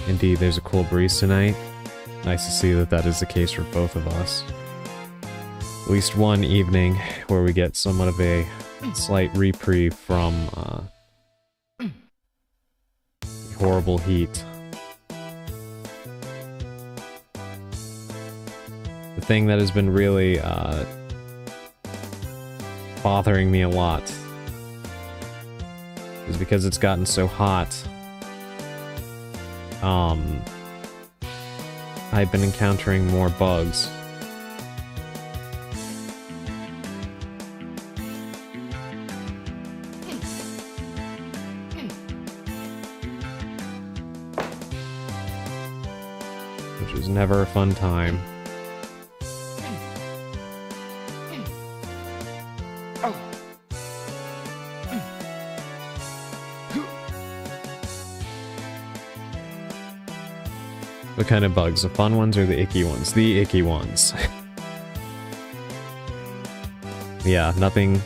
Indeed, there's a cool breeze tonight. Nice to see that that is the case for both of us. At least one evening where we get somewhat of a slight reprieve from the horrible heat. The thing that has been really bothering me a lot is because it's gotten so hot. I've been encountering more bugs. Which is never a fun time. What kind of bugs? The fun ones or the icky ones? The icky ones. Yeah, nothing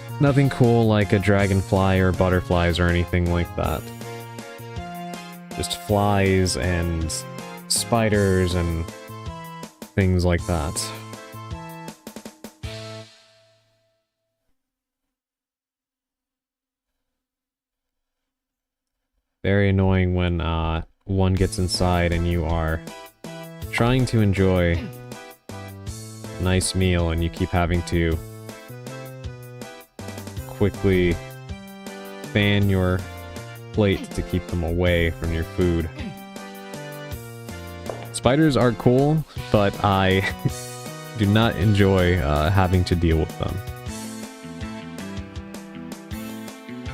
cool like a dragonfly or butterflies or anything like that. Just flies and spiders and things like that. Very annoying when one gets inside and you are trying to enjoy a nice meal and you keep having to quickly fan your plate to keep them away from your food. Spiders are cool, but I do not enjoy having to deal with them.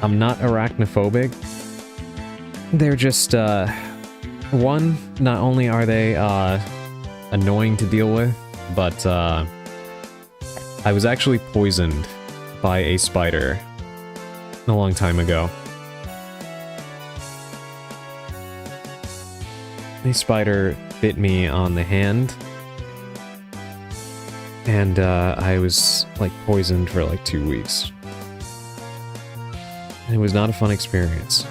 I'm not arachnophobic. They're just, one, not only are they annoying to deal with, but I was actually poisoned by a spider a long time ago. A spider bit me on the hand, and I was like poisoned for like 2 weeks. And it was not a fun experience.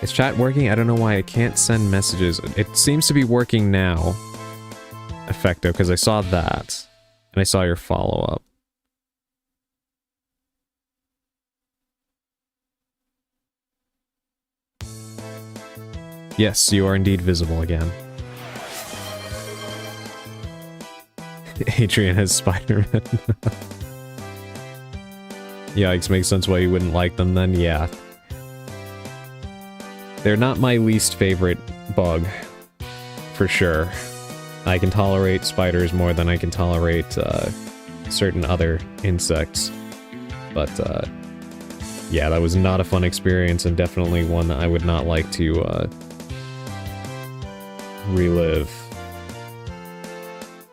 Is chat working? I don't know why I can't send messages. It seems to be working now, Effecto, because I saw that, and I saw your follow-up. Yes, you are indeed visible again. Adrian has Spider-Man. Yikes, makes sense why you wouldn't like them then, yeah. They're not my least favorite bug, for sure. I can tolerate spiders more than I can tolerate certain other insects. But yeah, that was not a fun experience, and definitely one that I would not like to relive.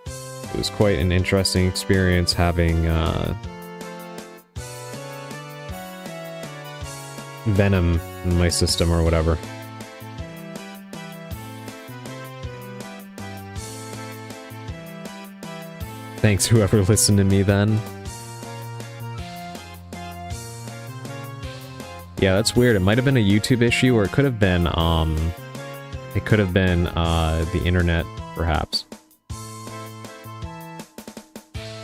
It was quite an interesting experience having venom in my system or whatever. Thanks whoever listened to me then. Yeah, that's weird. It might have been a YouTube issue, or it could have been the internet, perhaps.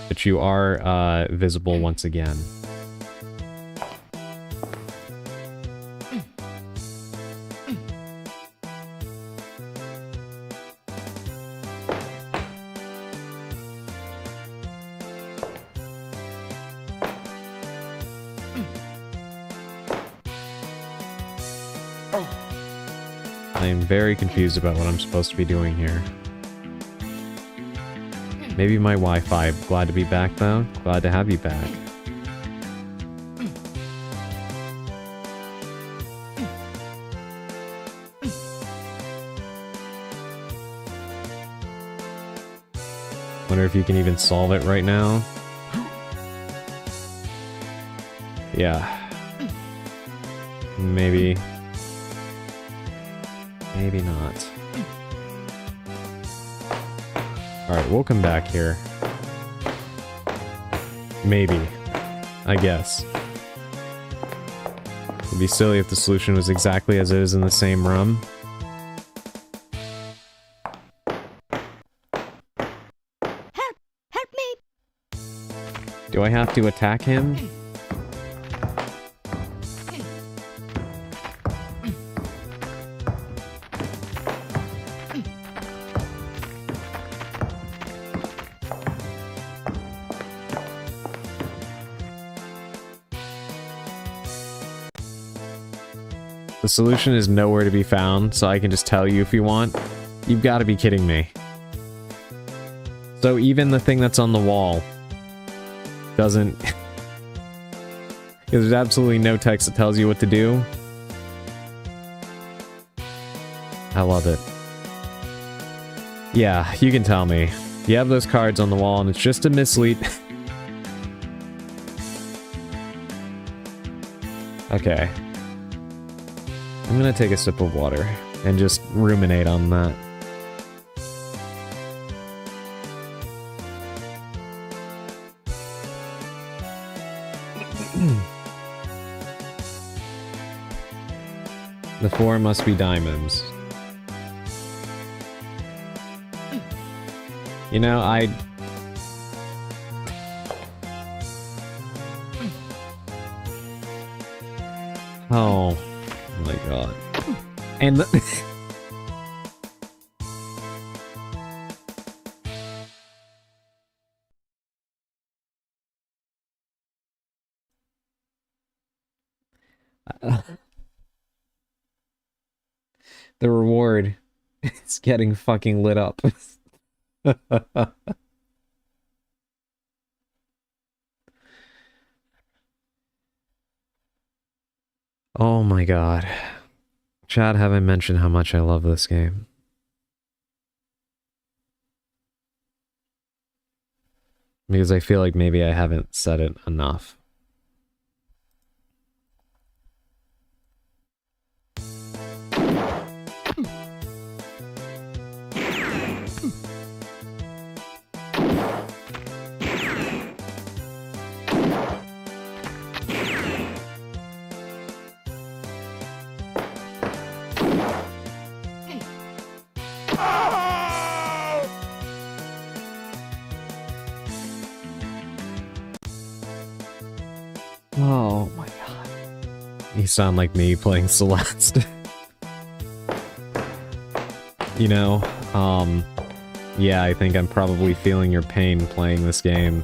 But you are visible once again. I am very confused about what I'm supposed to be doing here. Maybe my Wi-Fi. Glad to be back, though. Glad to have you back. Wonder if you can even solve it right now. Yeah. Maybe. Maybe not. Alright, we'll come back here. Maybe. I guess. It'd be silly if the solution was exactly as it is in the same room. Help me! Do I have to attack him? The solution is nowhere to be found, so I can just tell you if you want. You've got to be kidding me. So even the thing that's on the wall doesn't... There's absolutely no text that tells you what to do. I love it. Yeah, you can tell me. You have those cards on the wall and it's just a mislead. Okay. I'm gonna take a sip of water and just ruminate on that. The 4 must be diamonds. You know, oh my god. And the The reward is getting fucking lit up. Oh my god. Chad, have I mentioned how much I love this game? Because I feel like maybe I haven't said it enough. Oh my god. You sound like me playing Celeste. You know, yeah, I think I'm probably feeling your pain playing this game.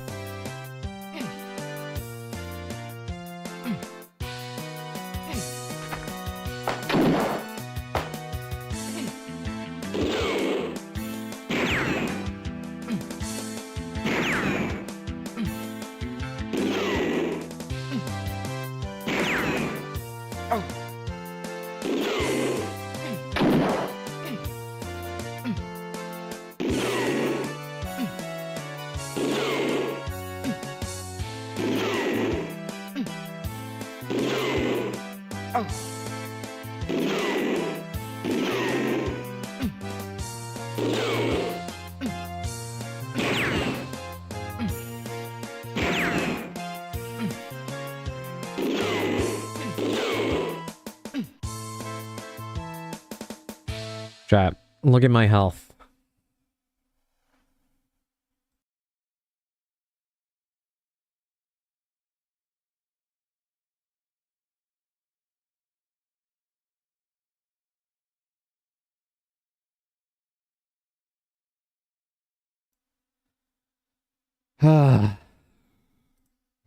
Chat, look at my health.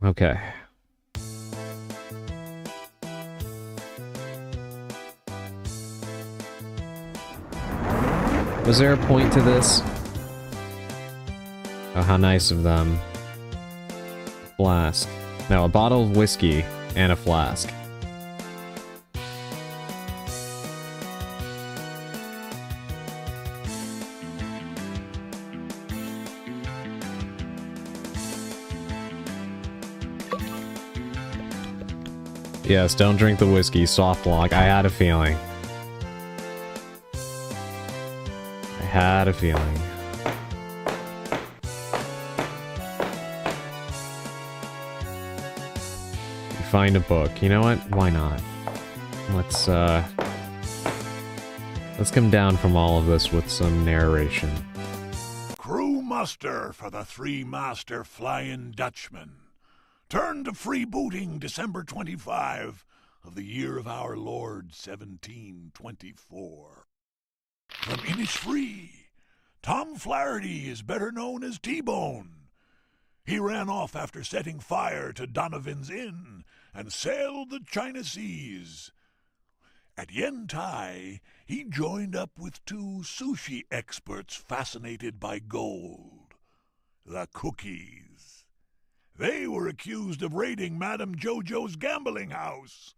Okay. Was there a point to this? Oh, how nice of them. Flask. No, a bottle of whiskey and a flask. Yes, don't drink the whiskey, soft lock. I had a feeling. I had a feeling. You find a book. You know what? Why not? Let's come down from all of this with some narration. Crew muster for the three-master Flying Dutchman. Turn to freebooting December 25 of the year of our Lord 1724. From Innisfree, Tom Flaherty is better known as T-Bone. He ran off after setting fire to Donovan's Inn and sailed the China Seas. At Yantai, he joined up with two sushi experts fascinated by gold, the Cookies. They were accused of raiding Madame Jojo's gambling house.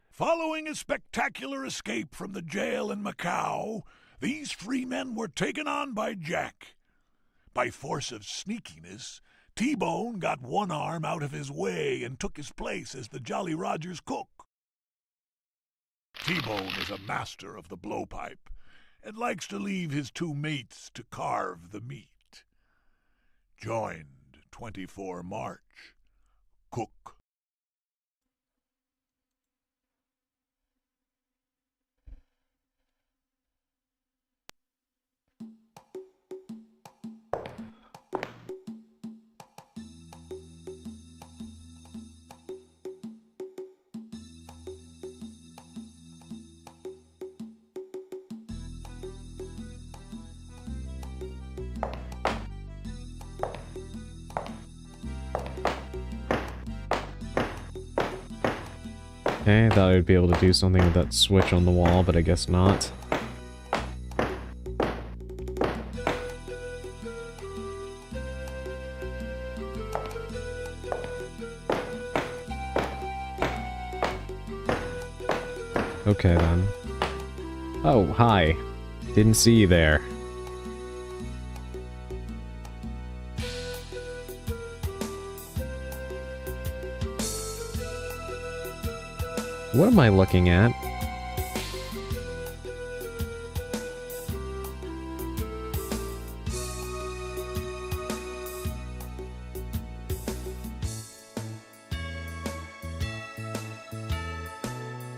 Following a spectacular escape from the jail in Macau, these three men were taken on by Jack. By force of sneakiness, T-Bone got one arm out of his way and took his place as the Jolly Roger's cook. T-Bone is a master of the blowpipe and likes to leave his two mates to carve the meat. Joined 24 March. Cook. Okay, I thought I'd be able to do something with that switch on the wall, but I guess not. Okay then. Oh, hi. Didn't see you there. What am I looking at?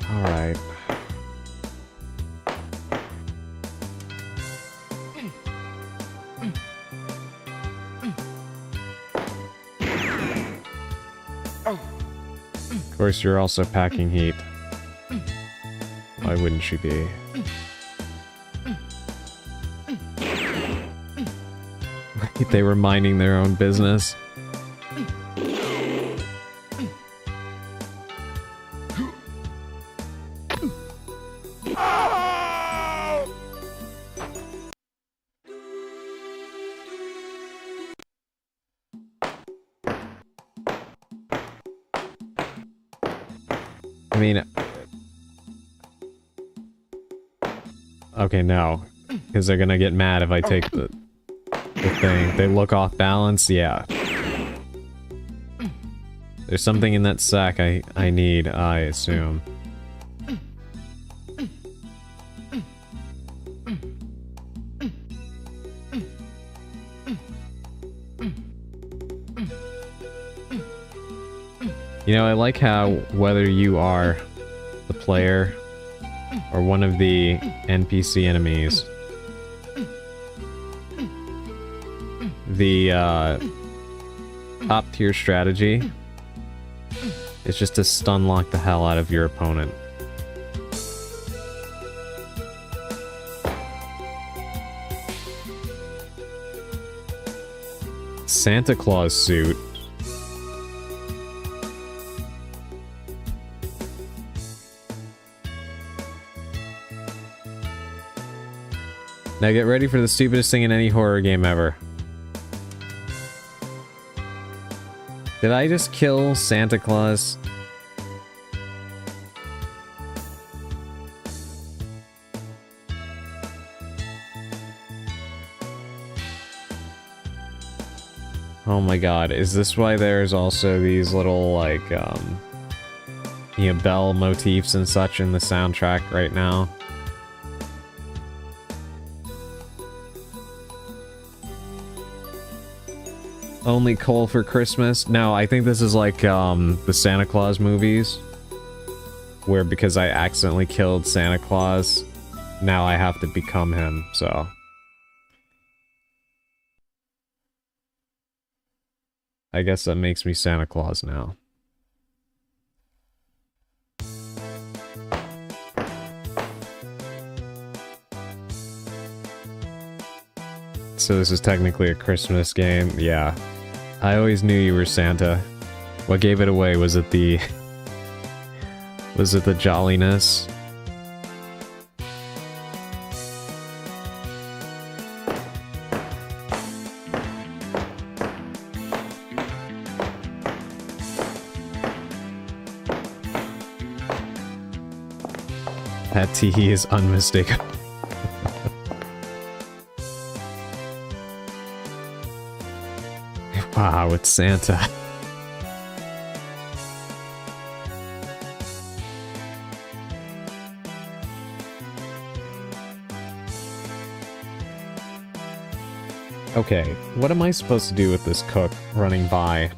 All right. Of course, you're also packing heat. Why wouldn't she be? They were minding their own business. I mean... Okay, no. Because they're gonna get mad if I take the thing. They look off balance? Yeah. There's something in that sack I need, I assume. You know, I like how whether you are the player or one of the NPC enemies, the top tier strategy is just to stun lock the hell out of your opponent. Santa Claus suit. Now get ready for the stupidest thing in any horror game ever. Did I just kill Santa Claus? Oh my god, is this why there's also these little, like, you know, bell motifs and such in the soundtrack right now? Only coal for Christmas? No, I think this is like, the Santa Claus movies. Where because I accidentally killed Santa Claus, now I have to become him, so... I guess that makes me Santa Claus now. So this is technically a Christmas game? Yeah. I always knew you were Santa. What gave it away? Was it the... was it the jolliness? That tee is unmistakable. Wow, it's Santa. Okay, what am I supposed to do with this cook running by?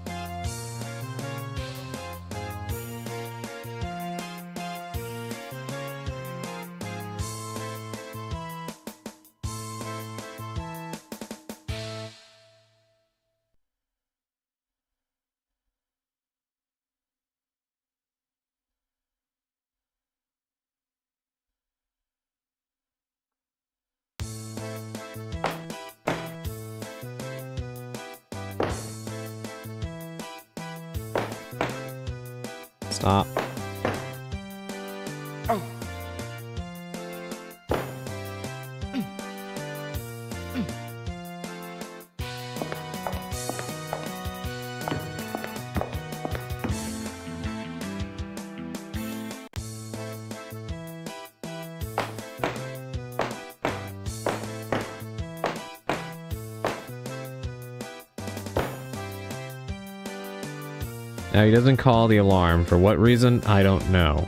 Stop. Now, he doesn't call the alarm. For what reason? I don't know.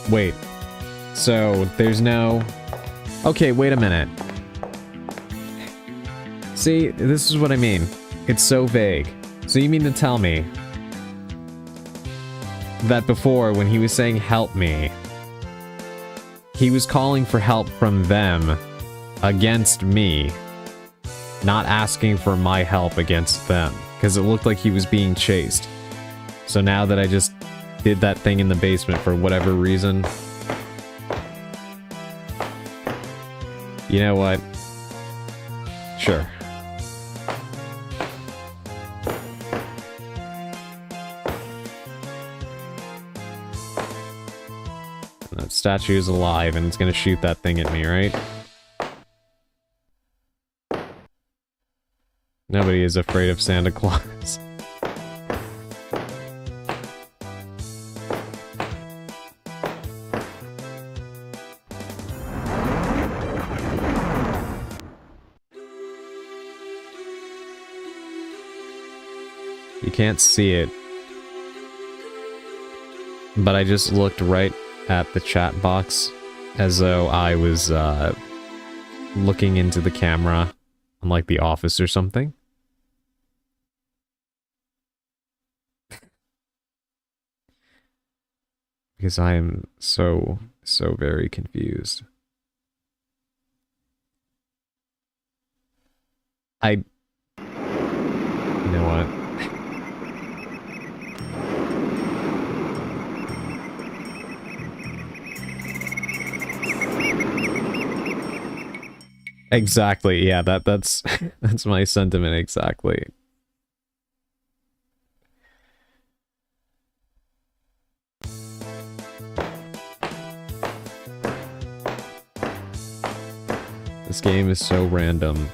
Wait. So, there's no... Okay, wait a minute. See, this is what I mean. It's so vague. So you mean to tell me that before, when he was saying help me, he was calling for help from them against me, not asking for my help against them, because it looked like he was being chased. So now that I just did that thing in the basement for whatever reason, you know what? Sure. That statue is alive and it's gonna shoot that thing at me, right? Nobody is afraid of Santa Claus. You can't see it, but I just looked right at the chat box as though I was looking into the camera on like The Office or something. Because I am so very confused. You know what? Exactly, yeah, that's that's my sentiment exactly. This game is so random.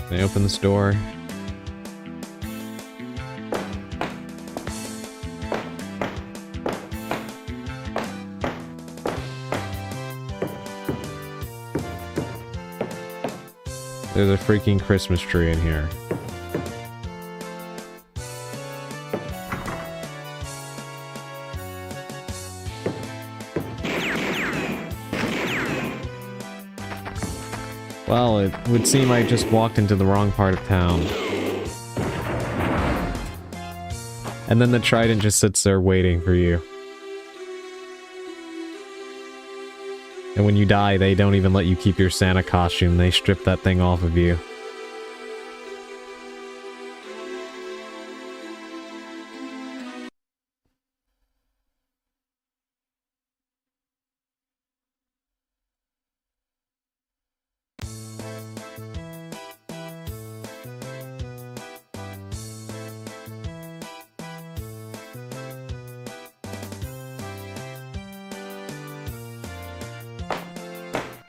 Can I open this door? There's a freaking Christmas tree in here. Well, it would seem I just walked into the wrong part of town. And then the trident just sits there waiting for you. And when you die, they don't even let you keep your Santa costume. They strip that thing off of you.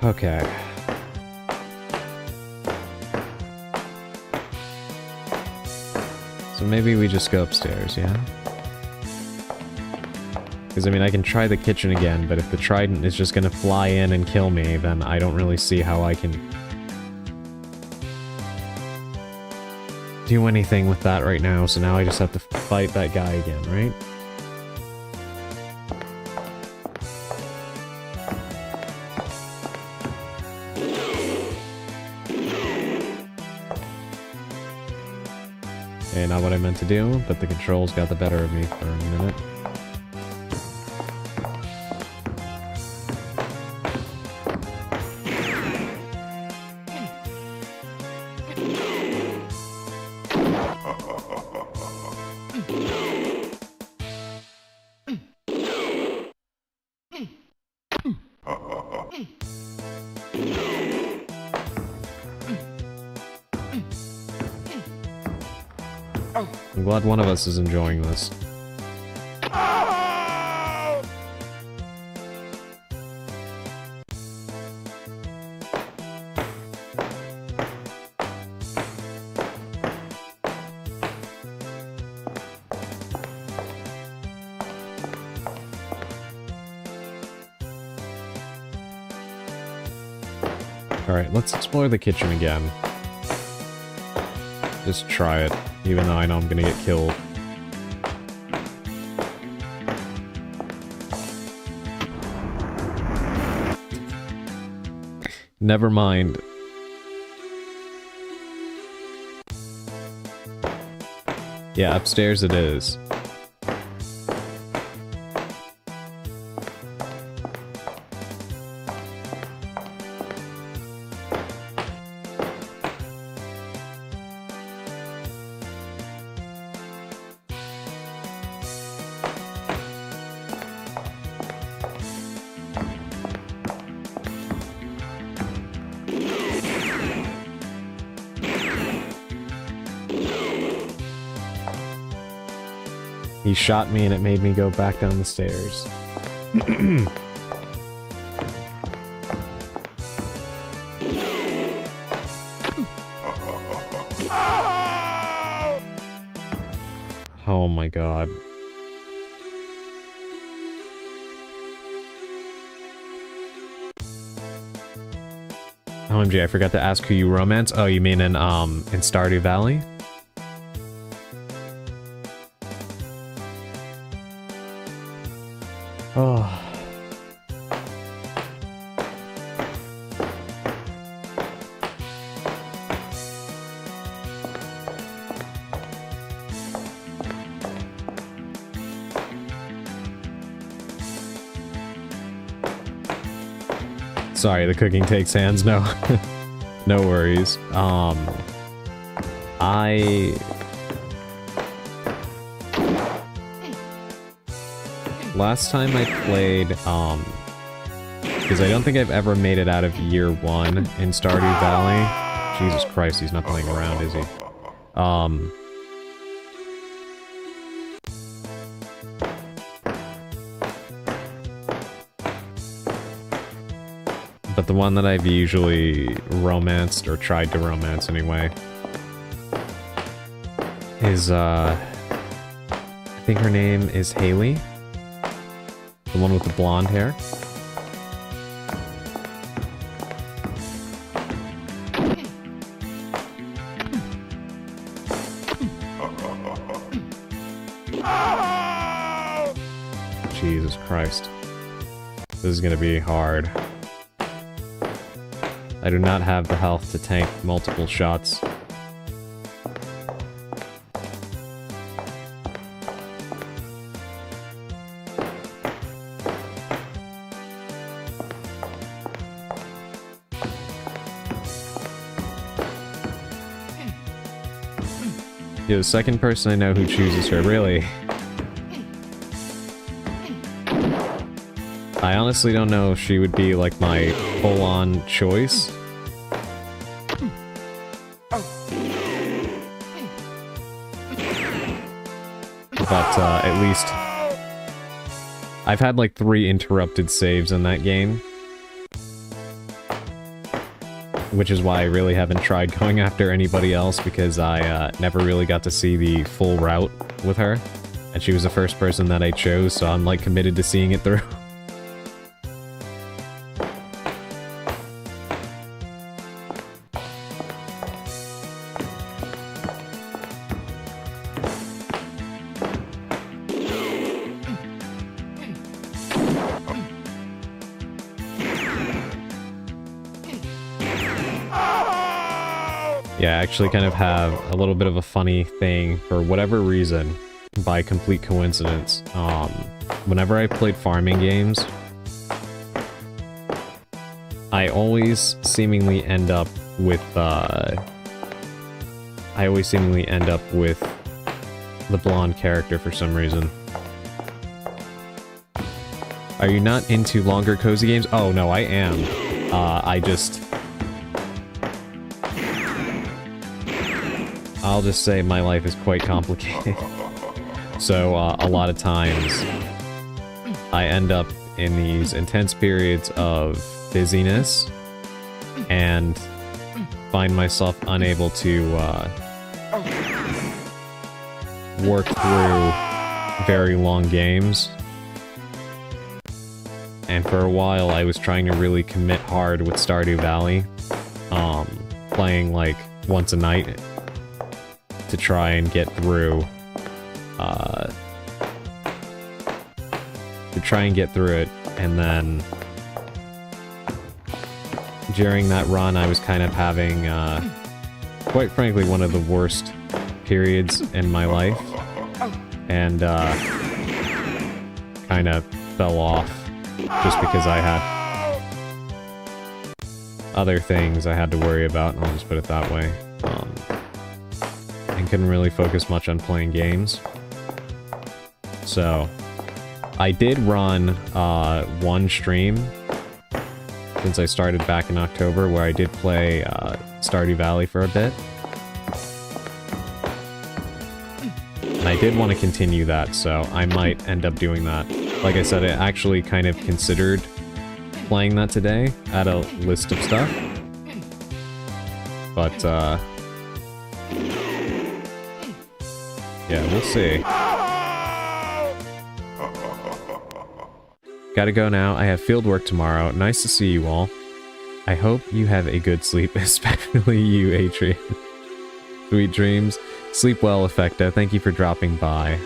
Okay. So maybe we just go upstairs, yeah? Because, I mean, I can try the kitchen again, but if the trident is just gonna fly in and kill me, then I don't really see how I can do anything with that right now, so now I just have to fight that guy again, right? Okay, not what I meant to do, but the controls got the better of me for a minute. I'm glad one of us is enjoying this. Alright, let's explore the kitchen again. Just try it, even though I know I'm gonna get killed. Never mind. Yeah, upstairs it is. He shot me and it made me go back down the stairs. Oh my god. OMG, I forgot to ask who you romance. Oh, you mean in Stardew Valley? Oh. Sorry, the cooking takes hands. No, no worries. Last time I played, because I don't think I've ever made it out of year 1 in Stardew Valley. Jesus Christ, he's not playing around, is he? But the one that I've usually romanced, or tried to romance anyway, is, I think her name is Haley. The one with the blonde hair. Jesus Christ. This is gonna be hard. I do not have the health to tank multiple shots. You're the second person I know who chooses her, really. I honestly don't know if she would be like my full-on choice. But at least I've had like 3 interrupted saves in that game. Which is why I really haven't tried going after anybody else, because I never really got to see the full route with her. And she was the first person that I chose, so I'm like committed to seeing it through. Yeah, I actually kind of have a little bit of a funny thing, for whatever reason, by complete coincidence. Whenever I played farming games, I always seemingly end up with, the blonde character for some reason. Are you not into longer cozy games? Oh, no, I am. I'll just say my life is quite complicated. So, a lot of times, I end up in these intense periods of busyness, and find myself unable to, work through very long games. And for a while, I was trying to really commit hard with Stardew Valley. playing like once a night to try and get through it, and then during that run I was kind of having quite frankly one of the worst periods in my life, and kind of fell off just because I had other things I had to worry about, I'll just put it that way, and couldn't really focus much on playing games. So I did run one stream since I started back in October where I did play Stardew Valley for a bit. And I did want to continue that, so I might end up doing that. Like I said, I actually kind of considered playing that today. I had a list of stuff. But, yeah, we'll see. Gotta go now. I have field work tomorrow. Nice to see you all. I hope you have a good sleep, especially you, Adrian. Sweet dreams. Sleep well, Effecto. Thank you for dropping by.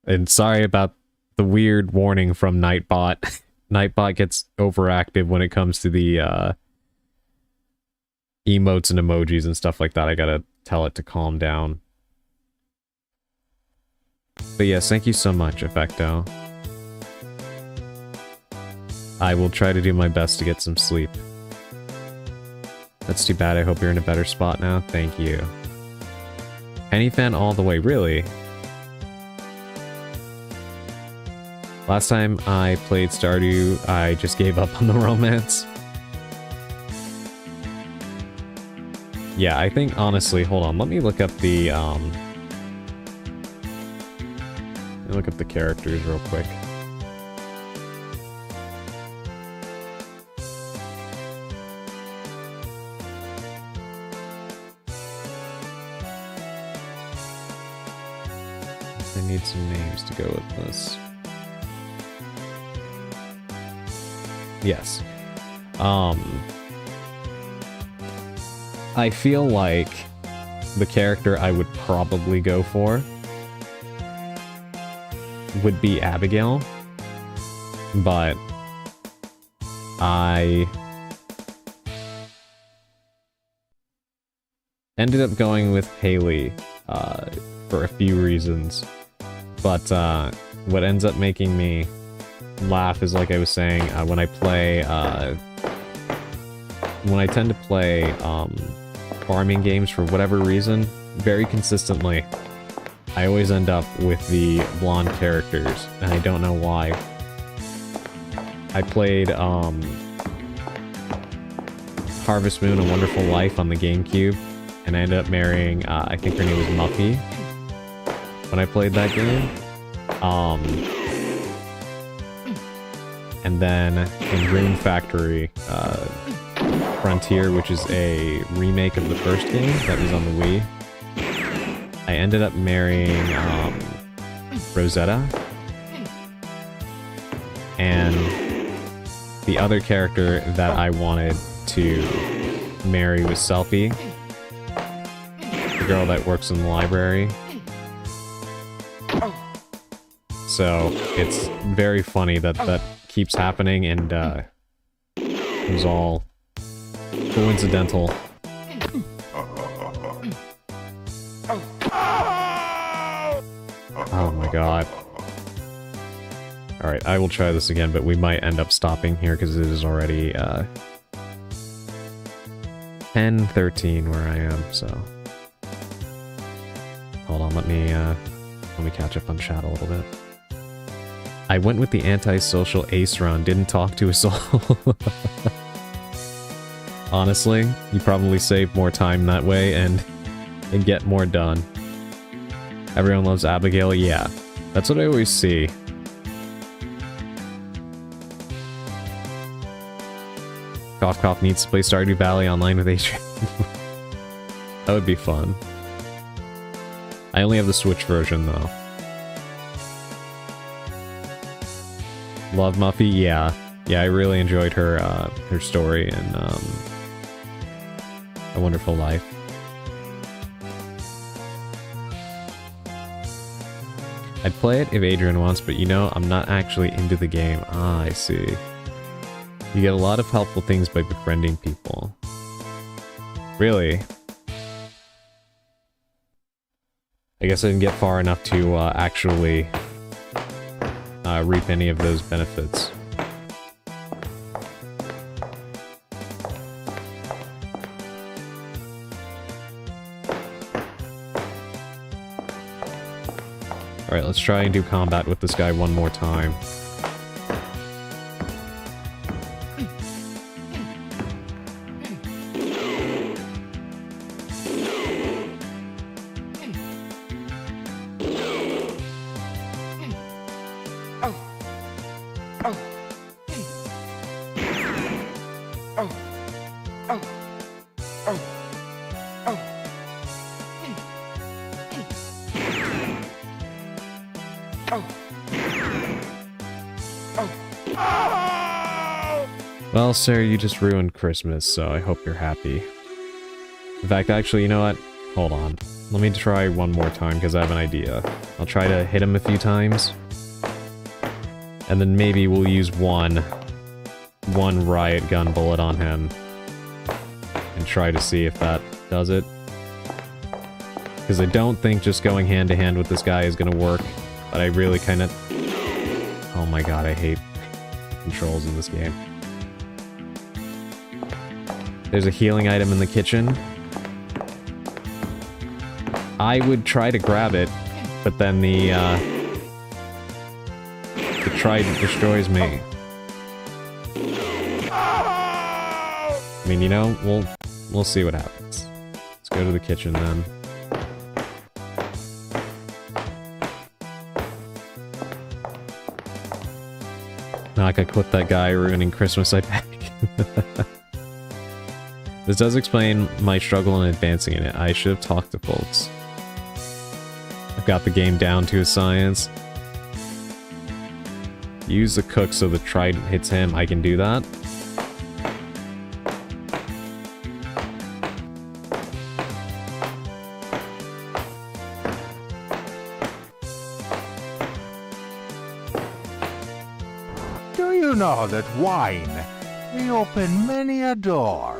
And sorry about the weird warning from Nightbot. Nightbot gets overactive when it comes to the emotes and emojis and stuff like that. I gotta tell it to calm down. But yes, thank you so much, Effecto. I will try to do my best to get some sleep. That's too bad. I hope you're in a better spot now. Thank you. Penny fan all the way, really? Last time I played Stardew, I just gave up on the romance. Yeah, I think, honestly, hold on, let me look up the, characters real quick. I need some names to go with this. Yes. I feel like the character I would probably go for would be Abigail, but I ended up going with Haley for a few reasons, but what ends up making me laugh is, like I was saying, when I tend to play farming games for whatever reason, very consistently, I always end up with the blonde characters, and I don't know why. I played Harvest Moon: A Wonderful Life on the GameCube, and I ended up marrying, I think her name was Muffy, when I played that game. And then in Rune Factory, Frontier, which is a remake of the first game that was on the Wii, I ended up marrying Rosetta. And the other character that I wanted to marry was Selfie, the girl that works in the library. So it's very funny that that keeps happening, and it was all coincidental. Oh my god. Alright, I will try this again, but we might end up stopping here because it is already 10:13 where I am, so... Hold on, let me catch up on chat a little bit. I went with the antisocial ace run, didn't talk to a soul. Honestly, you probably save more time that way and get more done. Everyone loves Abigail, yeah. That's what I always see. Cough Cough needs to play Stardew Valley online with Adrian. That would be fun. I only have the Switch version, though. Love Muffy? Yeah. Yeah, I really enjoyed her her story and A Wonderful Life. I'd play it if Adrian wants, but you know, I'm not actually into the game. Ah, I see. You get a lot of helpful things by befriending people. Really? I guess I didn't get far enough to actually reap any of those benefits. Alright, let's try and do combat with this guy one more time. Well, sir, you just ruined Christmas, so I hope you're happy. In fact, actually, you know what? Hold on. Let me try one more time, because I have an idea. I'll try to hit him a few times. And then maybe we'll use one riot gun bullet on him. And try to see if that does it. Because I don't think just going hand to hand with this guy is gonna work. But I really kind of... Oh my god, I hate controls in this game. There's a healing item in the kitchen. I would try to grab it, but then the trident destroys me. I mean, you know, we'll see what happens. Let's go to the kitchen then. Not gonna quit that guy ruining Christmas, I beg. This does explain my struggle in advancing in it. I should have talked to folks. I've got the game down to a science. Use the cook so the trident hits him. I can do that. Do you know that wine may open many a door?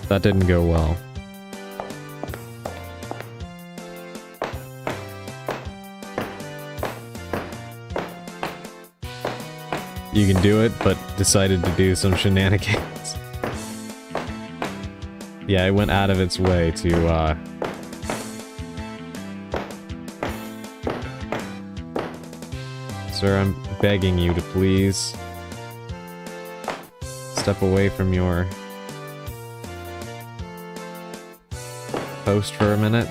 That didn't go well. You can do it, but decided to do some shenanigans. Yeah, it went out of its way to, Sir, I'm begging you to please step away from your post for a minute.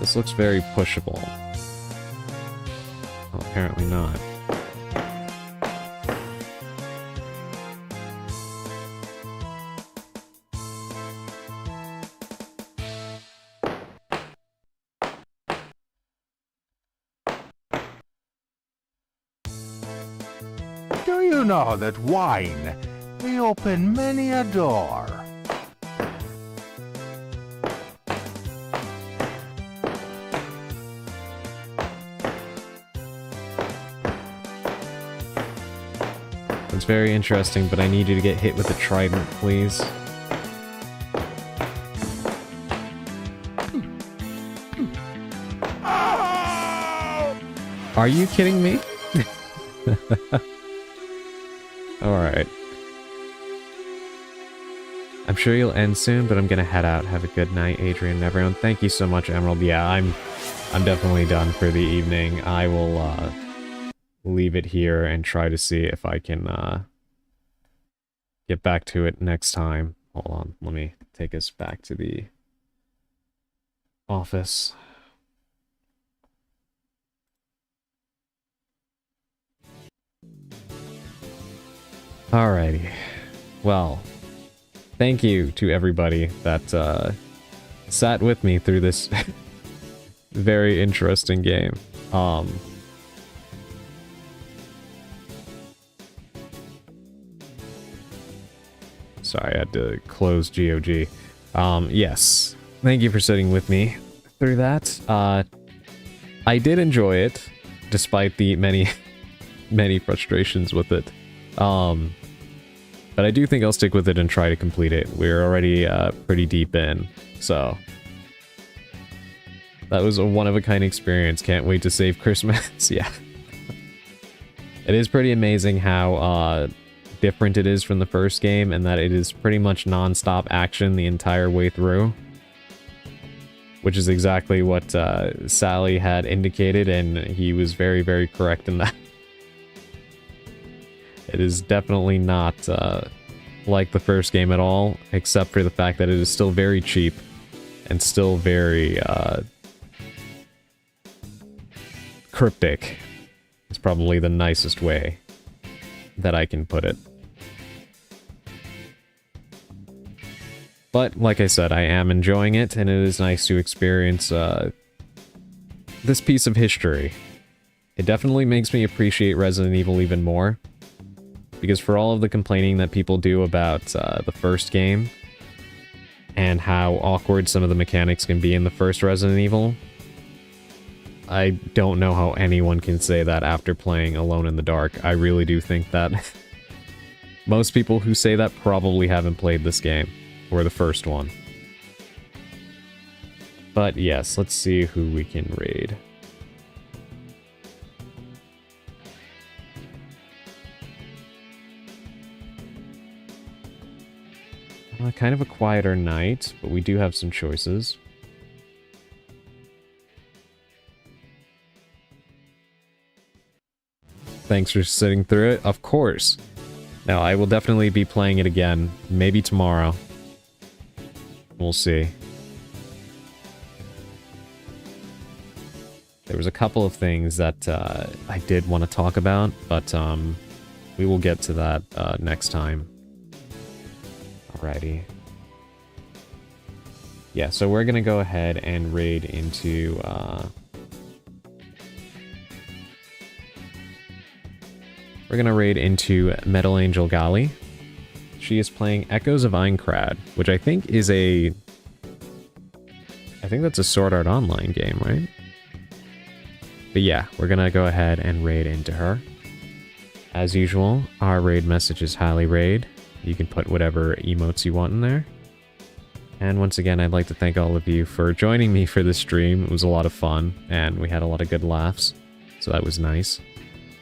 This looks very pushable. Well, apparently not. Do you know that wine may open many a door? It's very interesting, but I need you to get hit with a trident, please. Are you kidding me? Alright. I'm sure you'll end soon, but I'm gonna head out. Have a good night, Adrian and everyone. Thank you so much, Emerald. Yeah, I'm definitely done for the evening. I will leave it here and try to see if I can get back to it next time. Hold on, let me take us back to the office. Alrighty. Well, thank you to everybody that sat with me through this very interesting game. Sorry, I had to close GOG. Yes. Thank you for sitting with me through that. I did enjoy it, despite the many, many frustrations with it. But I do think I'll stick with it and try to complete it. We're already pretty deep in, so... That was a one-of-a-kind experience. Can't wait to save Christmas. Yeah. It is pretty amazing how different it is from the first game, and that it is pretty much non-stop action the entire way through. Which is exactly what Sally had indicated, and he was very, very correct in that. It is definitely not like the first game at all, except for the fact that it is still very cheap and still very cryptic. It's probably the nicest way that I can put it. But, like I said, I am enjoying it, and it is nice to experience this piece of history. It definitely makes me appreciate Resident Evil even more, because for all of the complaining that people do about the first game, and how awkward some of the mechanics can be in the first Resident Evil, I don't know how anyone can say that after playing Alone in the Dark. I really do think that most people who say that probably haven't played this game, or the first one. But yes, let's see who we can raid. Kind of a quieter night, but we do have some choices. Thanks for sitting through it. Of course. Now, I will definitely be playing it again. Maybe tomorrow. We'll see. There was a couple of things that I did want to talk about, but we will get to that next time. Alrighty. Yeah, so we're gonna go ahead and raid into we're gonna raid into Metal Angel Gali. She is playing Echoes of Aincrad, which I think is I think that's a Sword Art Online game, right? But yeah, we're gonna go ahead and raid into her. As usual, our raid message is highly raid. You can put whatever emotes you want in there. And once again, I'd like to thank all of you for joining me for this stream. It was a lot of fun, and we had a lot of good laughs, so that was nice.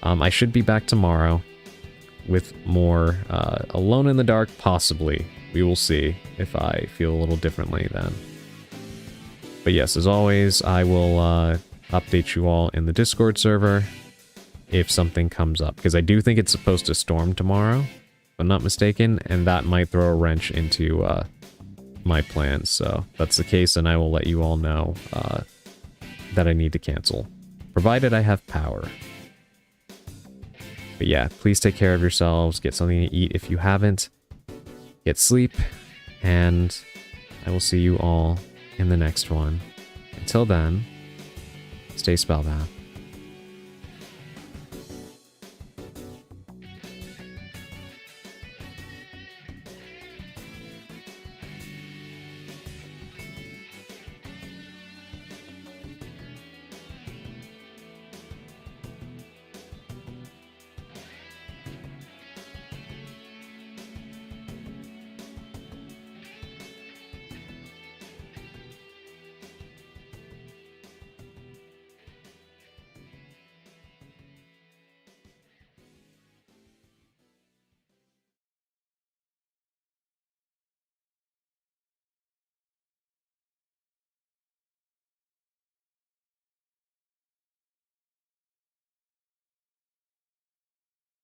I should be back tomorrow with more Alone in the Dark, possibly. We will see if I feel a little differently then. But yes, as always, I will update you all in the Discord server if something comes up, because I do think it's supposed to storm tomorrow, if I'm not mistaken, and that might throw a wrench into my plans. So if that's the case, and I will let you all know that I need to cancel, provided I have power. But yeah, please take care of yourselves, get something to eat if you haven't, get sleep, and I will see you all in the next one. Until then, stay spellbound.